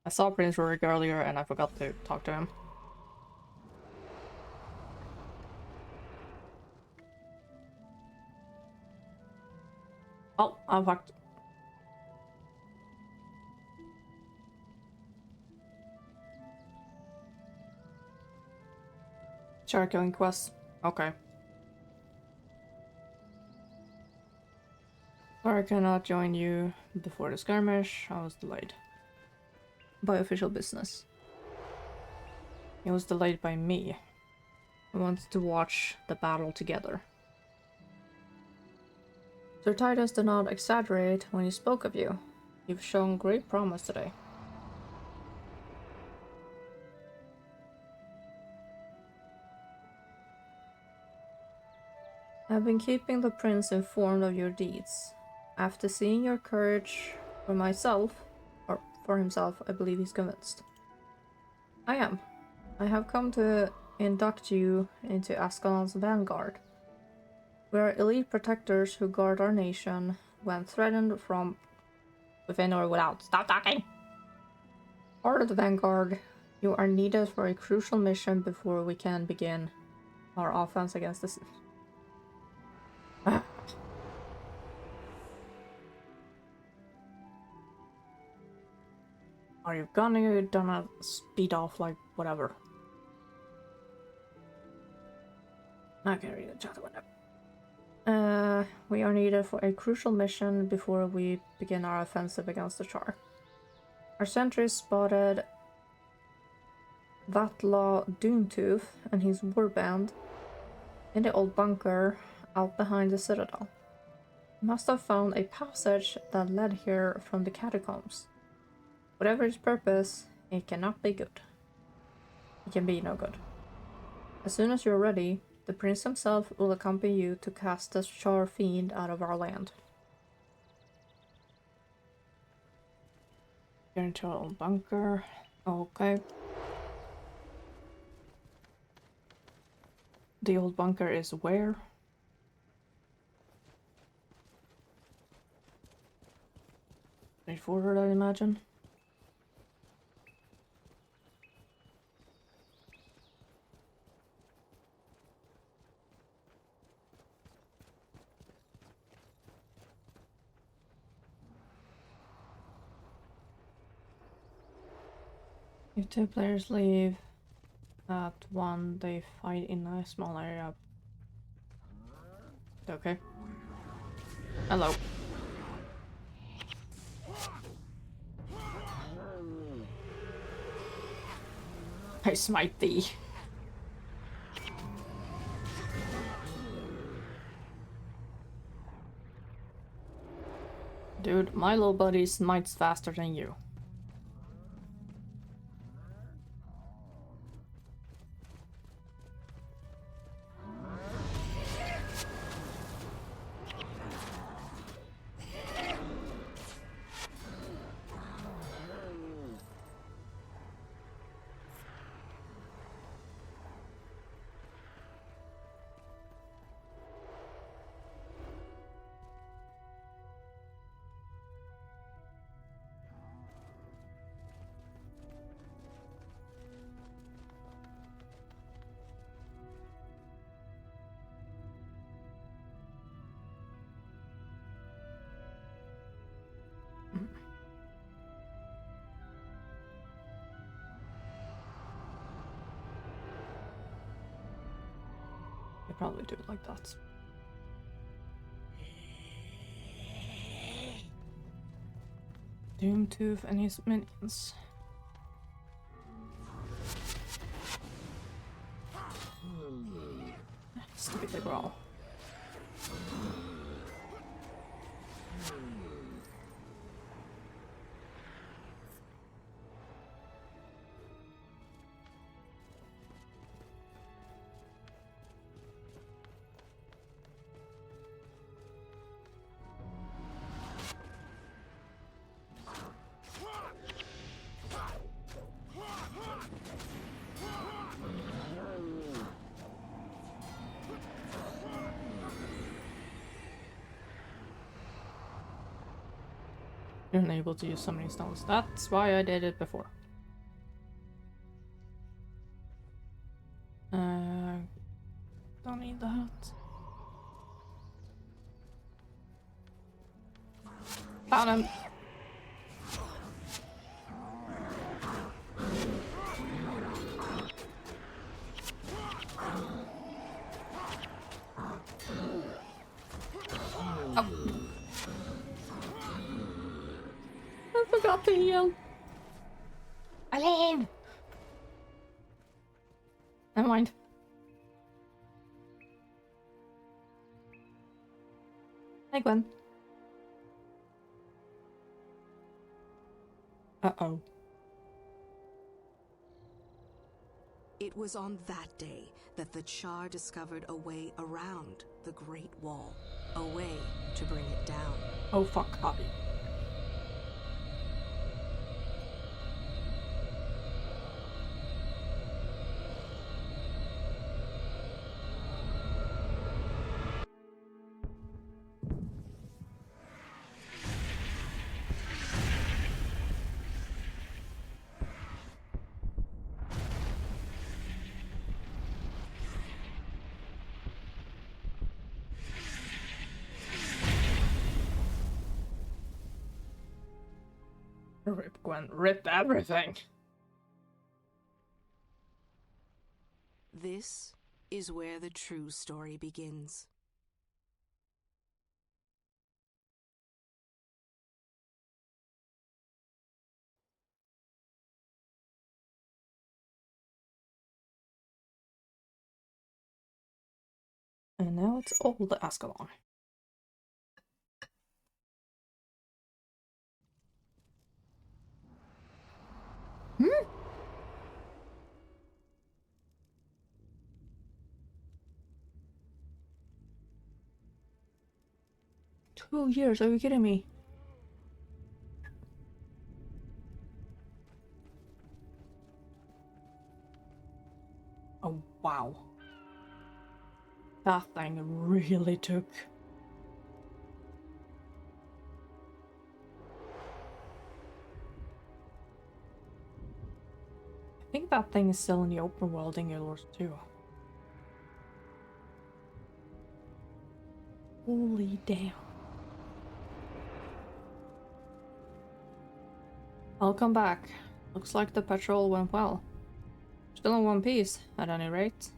saw Prince Rurik earlier and I forgot to talk to him. Oh, I'm fucked. Char killing quest. Okay. Sorry, I cannot join you before the skirmish. I was delayed by official business. It was delayed by me. I wanted to watch the battle together. Sir Titus did not exaggerate when he spoke of you. You've shown great promise today. I've been keeping the prince informed of your deeds. After seeing your courage for myself, or for himself, I believe he's convinced. I am. I have come to induct you into Ascalon's vanguard. We are elite protectors who guard our nation when threatened from within or without. Stop talking! Part of the vanguard, you are needed for a crucial mission before we can begin our offense against this. Are you gonna speed off like whatever? I can read the chat window. We are needed for a crucial mission before we begin our offensive against the Char. Our sentries spotted Vatlaw Doontooth and his warband in the old bunker out behind the citadel. He must have found a passage that led here from the catacombs. Whatever its purpose, it cannot be good. It can be no good. As soon as you're ready, the prince himself will accompany you to cast the Char fiend out of our land. Get into our old bunker. Okay. The old bunker is where? Straightforward, I imagine. If two players leave at one, they fight in a small area. Okay. Hello. I smite thee. Dude, my little buddy smites faster than you. I probably do it like that. Doontooth and his minions. Stupid growl. You're unable to use summoning stones. That's why I did it before. Don't need that. Found him. Oh. I forgot to heal. Eileen! Never mind. Hi, Gwen. Uh-oh. It was on that day that the Char discovered a way around the Great Wall, a way to bring it down. Oh, fuck, Hobby. Rip, Gwen. Rip everything. This is where the true story begins. And now it's old Ascalon. Hmm? Two years, are you kidding me? Oh, wow. That thing really took. I think that thing is still in the open world in Guild Wars 2. Holy damn. I'll come back. Looks like the patrol went well. Still in one piece, at any rate.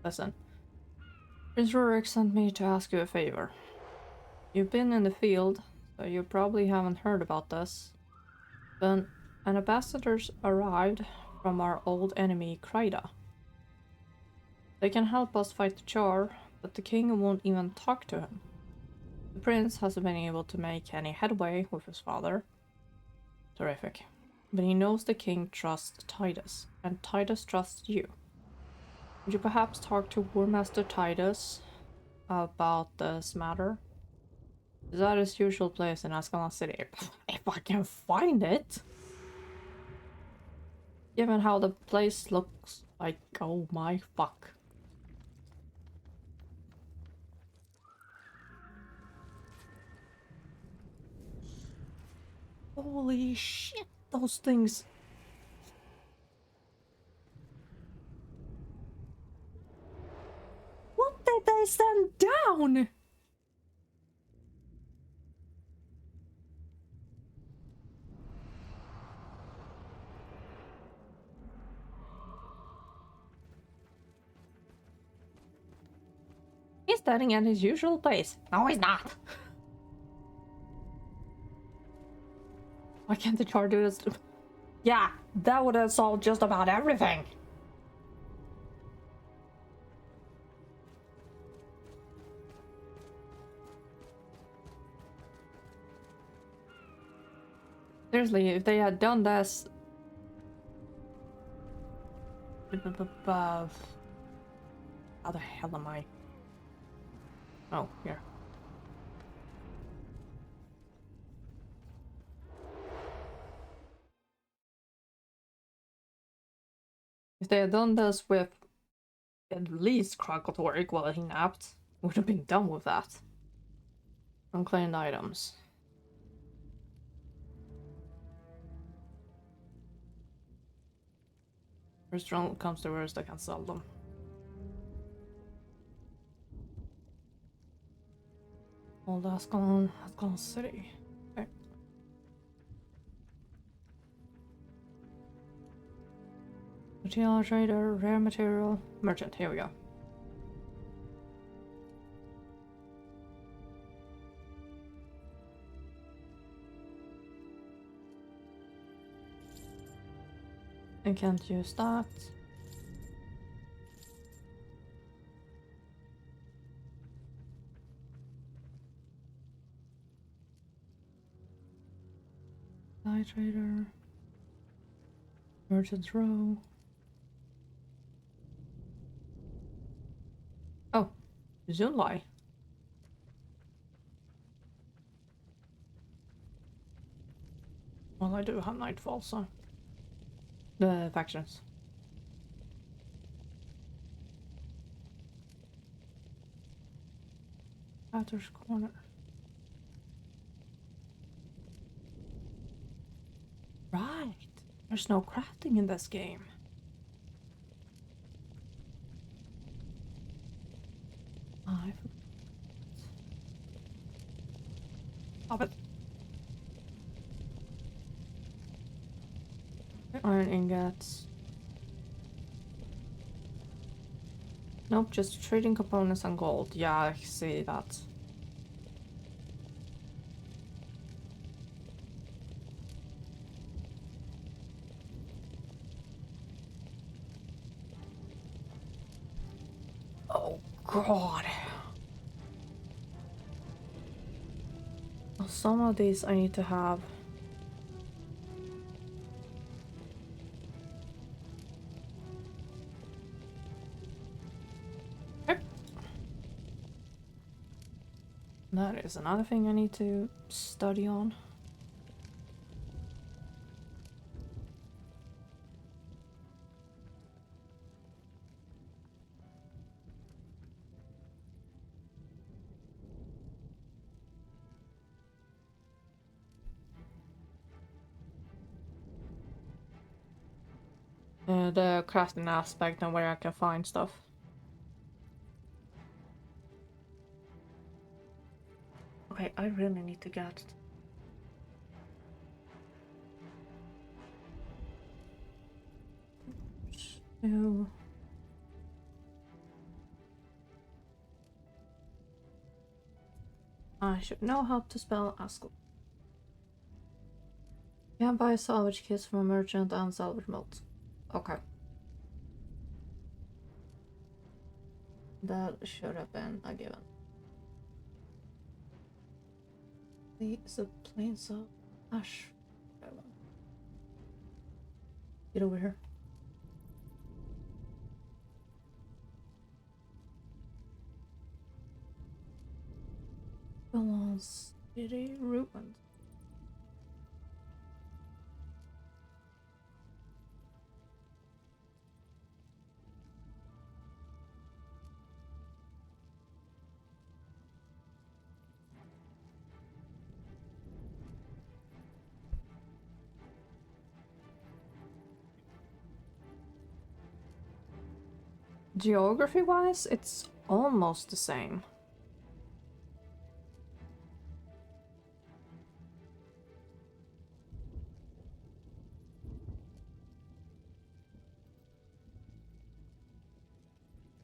Listen. Prince Rurik sent me to ask you a favor. You've been in the field, so you probably haven't heard about this. But an ambassador's arrived from our old enemy, Kryda. They can help us fight the Char, but the king won't even talk to him. The prince hasn't been able to make any headway with his father. Terrific. But he knows the king trusts Titus, and Titus trusts you. Would you perhaps talk to War Master Titus about this matter? Is that his usual place in Ascalon City? If I can find it! Given how the place looks like, oh my fuck. Holy shit, those things. What did they send down? He's standing at his usual place. No, he's not. Why can't the Char do this? Yeah, that would have solved just about everything. Seriously, if they had done this... How the hell am I? Oh, here. If they had done this with at least Krakotoric while he napped, would have been done with that. Unclaimed items. First round comes to worst, I can sell them. Old Ascalon City. Okay. Material trader, rare material, merchant. Here we go. I can't use that. Supply trader. Merchant's row. Oh, Zunlai. Well, I do have Nightfall, so. The factions. Crafter's Corner. Right. There's no crafting in this game. I forgot. Stop it. Iron ingots. Nope, just trading components and gold. Yeah, I see that. Oh god. Well, some of these I need to have. Yep. That is another thing I need to study on. The crafting aspect and where I can find stuff. Okay, I really need to get. So. I should know how to spell Askel. You can buy salvage kits from a merchant and salvage mods. Okay. That should have been a given. It's a plains of ash. Get over here. Balance city ruins. Geography-wise, it's almost the same.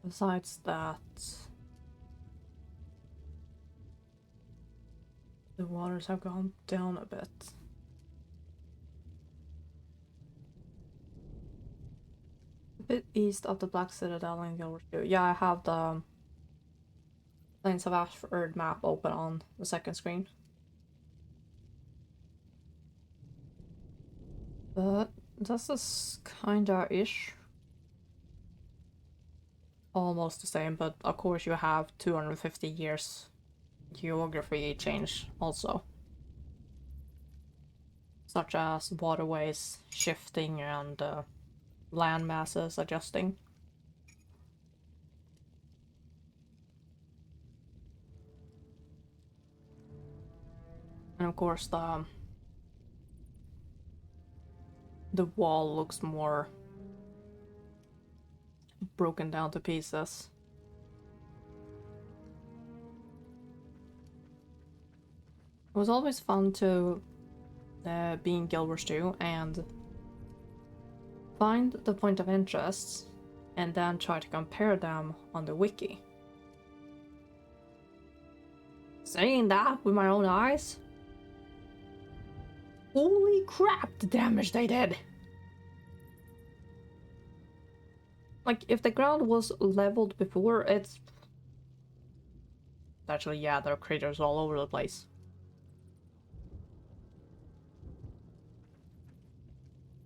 Besides that, the waters have gone down a bit. A bit east of the Black Citadel in Gilbert. Yeah, I have the Plains of Ashford map open on the second screen. But this is kinda ish. Almost the same, but of course you have 250 years geography change also. Such as waterways shifting and land masses adjusting. And of course the wall looks more broken down to pieces. It was always fun to be in Guild Wars 2 and Find the point of interest and then try to compare them on the wiki. Saying that with my own eyes? Holy crap, the damage they did! Like, if the ground was leveled before, it's... Actually, yeah, there are craters all over the place.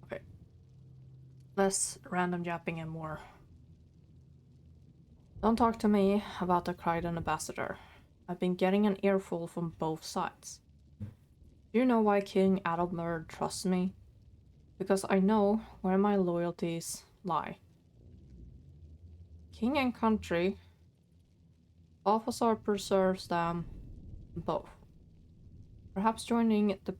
Okay. Less random yapping and more. Don't talk to me about the Kryden ambassador. I've been getting an earful from both sides. Do you know why King Adalmer trusts me? Because I know where my loyalties lie. King and country, Balthasar preserves them both. Perhaps joining the...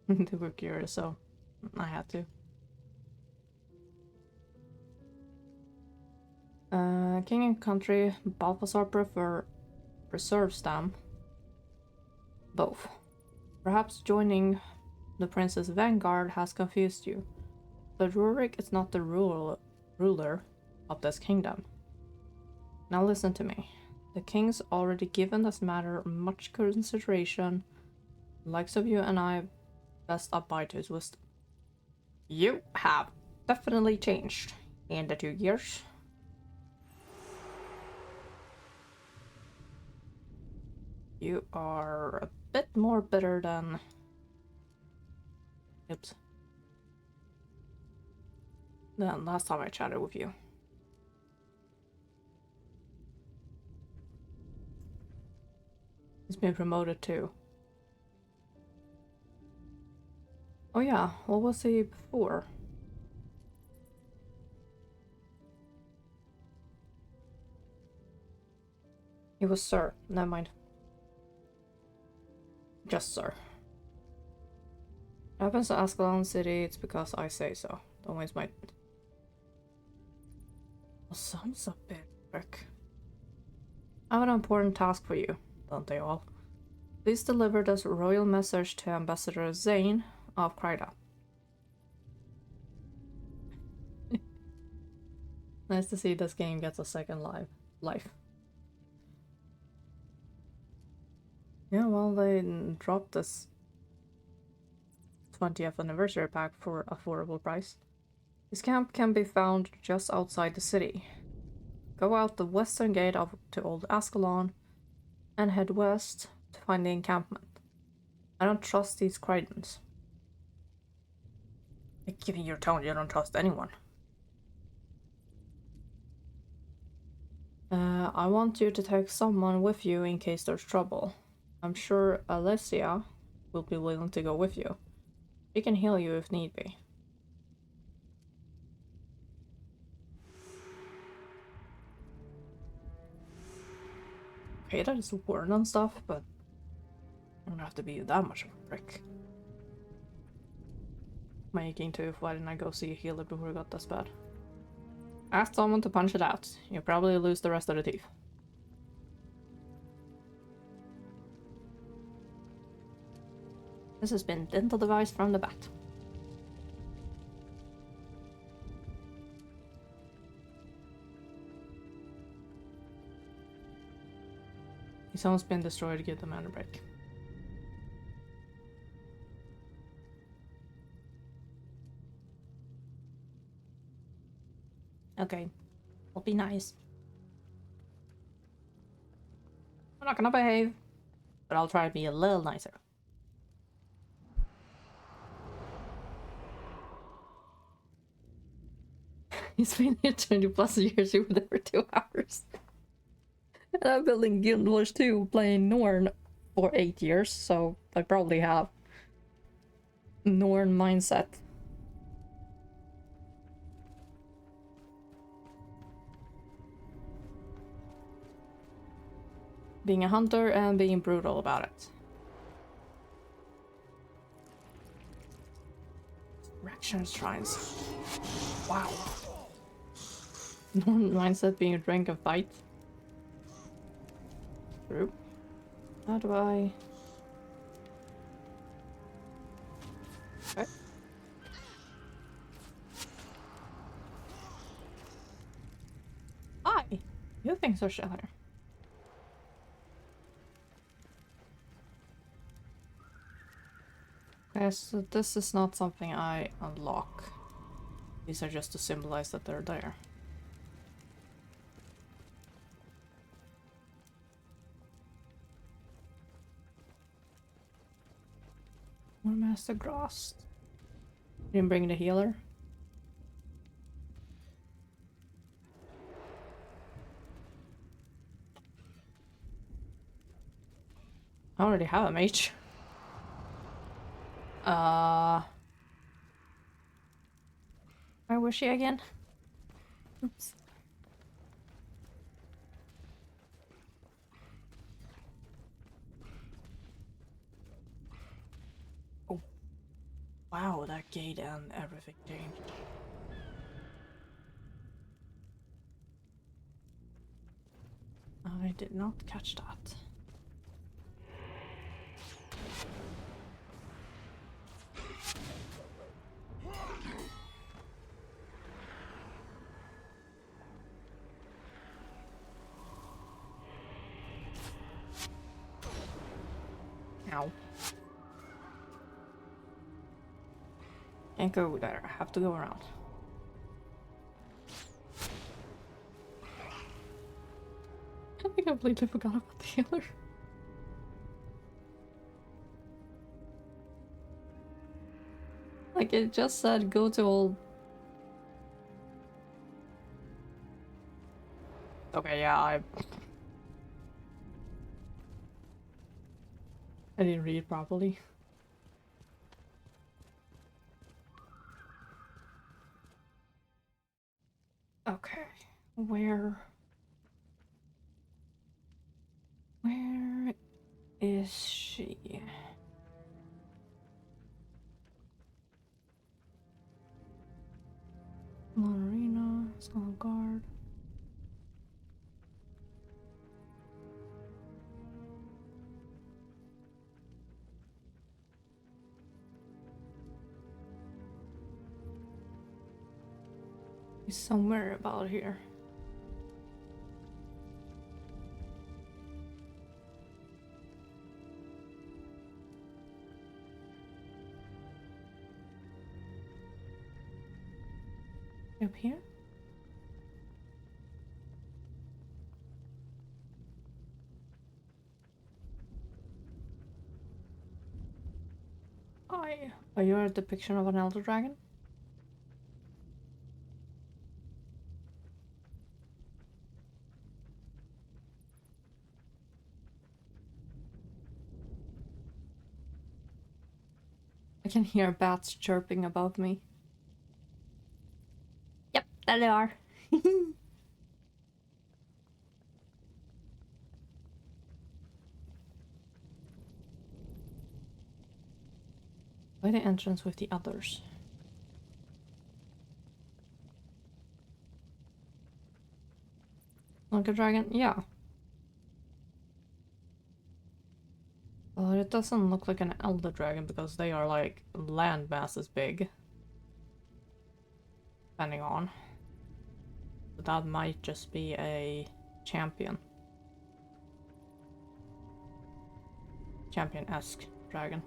They were curious, so I had to. King and country, Balthasar preserves them both. Perhaps joining the Prince's vanguard has confused you, but Rurik is not the ruler of this kingdom. Now listen to me. The king's already given this matter much consideration. The likes of you and I best abide to his wisdom. You have definitely changed in the 2 years. You are a bit more bitter than... Oops. Than last time I chatted with you. He's been promoted too. Oh yeah, what was he before? He was Sir. Never mind. Just Sir. It happens to Ascalon City, it's because I say so. Don't waste my... Oh, sons of a bitch. I have an important task for you, don't they all? Please deliver this royal message to Ambassador Zane of Kryda. Nice to see this game gets a second life. Yeah, well, they dropped this 20th anniversary pack for affordable price. His camp can be found just outside the city. Go out the western gate to Old Ascalon and head west to find the encampment. I don't trust these Krydens. Given your tone, you don't trust anyone. I want you to take someone with you in case there's trouble. I'm sure Alessia will be willing to go with you. She can heal you if need be. Okay, that is important and stuff, but I don't have to be that much of a prick. Making too, why didn't I go see a healer before it got this bad? Ask someone to punch it out. You'll probably lose the rest of the teeth. This has been dental device from the bat. It's almost been destroyed to give the man a break. Okay, I'll be nice. I'm not gonna behave, but I'll try to be a little nicer. He's been here 20 plus years, you were there for 2 hours. And I've been in Guild Wars 2 playing Norn for 8 years, so I probably have Norn mindset. Being a hunter and being brutal about it. Reaction shrines. Wow. Mindset being a drink of fight. True. How do I... Okay. Hi! You think so, Sheller? Okay, so this is not something I unlock. These are just to symbolize that they're there. More Master Grass. Didn't bring the healer. I already have a mage. Where was she again? Oops. Oh. Wow, that gate and everything changed. I did not catch that. Ow. Can't go there, I have to go around. I completely forgot about the healer. Like, it just said go to old... Okay, yeah, I didn't read properly. Okay, where is she? Marina, Skull Guard. He's somewhere about here. Up here? Are you a depiction of an elder dragon? I can hear bats chirping above me. Yep, there they are. By the entrance with the others. Like a dragon? Yeah. Well, it doesn't look like an elder dragon because they are like land masses big. Depending on. But that might just be a champion. Champion-esque dragon.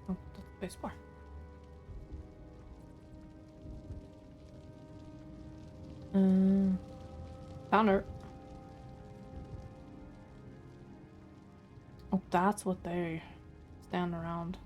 Oh, that's spacebar. Found her. Oh, that's what they stand around.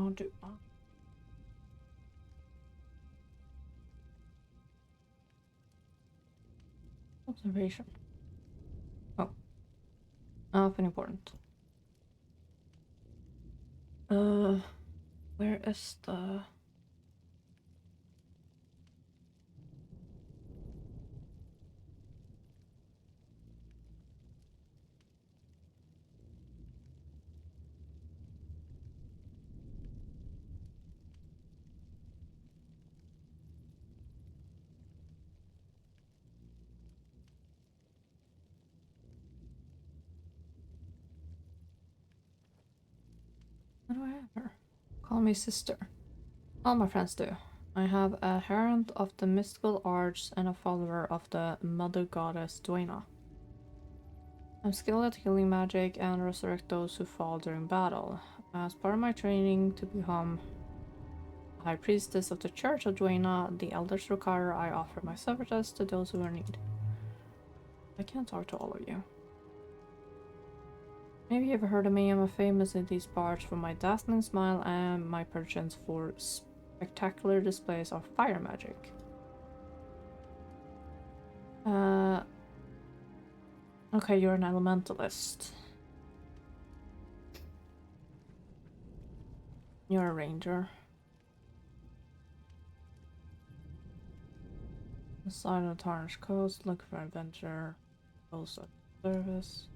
now do? Observation. Oh. Nothing important. Where is the... What do I have her? Call me sister. All my friends do. I have a herald of the mystical arts and a follower of the mother goddess Duena. I'm skilled at healing magic and resurrect those who fall during battle. As part of my training to become High Priestess of the Church of Duena, the elders require I offer my services to those who are in need. I can't talk to all of you. Maybe you've heard of me. I'm famous in these parts for my dazzling smile and my penchant for spectacular displays of fire magic. Okay, you're an elementalist. You're a ranger. The side of the Tarnished Coast, look for adventure, also service.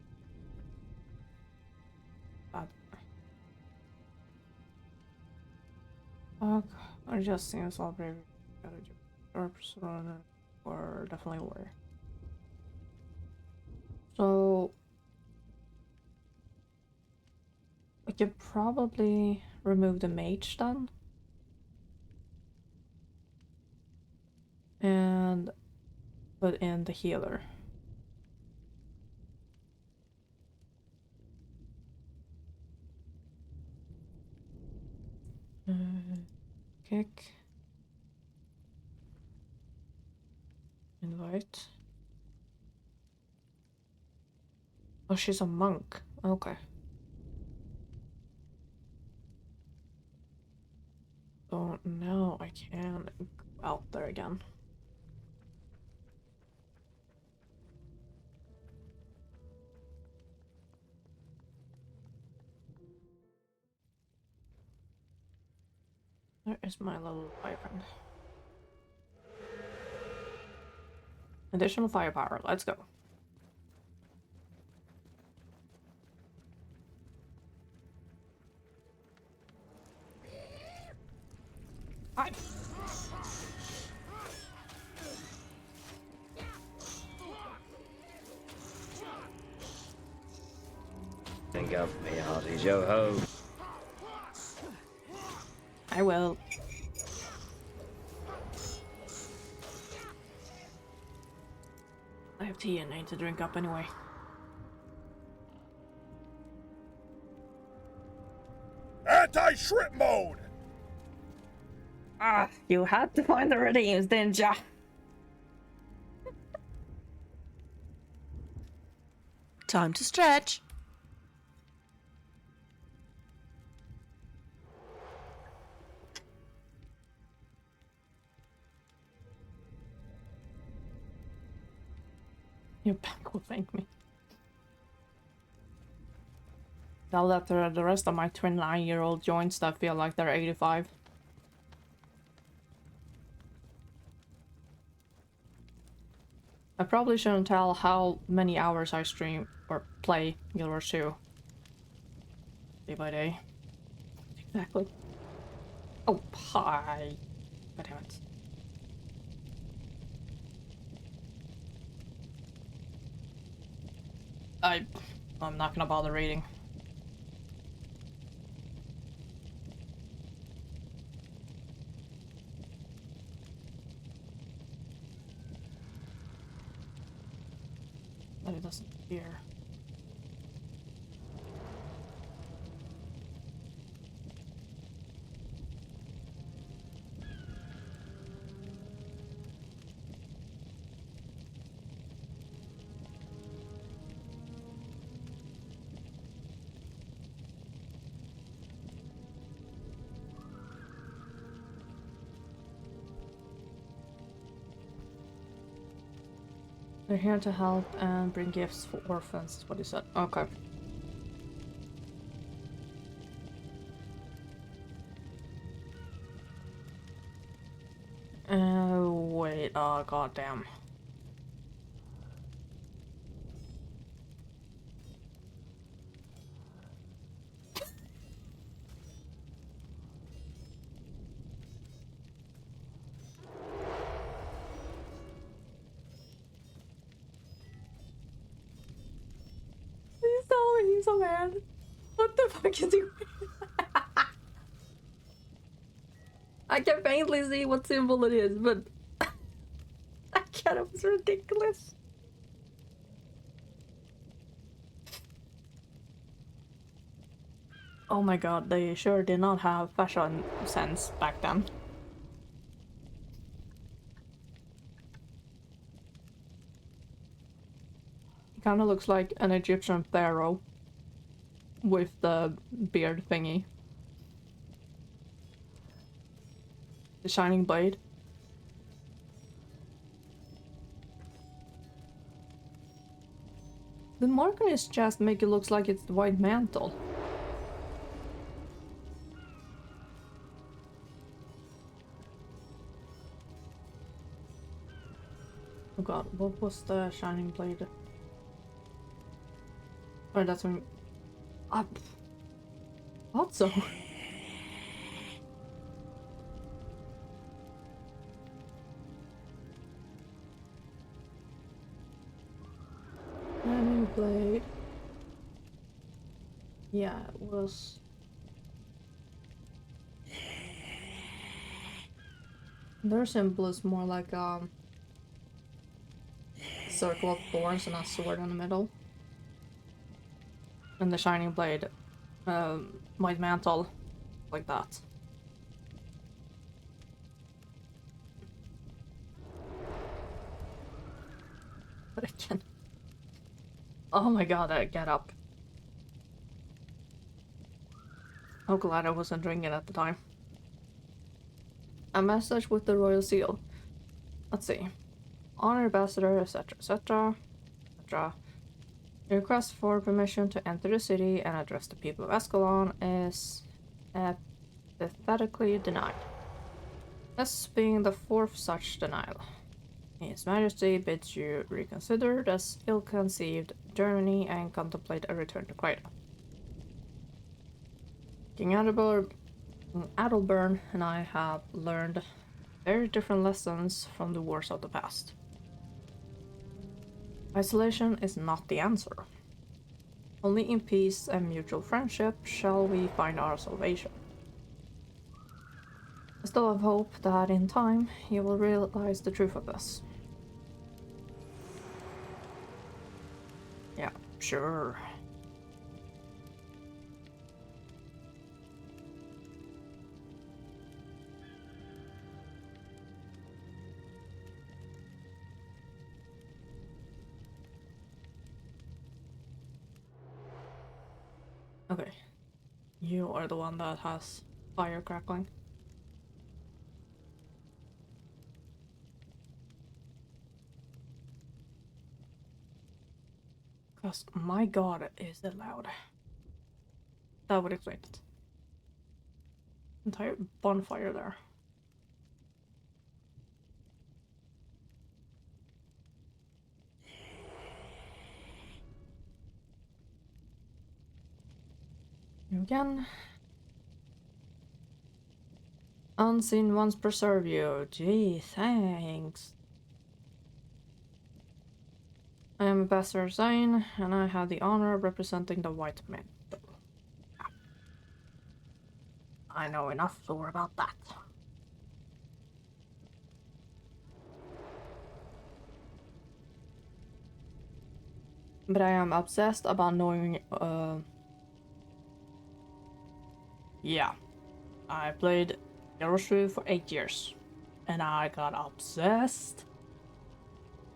Bad. Fuck, I just seems all brave. Gotta do or definitely war. So we could probably remove the mage then. And put in the healer. Kick. Invite. Oh, she's a monk. Okay. So now I can go out there again. There is my little boyfriend. Additional firepower. Let's go. Hi. Think of me, hearty yo ho. I will. I have tea and I need to drink up anyway. Anti-shrimp mode! Ah, you had to find the redeems, didn't ya? Time to stretch. Your back will thank me. Now that the rest of my 29-year-old joints that feel like they're 85. I probably shouldn't tell how many hours I stream or play Guild Wars 2. Day by day. Exactly. Oh, hi. God damn it. I'm not gonna bother reading. But it doesn't appear. They're here to help and bring gifts for orphans, is what he said. Okay. Wait, oh goddamn. He's so mad. What the fuck is he doing? I can faintly see what symbol it is, but that cat was ridiculous. Oh my god, they sure did not have fashion sense back then. He kind of looks like an Egyptian pharaoh with the beard thingy. The shining blade. The mark on his chest make it look like it's the white mantle. Oh god, what was the shining blade? Oh, that's when... I thought so. Shining blade. Yeah, it was... Their symbol is more like circle of thorns and a sword in the middle. And the shining blade, white mantle, like that. But again, oh my god, I get up. I'm glad I wasn't drinking at the time. A message with the royal seal. Let's see. Honor ambassador, etc., etc., etc. The request for permission to enter the city and address the people of Escalon is pathetically denied. This being the fourth such denial. His Majesty bids you reconsider this ill-conceived journey and contemplate a return to Creta. King Adalburn and I have learned very different lessons from the wars of the past. Isolation is not the answer. Only in peace and mutual friendship shall we find our salvation. I still have hope that in time you will realize the truth of this. Yeah, sure. Okay. You are the one that has fire crackling. Cause my god, is it loud. That would explain it. Entire bonfire there. You again. Unseen ones preserve you. Gee, thanks. I am Ambassador Zane, and I have the honor of representing the White Mantle. I know enough lore about that. But I am obsessed about knowing, yeah. I played Anniversary for 8 years, and I got obsessed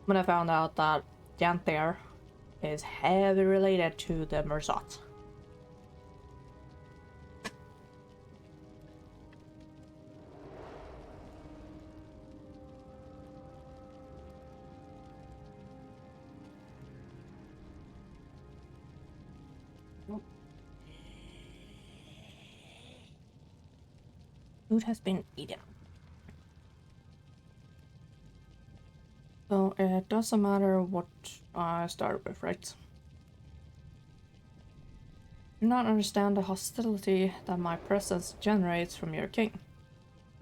when I found out that Ganther is heavily related to the Merzot. Food has been eaten. So it doesn't matter what I start with, right? Do not understand the hostility that my presence generates from your king.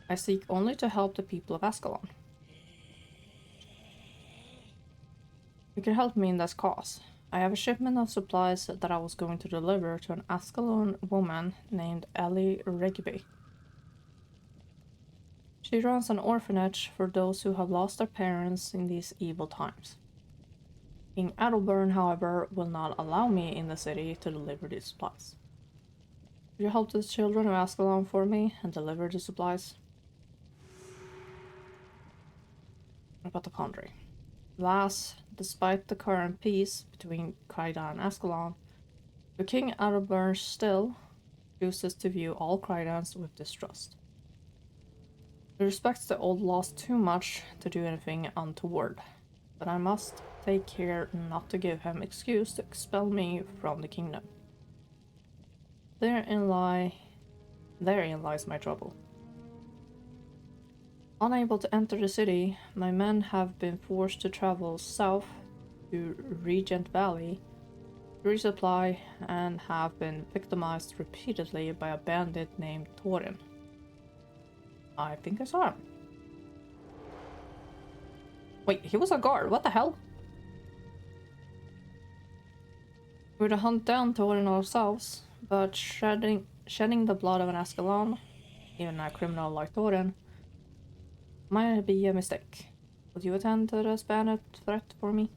I seek only to help the people of Ascalon. You can help me in this cause. I have a shipment of supplies that I was going to deliver to an Ascalon woman named Ellie Rigby. She runs an orphanage for those who have lost their parents in these evil times. King Adelburn, however, will not allow me in the city to deliver these supplies. Could you help the children of Ascalon for me and deliver the supplies? What about the foundry? Alas, despite the current peace between Kryda and Ascalon, the King Adelburn still chooses to view all Krydans with distrust. He respects the old laws too much to do anything untoward, but I must take care not to give him excuse to expel me from the kingdom. Therein lies my trouble. Unable to enter the city, my men have been forced to travel south to Regent Valley to resupply and have been victimized repeatedly by a bandit named Thorin. I think I saw him. Wait, he was a guard. What the hell? We're to hunt down Thorin ourselves, but shedding the blood of an Ascalon, even a criminal like Thorin, might be a mistake. Would you attend to this bandit threat for me?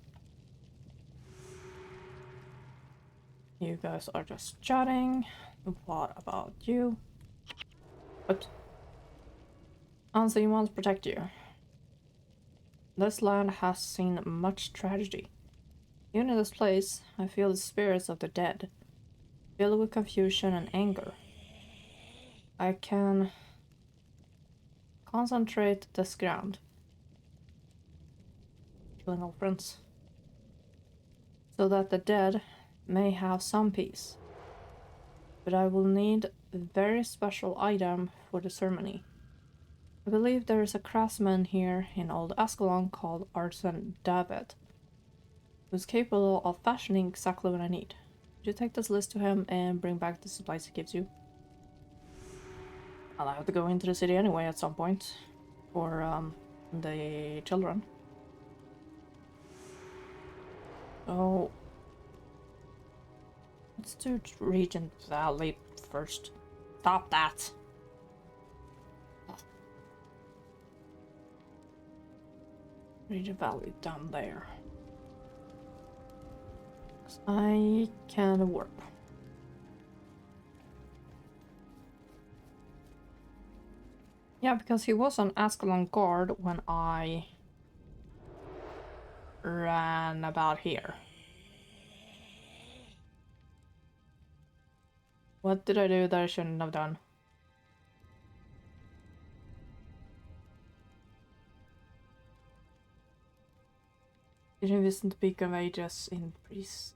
You guys are just chatting. What about you? Oops. Answer wants to protect you. This land has seen much tragedy. Even in this place, I feel the spirits of the dead, filled with confusion and anger. I can concentrate this ground, killing all friends, so that the dead may have some peace. But I will need a very special item for the ceremony. I believe there is a craftsman here in Old Ascalon called Artisan David, who's capable of fashioning exactly what I need. Would you take this list to him and bring back the supplies he gives you? I'll have to go into the city anyway at some point for the children. So let's do Regent Valley first. Stop that! Regent Valley down there. I can warp. Yeah, because he was on Ascalon guard when I ran about here. What did I do that I shouldn't have done? Didn't visit the Beacon of Ages in Priest.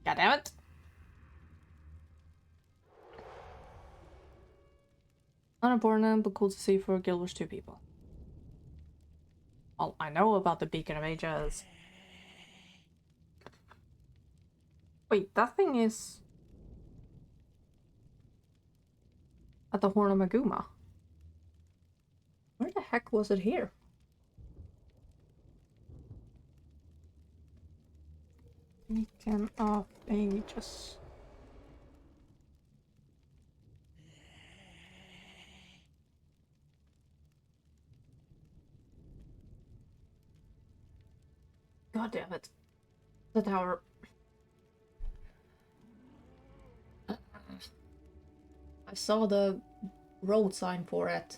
God damn it! Unimportant, but cool to see for Guild Wars 2 people. Well, I know about the Beacon of Ages. Wait, that thing is at the Horn of Maguma. Where the heck was it here? Beacon of Ages. God damn it. The tower. I saw the road sign for it.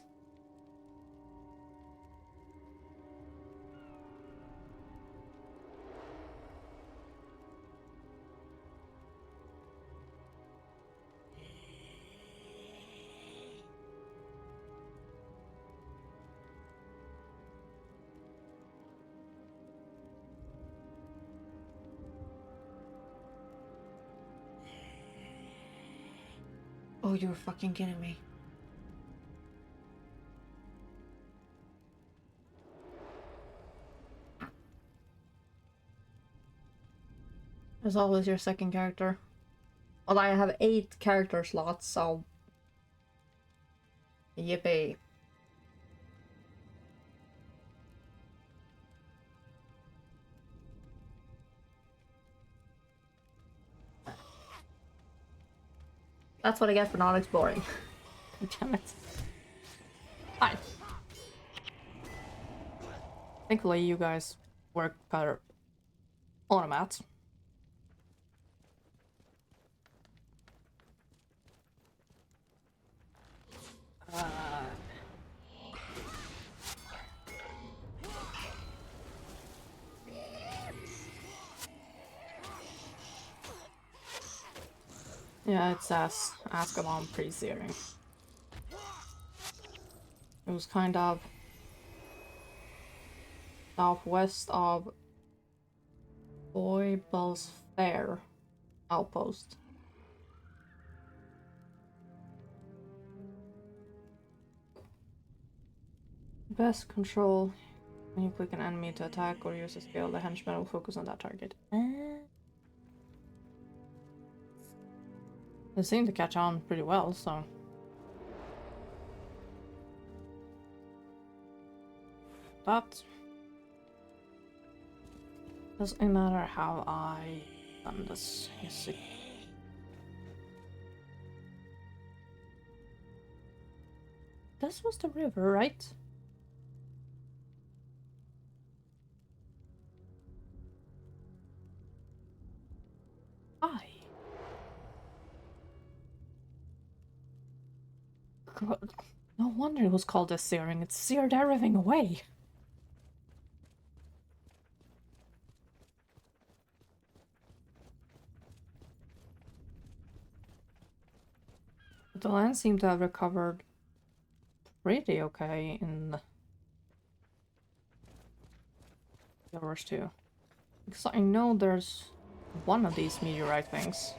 Oh, you're fucking kidding me. There's always your second character. Well, I have 8 character slots, so... Yippee. That's what I get for not exploring. Damn it. Fine. Thankfully, you guys work better on a mat. Yeah, it's Azkaban pre-searing. It was kind of southwest of Boybell's Fair outpost. Best control when you click an enemy to attack or use a skill, the henchman will focus on that target. They seem to catch on pretty well, so... But... doesn't matter how I done this, you see. This was the river, right? God, no wonder it was called a searing. It seared everything away. But the land seemed to have recovered pretty okay in the yours too. Because I know there's one of these meteorite things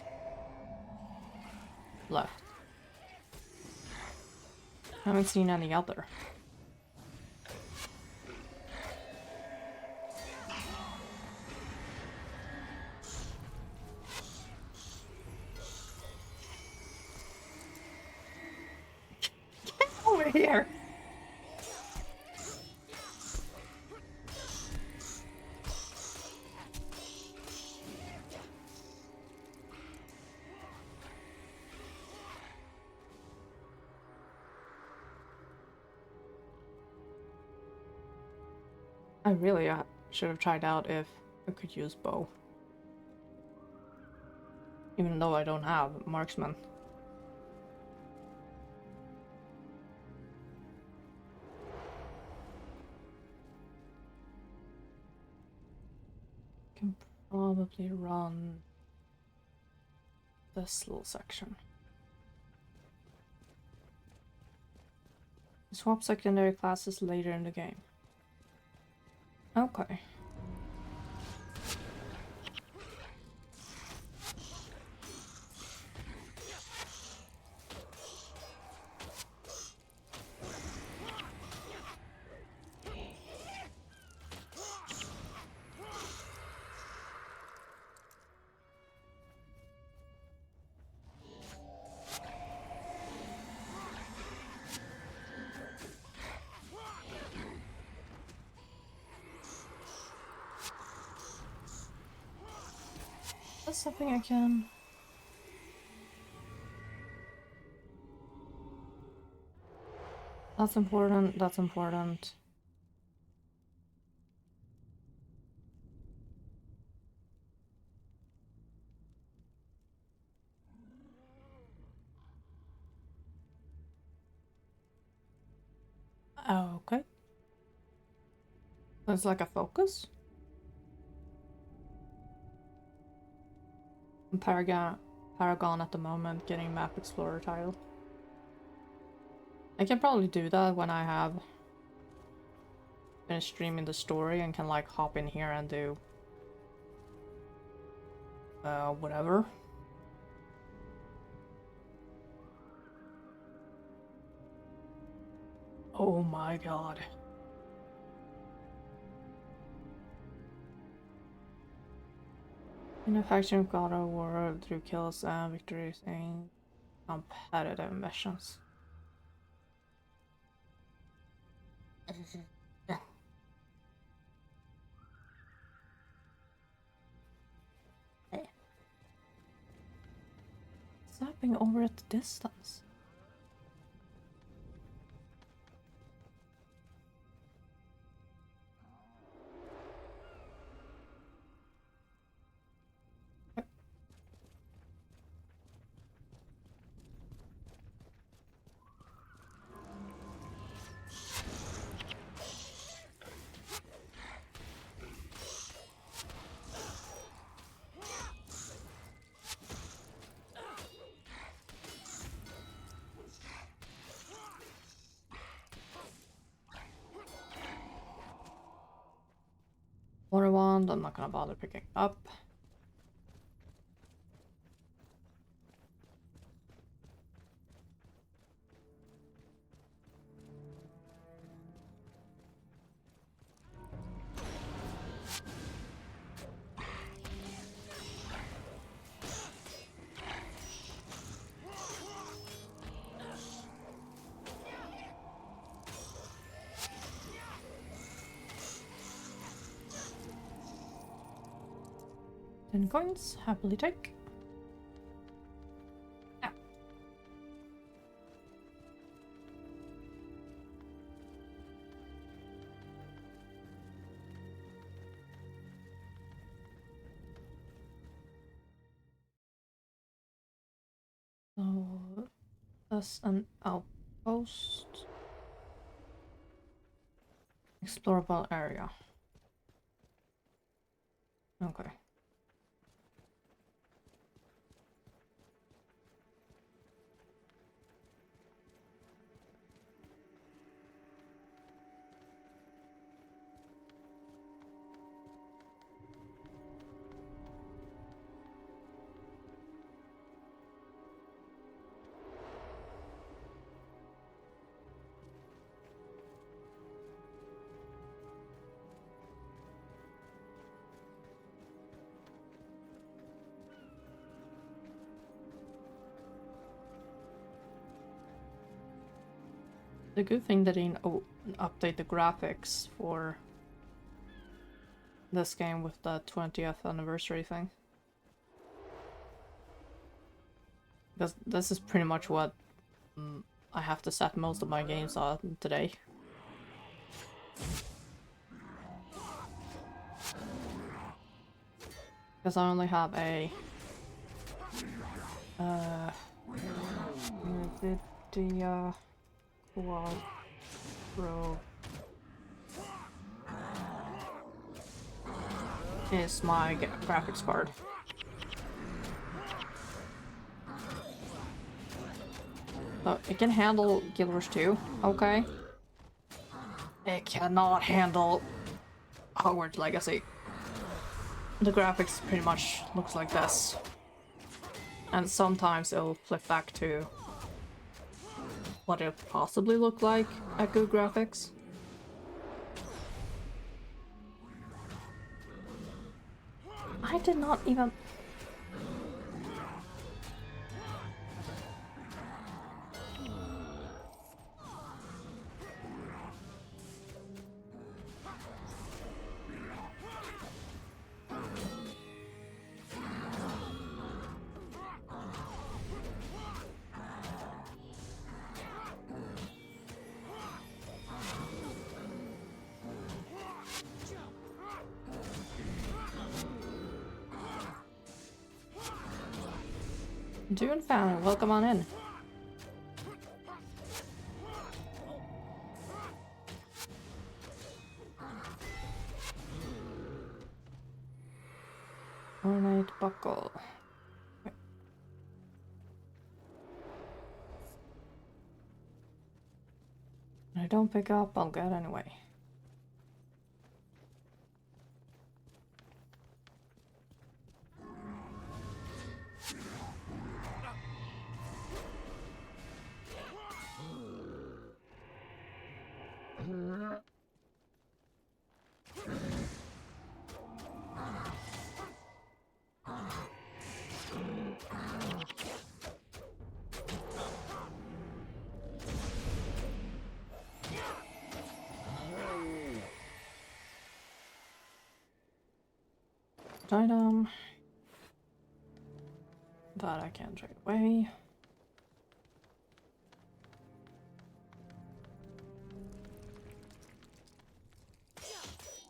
left. I haven't seen any other. Get over here! I really should have tried out if I could use bow. Even though I don't have marksman. Can probably run this little section. Swap secondary classes later in the game. Okay. That's something I can... That's important, that's important. Oh, okay. That's like a focus? Paragon at the moment, getting Map Explorer title. I can probably do that when I have finished streaming the story and can like hop in here and do whatever. Oh my god. Manufacturing God of War through kills and victories in competitive missions. Hey. Zapping over at the distance. Water wand, I'm not gonna bother picking up. Ten coins, happily take. Yeah. So that's an outpost. Explorable area. Okay. The good thing that they didn't update the graphics for this game with the 20th anniversary thing. Because this is pretty much what I have to set most of my games on today. Because I only have a NVIDIA Quadro is my graphics card. So it can handle Guild Wars 2, okay? It cannot handle Hogwarts Legacy. The graphics pretty much looks like this. And sometimes it'll flip back to what it possibly looked like at good graphics. I did not even... Dune fan, welcome on in. Ornate buckle. Okay. When I don't pick up, I'll get anyway. item. That I can trade away.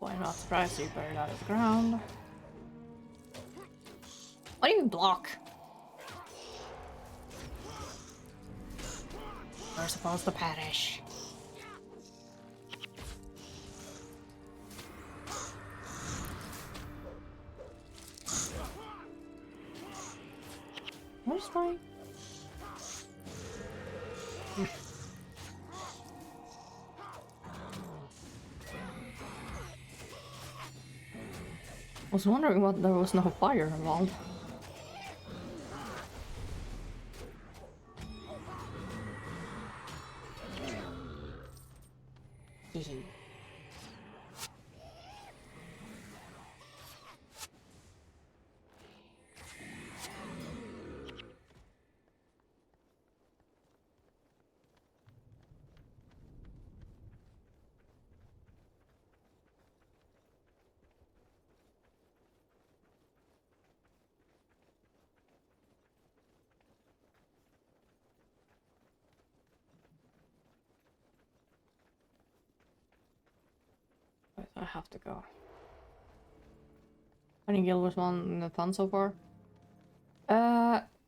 Why not surprise you bury that at the ground? What do you block? We're supposed to perish. Where's my... I was wondering what there was no fire involved. I have to go. Any guild was one fun so far?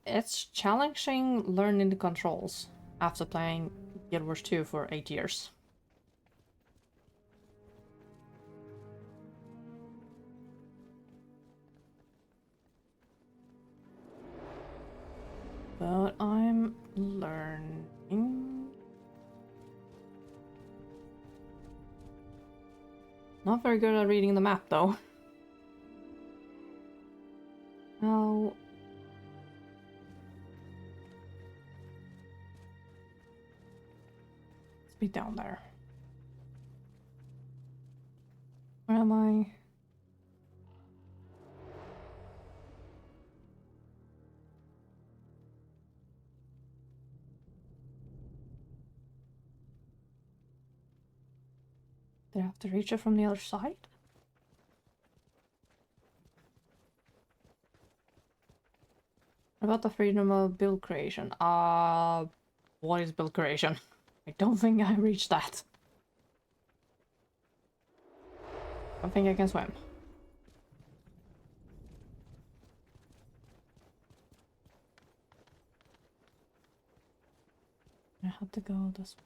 It's challenging learning the controls after playing Guild Wars 2 for 8 years. But I'm learning. Not very good at reading the map though. No. Let's be down there. Where am I? Did I have to reach it from the other side? What about the freedom of build creation? What is build creation? I don't think I reached that. I don't think I can swim. I have to go this way.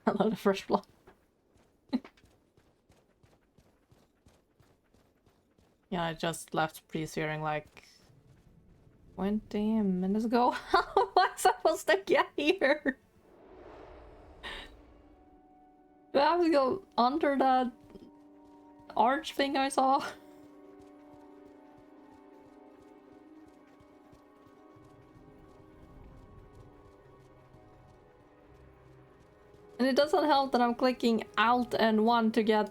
A lot of fresh blood. Yeah, I just left pre-searing like 20 minutes ago. How am I supposed to get here? Do I have to go under that arch thing I saw? And it doesn't help that I'm clicking Alt and 1 to get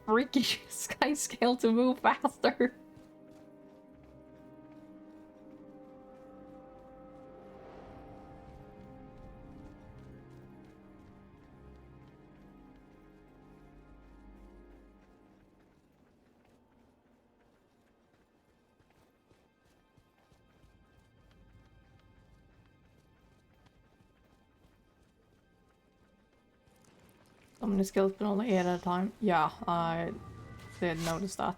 freaky sky scale to move faster. So many skills, but only 8 at a time. Yeah, I did notice that.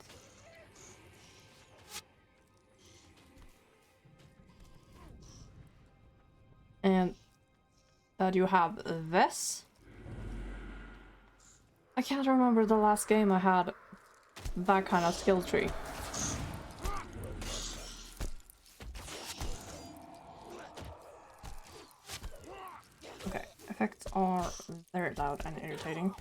And that you have this. I can't remember the last game I had that kind of skill tree. Okay, effects are very loud and irritating.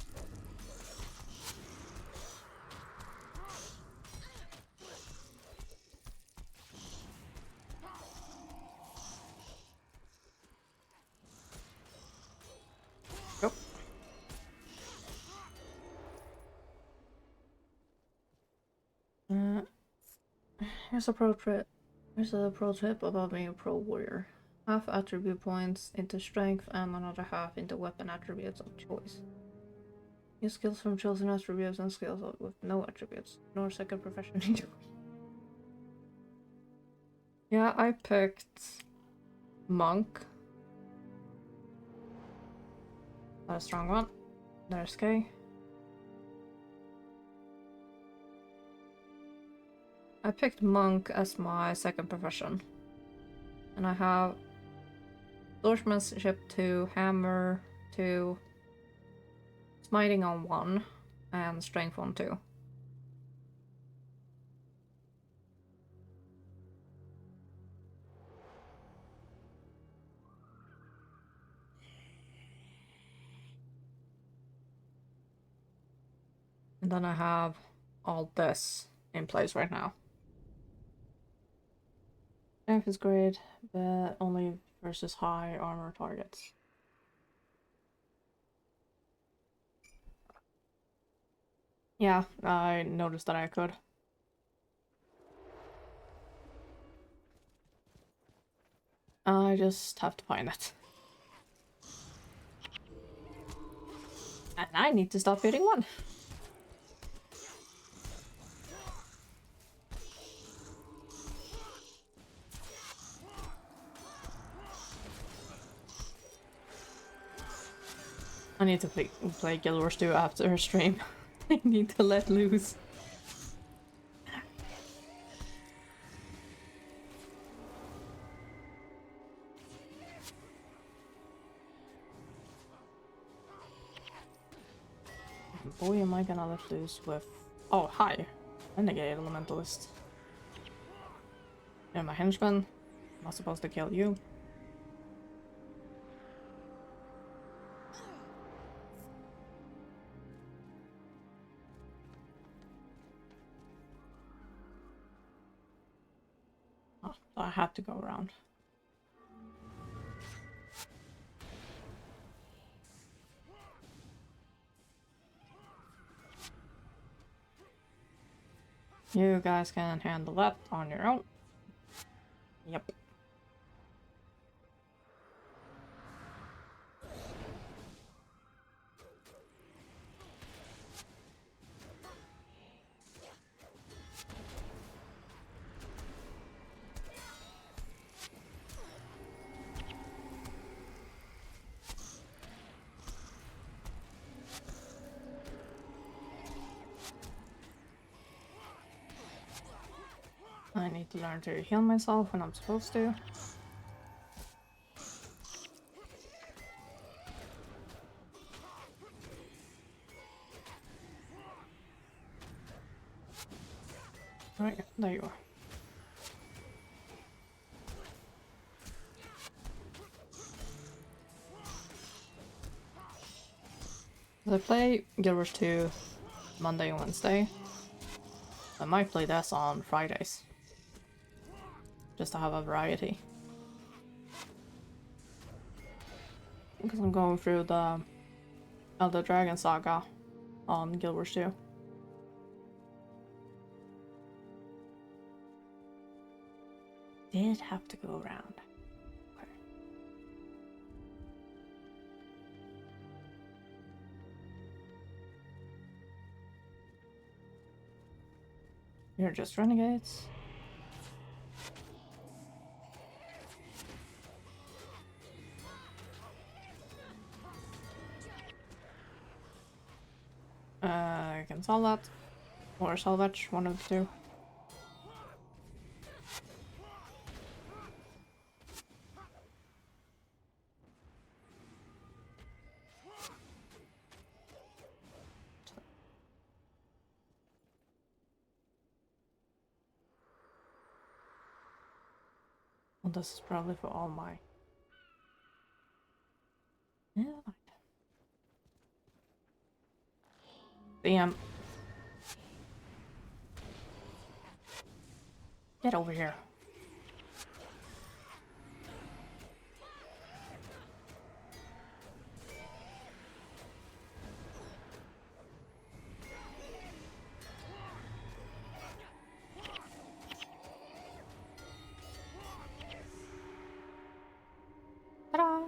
Here's a pro tip. Here's a pro tip about being a pro warrior. Half attribute points into strength and another half into weapon attributes of choice. Use skills from chosen attributes and skills with no attributes, nor second profession either. Yeah, I picked Monk. That's a strong one. There's K. I picked Monk as my second profession. And I have Swordsmanship 2, Hammer 2, Smiting on 1, and Strength on 2. And then I have all this in place right now. Strength is great, but only versus high armor targets. Yeah, I noticed that I could. I just have to find it. And I need to stop hitting one. I need to play Guild Wars 2 after her stream. I need to let loose. Boy, am I gonna let loose with... Oh, hi! Renegade Elementalist. Yeah, my henchman. Not supposed to kill you. Oh, so I have to go around. You guys can handle that on your own. Yep. I need to learn to heal myself when I'm supposed to. Right, there you are. I play Guild Wars 2 Monday and Wednesday. I might play this on Fridays. Just to have a variety. Because I'm going through the Elder Dragon Saga on Guild Wars 2. Did have to go around. Okay. You're just renegades. I can sell that. Or salvage, one of the two. Well, this is probably for all my... Yeah. Damn. Get over here. Ta-da!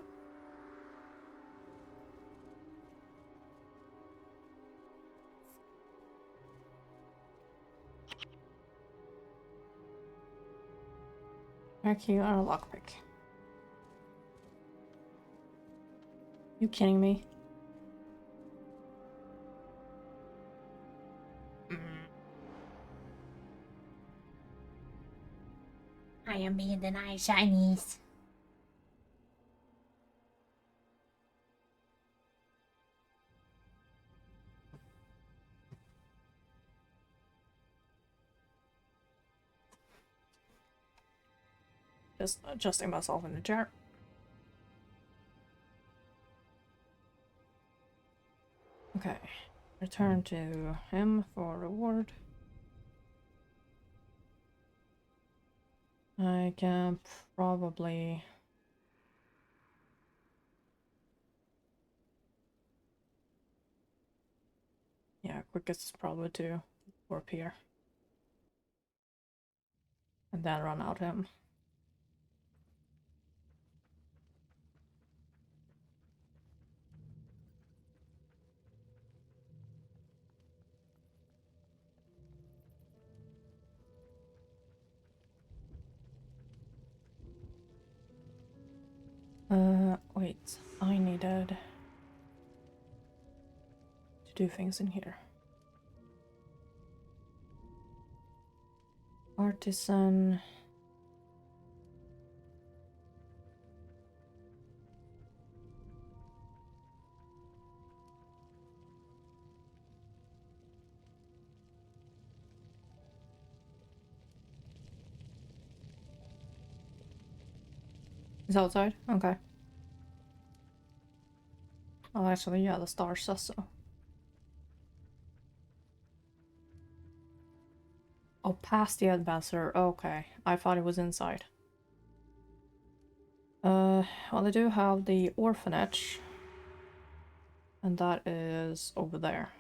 key and a lockpick. You kidding me? I am being denied shinies. Just adjusting myself in the chair. Okay. Return to him for reward. I can probably... Yeah, quickest is probably to warp here. And then run out him. Wait, I needed to do things in here. Artisan. It's outside? Okay. Oh, actually, yeah, the star says so. Oh, past the ambassador. Okay, I thought it was inside. Well, they do have the orphanage. And that is over there.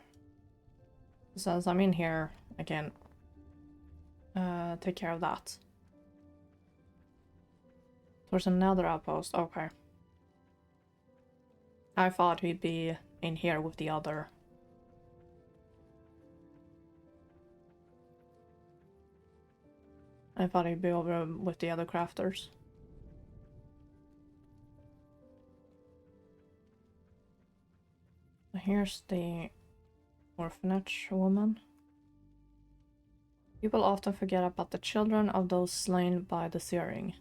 Since I'm in here, I can take care of that. There's another outpost. Okay. I thought he'd be in here with the other. I thought he'd be over with the other crafters. Here's the orphanage woman. People often forget about the children of those slain by the searing.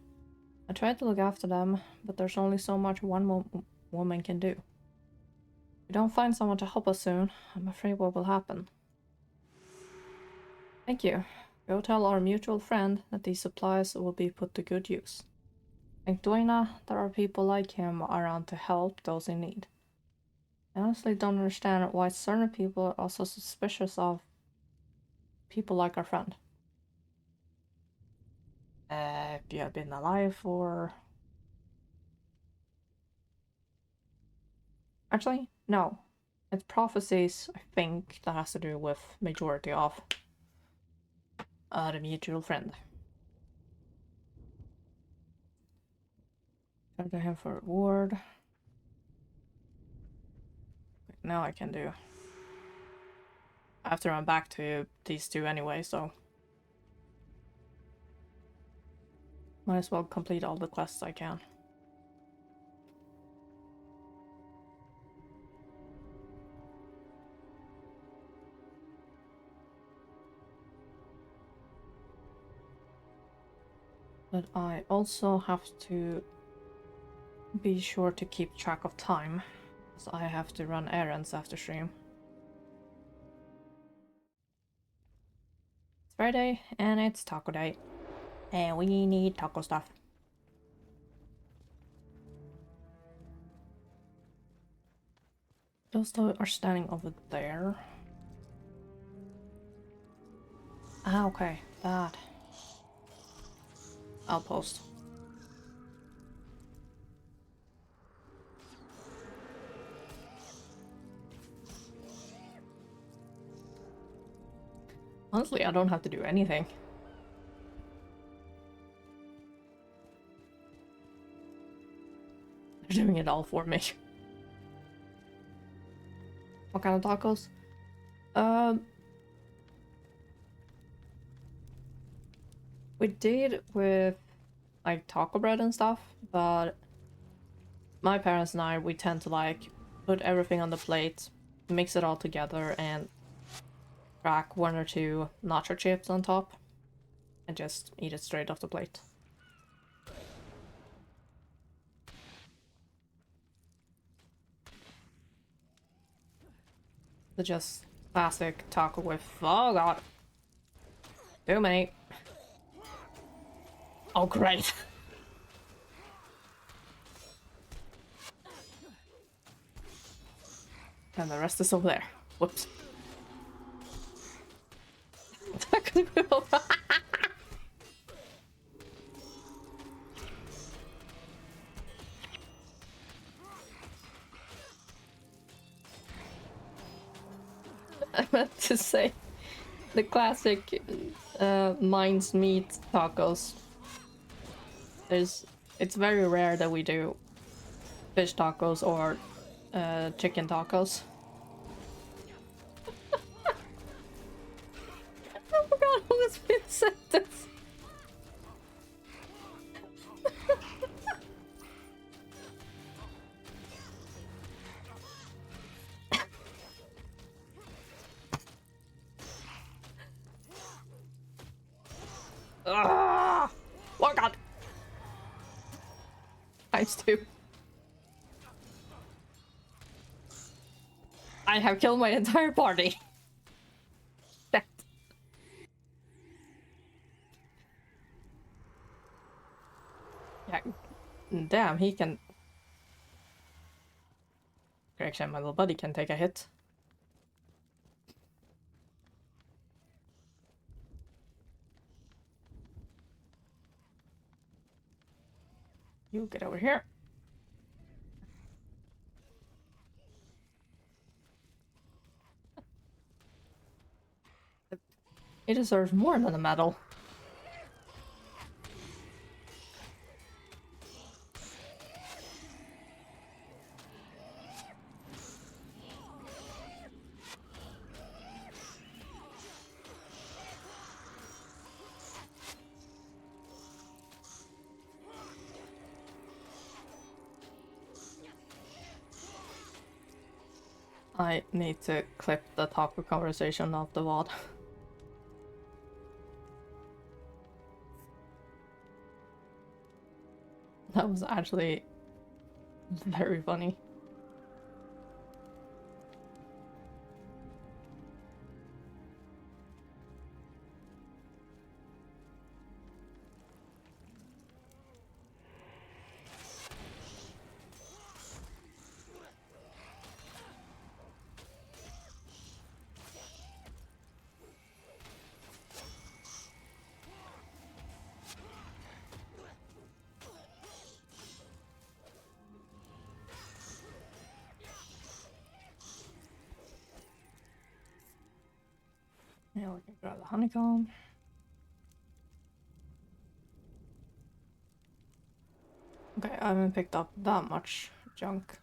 I tried to look after them, but there's only so much one woman can do. If we don't find someone to help us soon, I'm afraid what will happen. Thank you. Go tell our mutual friend that these supplies will be put to good use. Thank Duena, there are people like him around to help those in need. I honestly don't understand why certain people are so suspicious of people like our friend. If you have been alive for... Actually, no. It's prophecies, I think, that has to do with majority of the mutual friend. Turn to him for reward. Now I can do... I have to run back to these two anyway, so... Might as well complete all the quests I can. But I also have to be sure to keep track of time, so I have to run errands after stream. It's Friday and it's taco day, and we need taco stuff. Those two are standing over there. Ah, okay, that outpost. Honestly, I don't have to do anything. They're doing it all for me. What kind of tacos? We did with like taco bread and stuff, but my parents and I, we tend to like put everything on the plate, mix it all together, and crack 1 or 2 nacho chips on top, and just eat it straight off the plate. The just classic taco with, oh god, too many. Oh great. And the rest is over there. Whoops. I meant to say the classic minced meat tacos. It's very rare that we do fish tacos or chicken tacos. I forgot who has been said this. Ah! Oh god! ×2. I have killed my entire party. Shit. Yeah. Damn, he can. Correction, my little buddy can take a hit. You get over here. It deserves more than a medal. I need to clip the taco conversation off the VOD. That was actually very funny. Yeah, we can grab the honeycomb. Okay, I haven't picked up that much junk.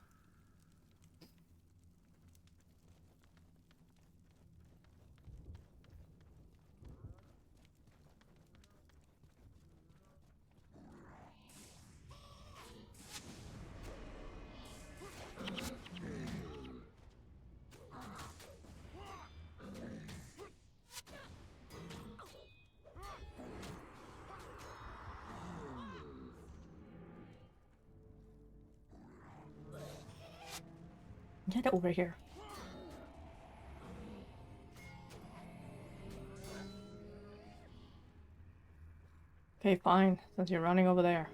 Get over here. Okay, fine, since you're running over there.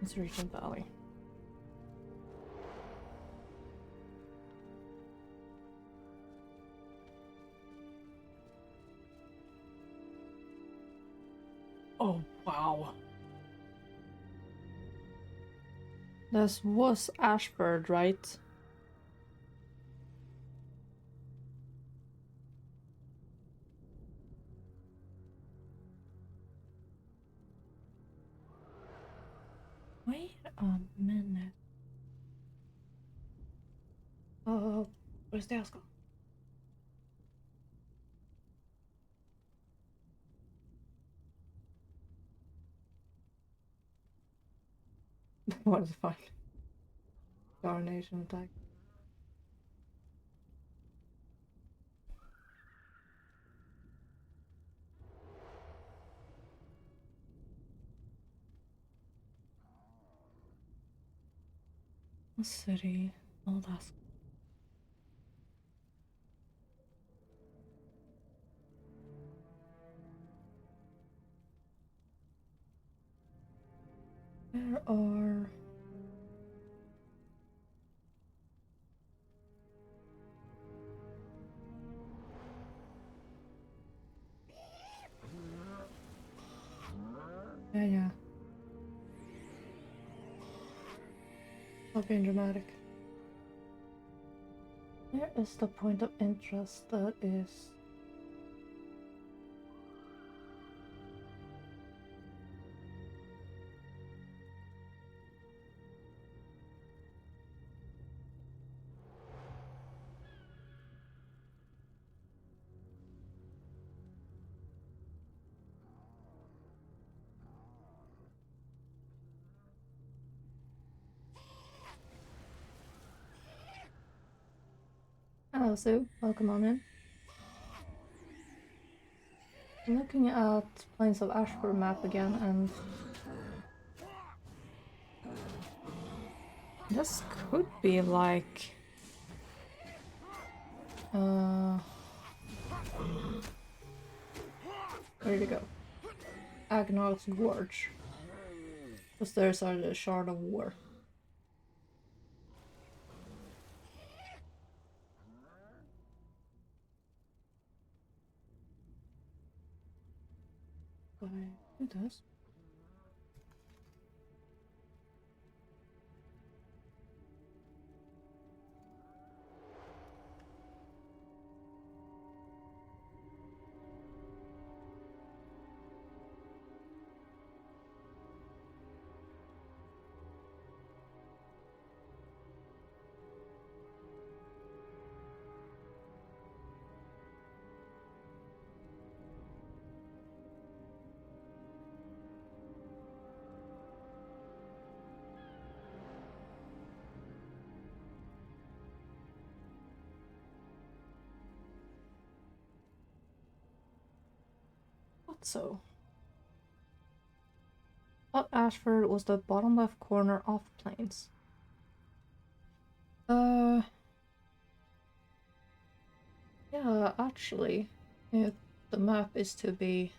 Let's reach the valley. Oh, wow. This was Ashford, right? Wait a minute. Where's the Ascot? What is it find? Darnation attack. City. Oh, that's. There are. Yeah. Stop being dramatic. Where is the point of interest that is? Hello, Sue. Welcome on in. I'm looking at Plains of Ashford map again, and this could be like where to go? Agnar's Gorge. Because there's a Shard of War. Who does? So, but Ashford was the bottom left corner of Plains. Yeah, actually, if the map is to be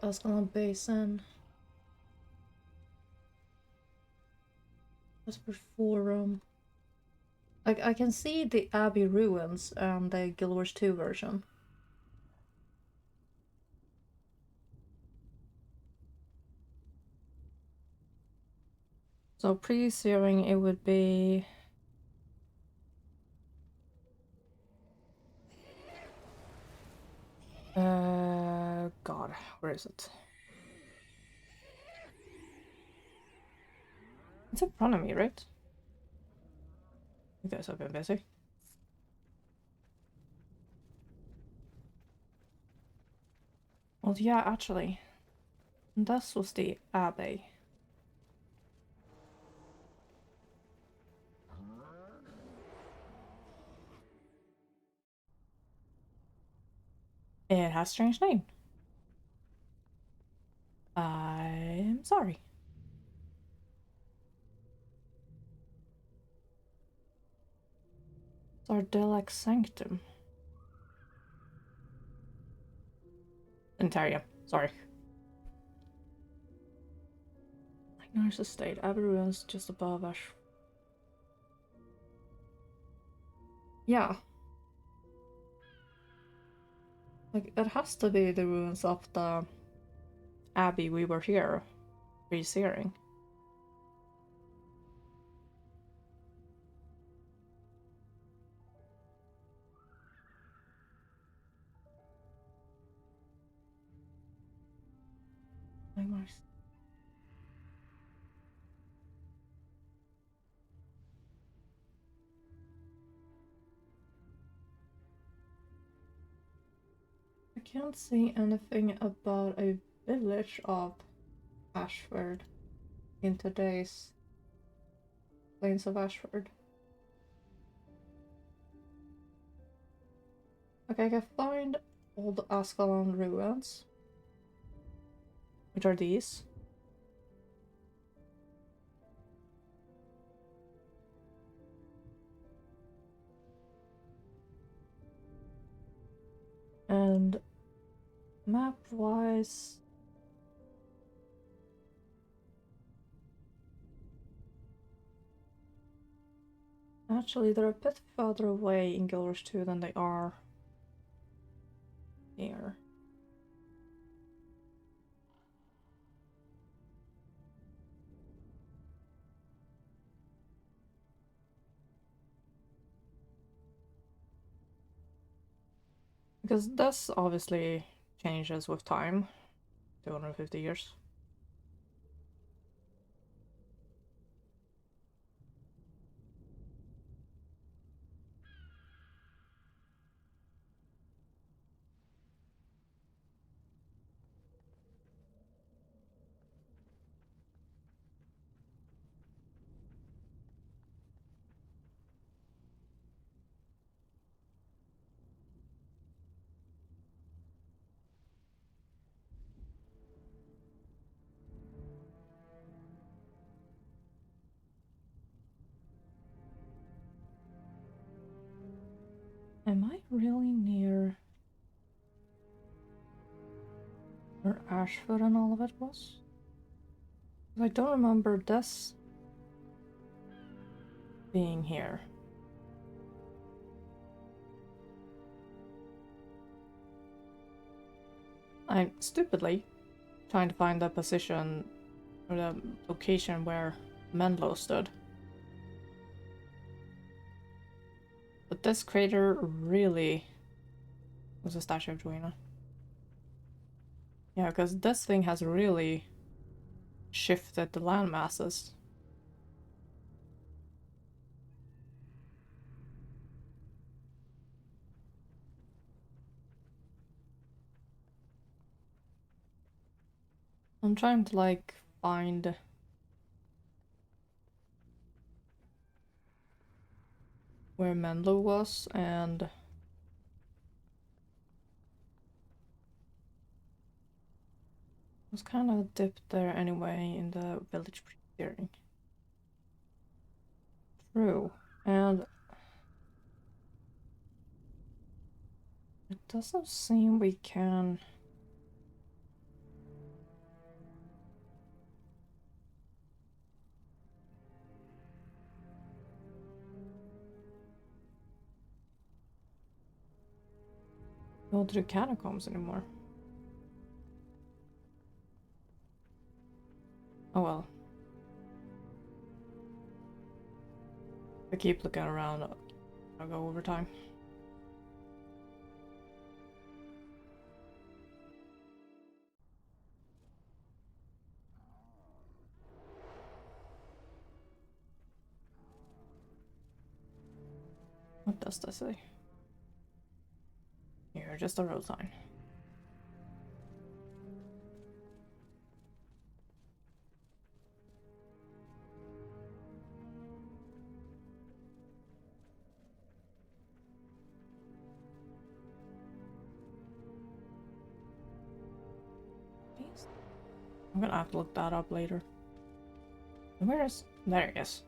Ascalon Basin, Whisper Forum. Like, I can see the Abbey ruins and the Guild Wars 2 version. So pre-searing it would be God, where is it? It's in front of me, right? You guys have been busy. Well, yeah, actually, this was the Abbey. It has a strange name. I'm sorry. Sardelic Sanctum. Ontario, sorry. Nice estate. Abbey ruins just above Ash. Yeah. Like, it has to be the ruins of the Abbey we were here re-searing. Nightmares. I can't see anything about a village of Ashford in today's Plains of Ashford. Okay, I can find old Ascalon ruins, which are these. And map-wise, actually they're a bit further away in Guild Wars 2 than they are here. Because this obviously changes with time, 250 years. Am I really near where Ashford and all of it was? I don't remember this being here. I'm stupidly trying to find the position or the location where Menlo stood. But this crater really was a statue of Joanna. Yeah, because this thing has really shifted the land masses. I'm trying to like find where Menlo was, and was kind of dipped there anyway in the village pre-steering. True, and it doesn't seem we can. Go to the catacombs anymore. Oh well. I keep looking around, I'll go over time. What does this say? You're just a road sign. I'm gonna have to look that up later. Where is... There it is.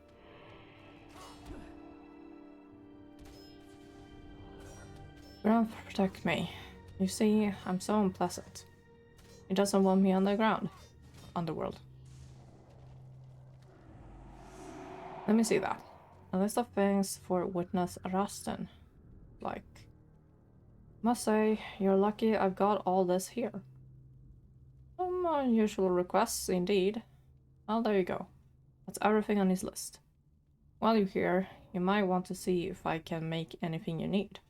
Ground protect me. You see, I'm so unpleasant. He doesn't want me underground. Underworld. Let me see that. A list of things for witness Rasten. Like... Must say, you're lucky I've got all this here. Some unusual requests, indeed. Well, there you go. That's everything on his list. While you're here, you might want to see if I can make anything you need.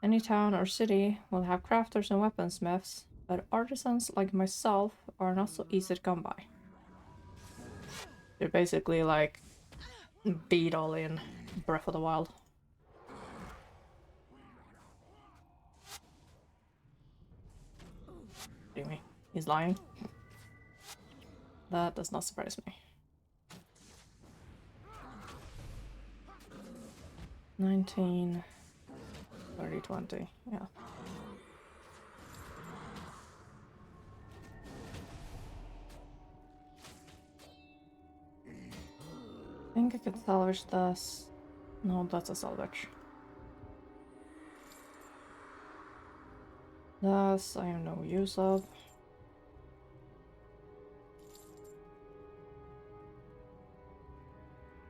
Any town or city will have crafters and weaponsmiths, but artisans like myself are not so easy to come by. They're basically like beat all in Breath of the Wild. He's lying. That does not surprise me. 19, 30, 20, yeah. I think I could salvage this. No, that's a salvage. This I have no use of.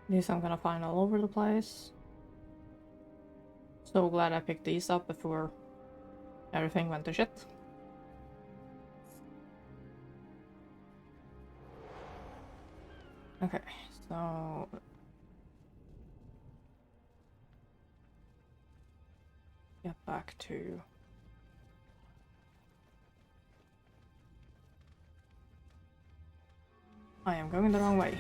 These I'm gonna find all over the place. So glad I picked these up before everything went to shit. Okay, so... get back to... I am going the wrong way.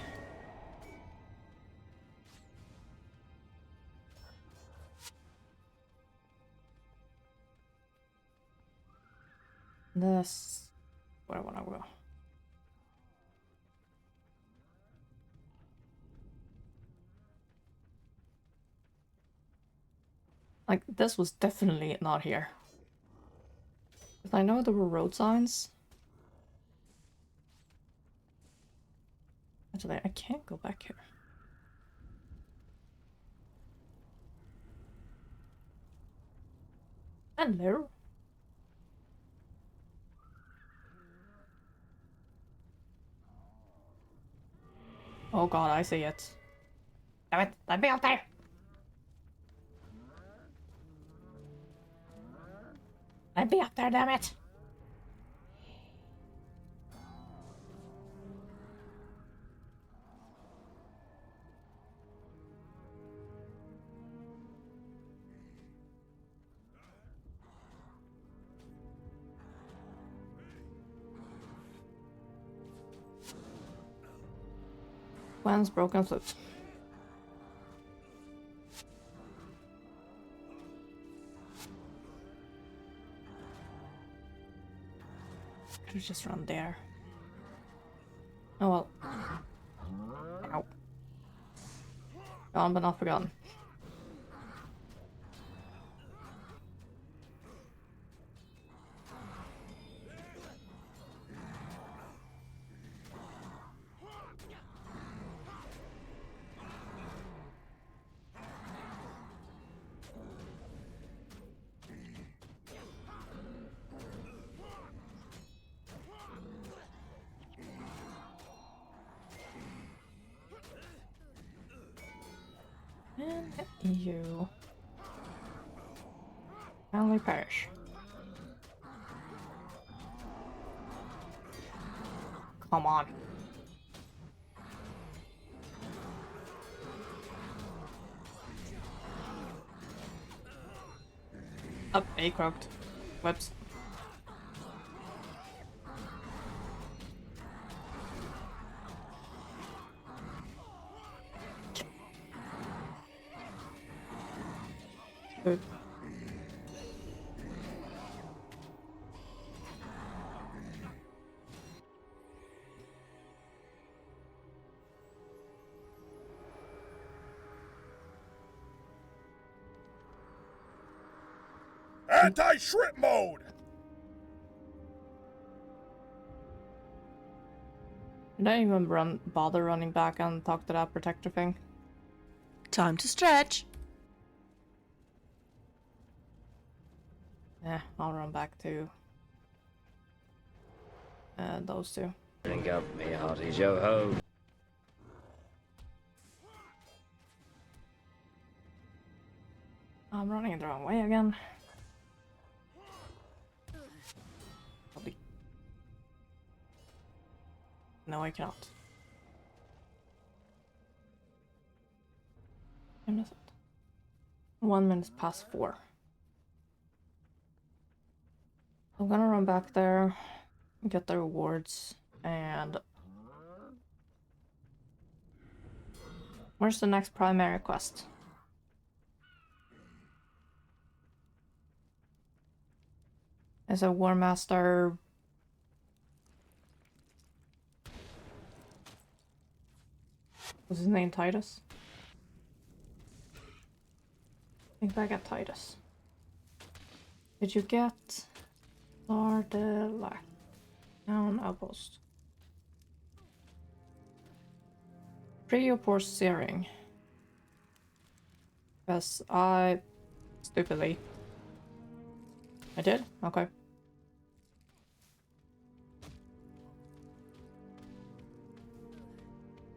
This... where I wanna go. Like, this was definitely not here. Because I know there were road signs. Actually, I can't go back here. Hello. Oh god, I see it. Damn it, let me out there! Let me out there, damn it! Gwen's broken flute. Could've just run there. Oh well. Ow. Gone but not forgotten. And you finally perish. Come on. Up, A croaked. Whoops. Good. Anti-shrimp mode! Did I even bother running back and talk to that protector thing? Time to stretch. Yeah, I'll run back to those two. Drink up, me hearties, yo ho. I'm running the wrong way again. Probably. No, I cannot. When is it? 1 minute past 4. I'm gonna run back there, get the rewards, and... where's the next primary quest? Is a War Master... Was his name Titus? I think I got Titus. Did you get Lardelac? Town outpost. Pre or poor steering? Yes, I stupidly. I did? Okay.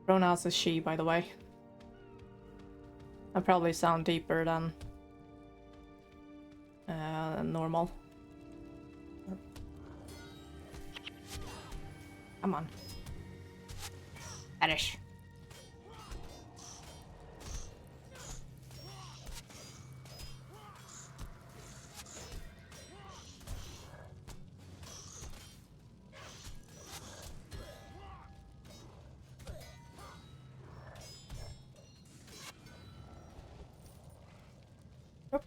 Pronouns is she, by the way. I probably sound deeper than normal. Come on. Perish. Yep.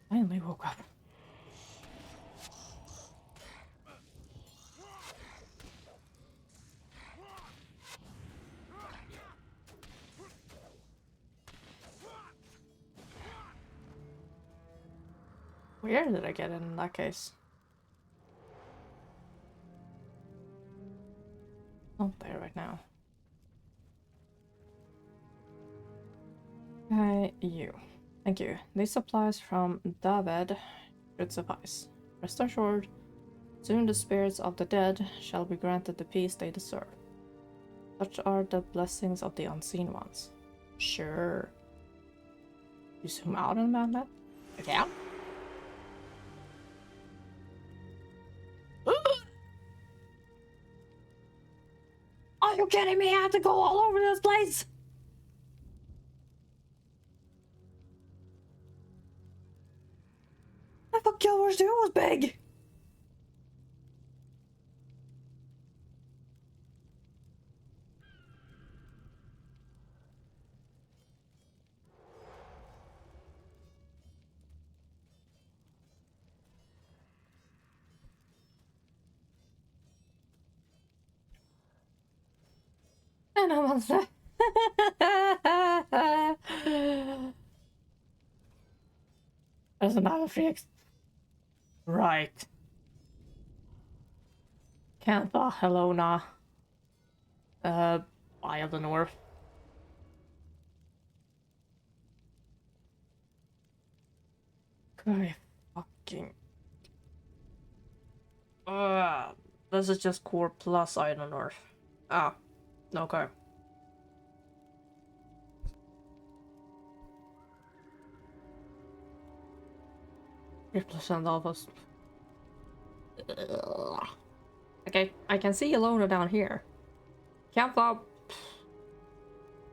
Finally woke up. Where did I get it in that case? Not there right now. You. Thank you. These supplies from David should suffice. Rest assured, soon the spirits of the dead shall be granted the peace they deserve. Such are the blessings of the unseen ones. Sure. You zoom out on the map? Okay. Are you kidding me? I have to go all over this place! I thought Guild Wars 2 was big! And I was like... There's another fix. Right. Cantha, Helena. Eye of the North. Okay, fucking... this is just core plus Eye of the North. Ah, okay. Percent of us. Okay, I can see Alona down here. Camp up.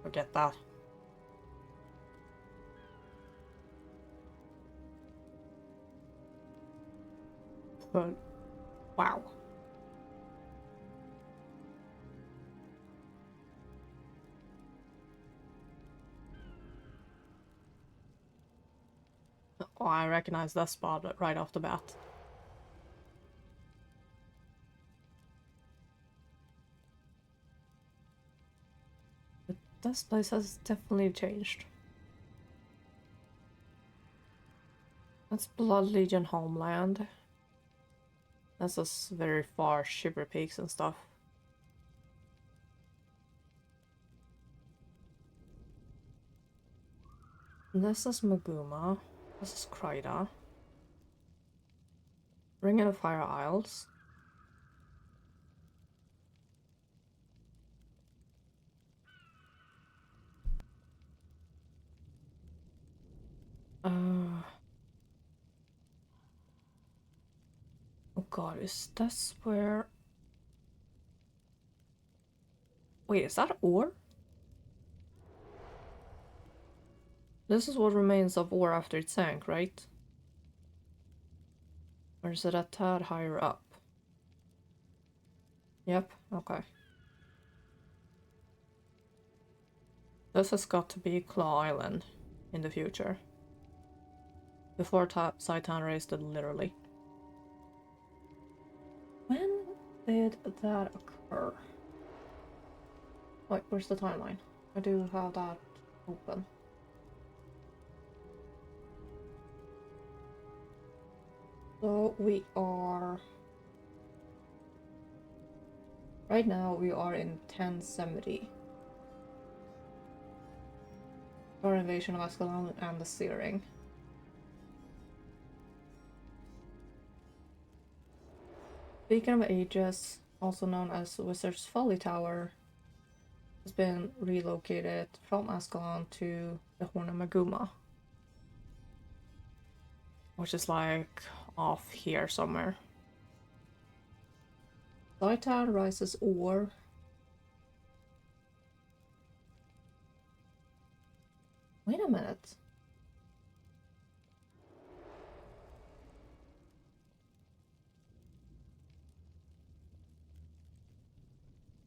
Forget that. But wow. Oh, I recognize that spot right off the bat. But this place has definitely changed. That's Blood Legion homeland. That's just very far Shiver Peaks and stuff. This is Maguma. This is Kryda. Ring of the Fire Isles. Oh god, is this where... Wait, is that ore? This is what remains of ore after it sank, right? Or is it a tad higher up? Yep, okay. This has got to be Claw Island in the future. Before Saitan raised it, literally. When did that occur? Wait, where's the timeline? I do have that open. So we are... Right now we are in 1070. Our invasion of Ascalon and the Searing. Beacon of Ages, also known as Wizard's Folly Tower, has been relocated from Ascalon to the Horn of Maguma, which is like off here somewhere. Saitan rises ore. Wait a minute.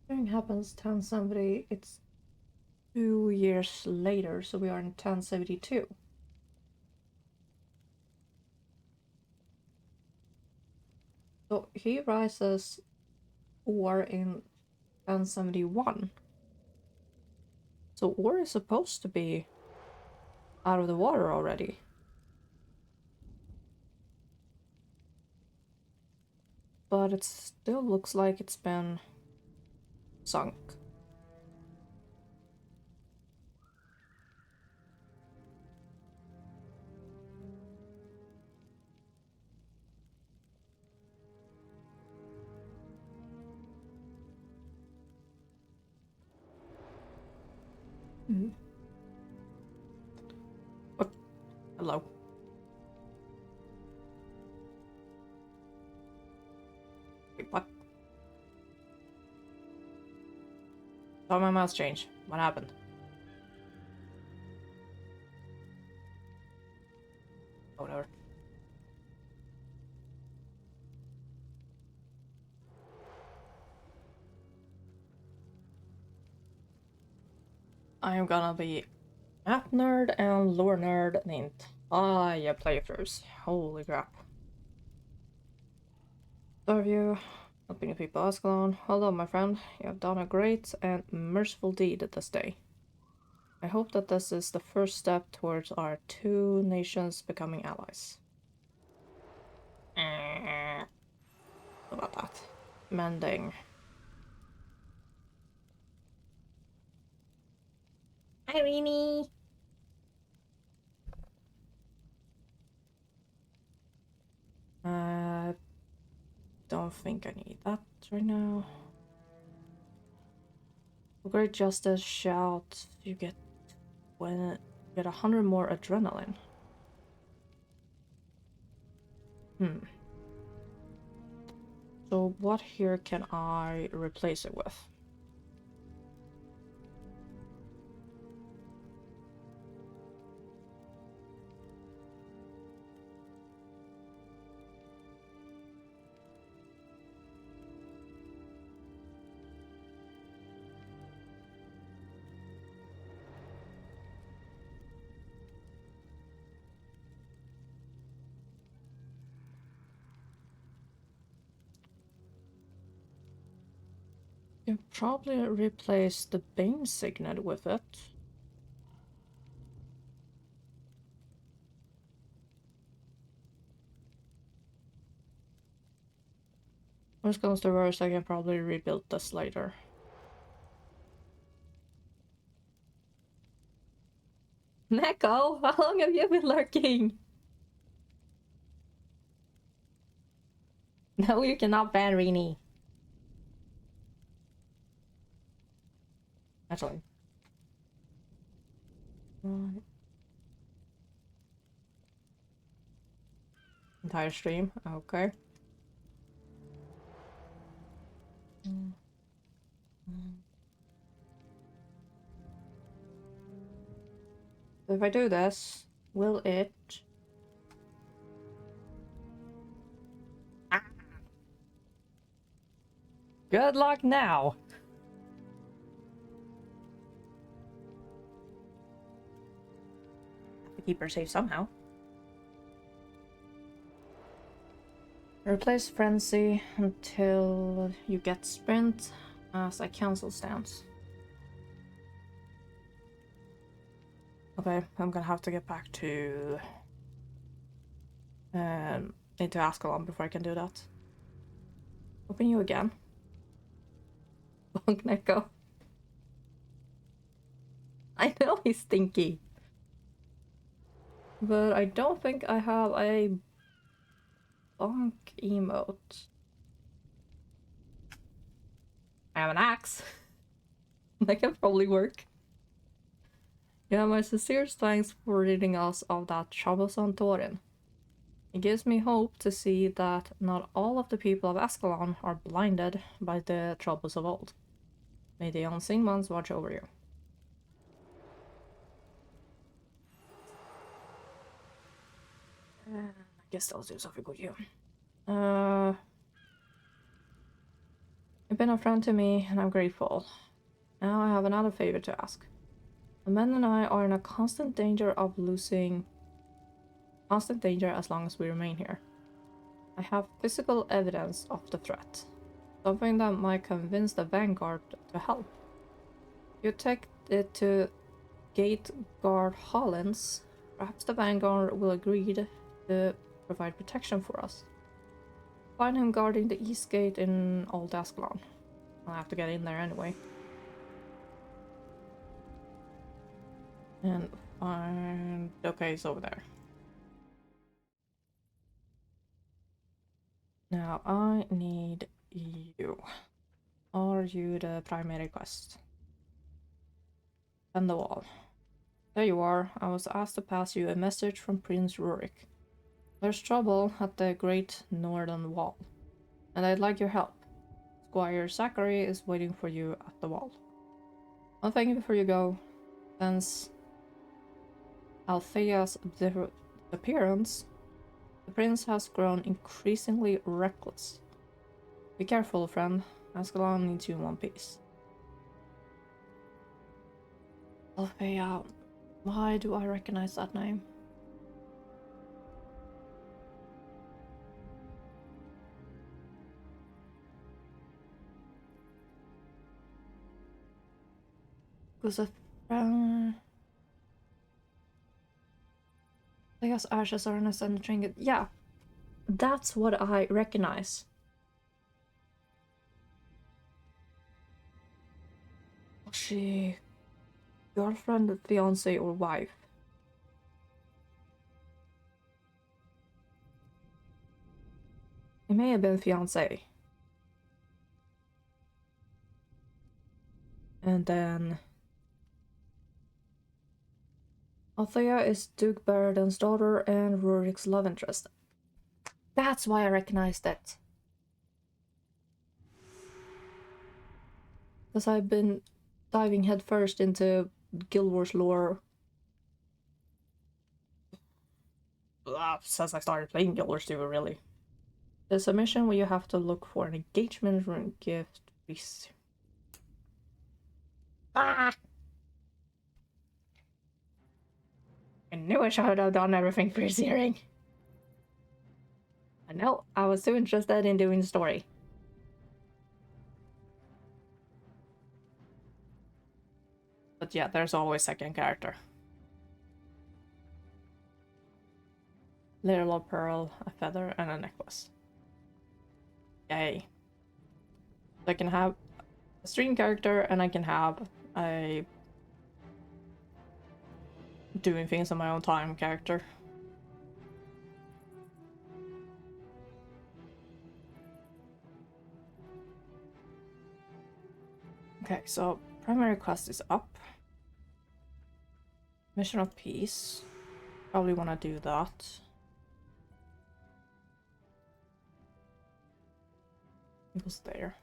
Thing happens 1070, it's 2 years later, so we are in 1072. So he rises ore in 1071. So ore is supposed to be out of the water already. But it still looks like it's been sunk. What? Hello. Wait, what? Saw my mouse change. What happened? Oh, whatever. I am gonna be map nerd and lore nerd the entire playthroughs. Holy crap. Serve you, helping the people of Ascalon. Hello, my friend. You have done a great and merciful deed this day. I hope that this is the first step towards our two nations becoming allies. What about that? Mending. Irene! Don't think I need that right now. For great justice, shout. You get 100 more adrenaline. So what here can I replace it with? You probably replace the Bane Signet with it. Worst comes to worst, I can probably rebuild this later. Neko, how long have you been lurking? No, you cannot ban Rini. Actually. Entire stream, okay. So if I do this, will it... Good luck now! keep her safe somehow. Replace Frenzy until you get Sprint as a cancel stance. Okay, I'm gonna have to get back to into Ascalon before I can do that. Open you again. Bonk Neko. I know he's stinky. But I don't think I have a bonk emote. I have an axe. That can probably work. Yeah, my sincere thanks for ridding us of that troublesome Thorin. It gives me hope to see that not all of the people of Ascalon are blinded by the troubles of old. May the unseen ones watch over you. I guess I'll do something with you. You've been a friend to me, and I'm grateful. Now I have another favor to ask. The men and I are in a constant danger of losing... Constant danger as long as we remain here. I have physical evidence of the threat. Something that might convince the Vanguard to help. You take it to Gate Guard Hollins. Perhaps the Vanguard will agree to provide protection for us. Find him guarding the East Gate in Old Ascalon. I'll have to get in there anyway. And find... Okay, it's over there. Now I need you. Are you the primary quest? And the wall. There you are. I was asked to pass you a message from Prince Rurik. There's trouble at the Great Northern Wall, and I'd like your help. Squire Zachary is waiting for you at the wall. One thing before you go. Since Althea's appearance, the prince has grown increasingly reckless. Be careful, friend. Ascalon needs you in one piece. Althea, why do I recognize that name? Because I guess ashes are an ascendant trinket. Yeah, that's what I recognize. Was she girlfriend, fiance, or wife? It may have been fiance. And then Althea is Duke Barradon's daughter and Rurik's love interest. That's why I recognized it. Because I've been diving headfirst into Guild Wars lore since I started playing Guild Wars 2, really. There's a mission where you have to look for an engagement ring gift. Ah! I knew I should have done everything pre-searing. I know, I was too interested in doing the story. But yeah, there's always second character. Little pearl, a feather, and a necklace. Yay. I can have a stream character, and I can have a doing things on my own time character. Okay, so primary quest is up. Mission of Peace. Probably want to do that. It was there.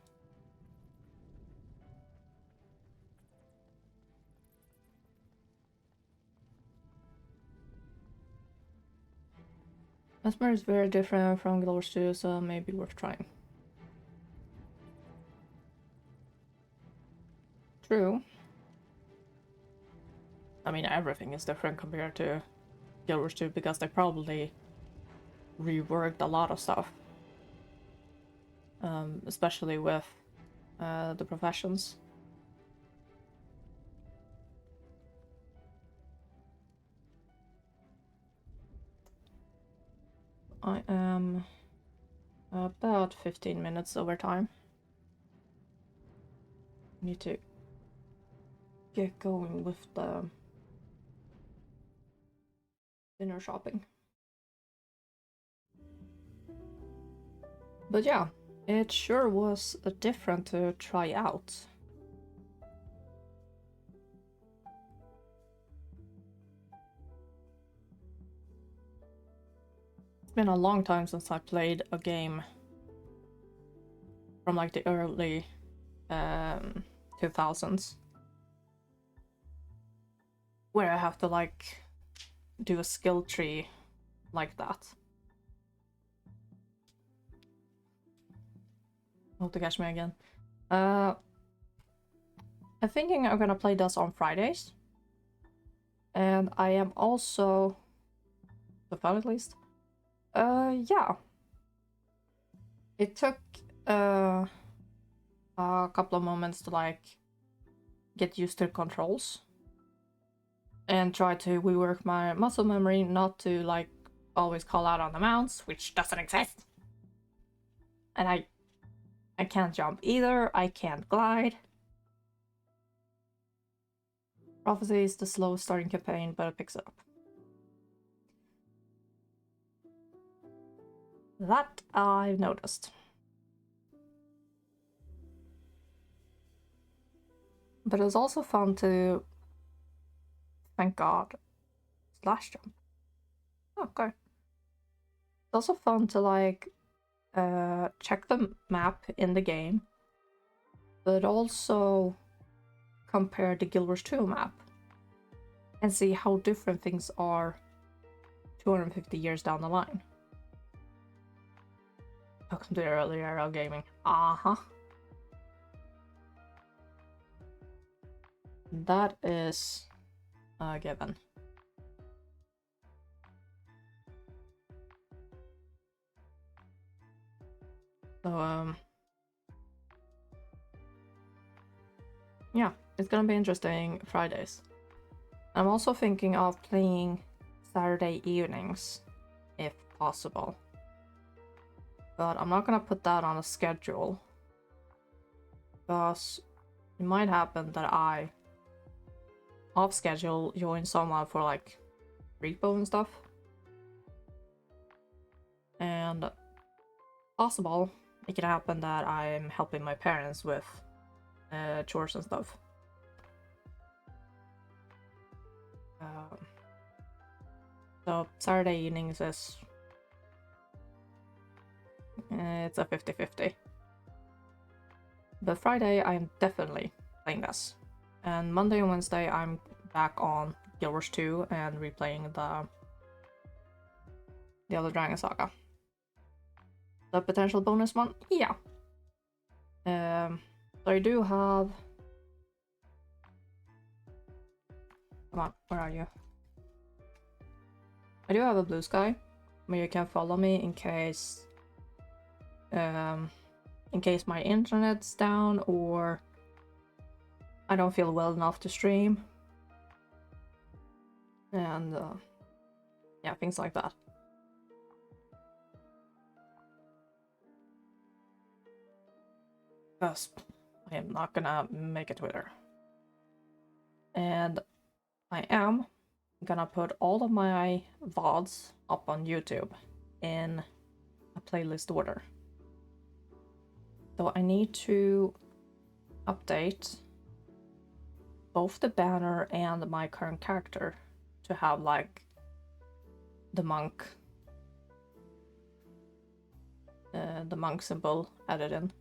Mesmer is very different from Guild Wars 2, so maybe worth trying. True. I mean, everything is different compared to Guild Wars 2 because they probably reworked a lot of stuff. Especially with the professions. I am about 15 minutes over time. Need to get going with the dinner shopping. But yeah, it sure was different to try out. It's been a long time since I played a game from like the early 2000s where I have to like do a skill tree like that. Hope to catch me again. I'm thinking I'm gonna play this on Fridays. And I am also, so far at least, yeah. It took a couple of moments to like get used to the controls and try to rework my muscle memory not to like always call out on the mounts, which doesn't exist. And I can't jump either, I can't glide. Prophecy is the slow starting campaign, but it picks it up. That I've noticed. But it was also fun to, thank God, slash jump. Okay. It's also fun to like check the map in the game, but also compare the Guild Wars 2 map and see how different things are 250 years down the line. Welcome to the early era of gaming. That is a given. So, yeah, it's gonna be interesting Fridays. I'm also thinking of playing Saturday evenings, if possible. But I'm not gonna put that on a schedule, because it might happen that I, off schedule, join someone for like repo and stuff. And possible it can happen that I'm helping my parents with chores and stuff. So Saturday evenings is it's a 50-50. But Friday I'm definitely playing this. And Monday and Wednesday I'm back on Guild Wars 2 and replaying the other Dragon Saga. The potential bonus one? Yeah. So I do have... Come on, where are you? I do have a blue sky where you can follow me in case my internet's down or I don't feel well enough to stream. And yeah, things like that. Because I am not gonna make a Twitter. And I am gonna put all of my VODs up on YouTube in a playlist order. So I need to update both the banner and my current character to have like the monk symbol added in.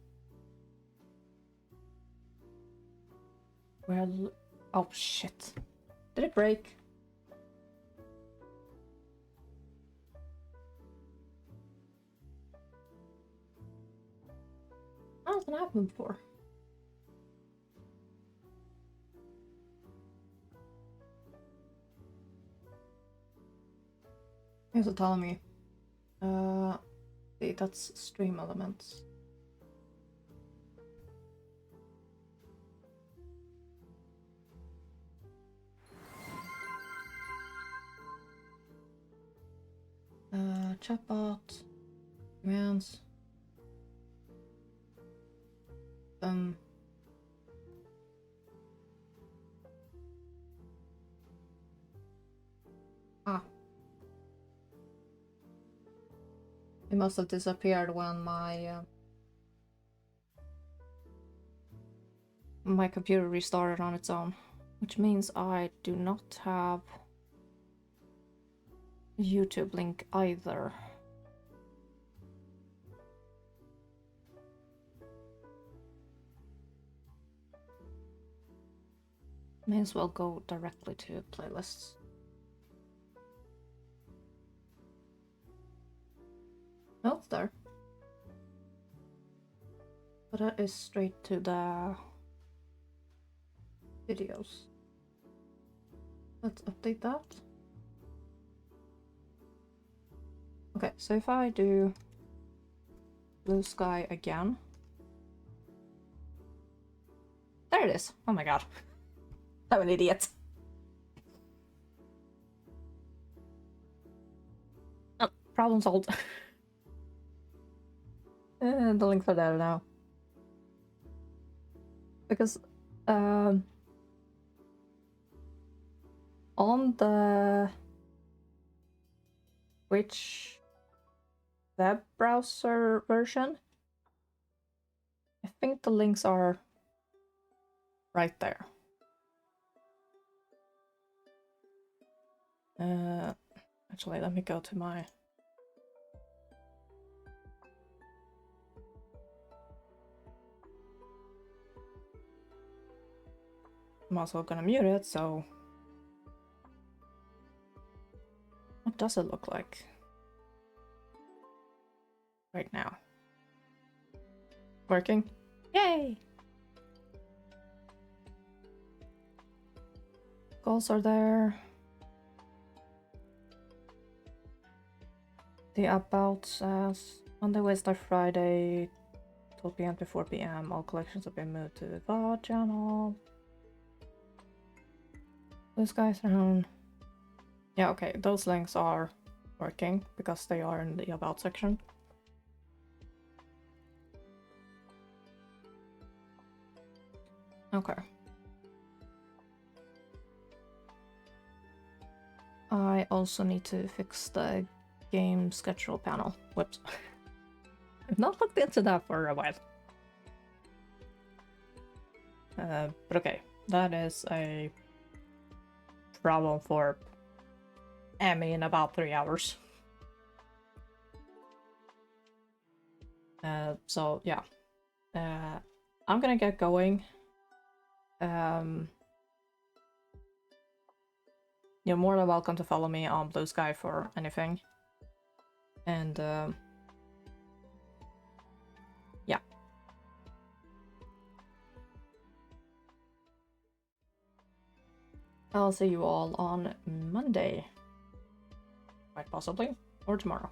Well, oh shit. Did it break? How has that happened before? Here's a telling me. See, that's stream elements. Chatbot, commands. It must have disappeared when my computer restarted on its own, which means I do not have a YouTube link either. May as well go directly to playlists. No, it's there. But that is straight to the videos. Let's update that. Okay, so if I do Blue Sky again. There it is. Oh my god. I'm an idiot. Oh, problem solved. And the links are there now. Because on the Twitch web browser version, I think the links are right there. Actually, let me go to my... I'm also gonna mute it, so... What does it look like right now? Working? Yay! Goals are there. The about says Monday, Wednesday, Friday, 12 p.m. to 4 p.m. All collections have been moved to the VOD channel. Blue Sky Throne. Yeah, okay, those links are working because they are in the about section. Okay. I also need to fix the game schedule panel. Whoops. I've not looked into that for a while. But okay, that is a problem for Emmy in about 3 hours. So yeah, I'm gonna get going. You're more than welcome to follow me on Blue Sky for anything. And yeah. I'll see you all on Monday. Quite possibly. Or tomorrow.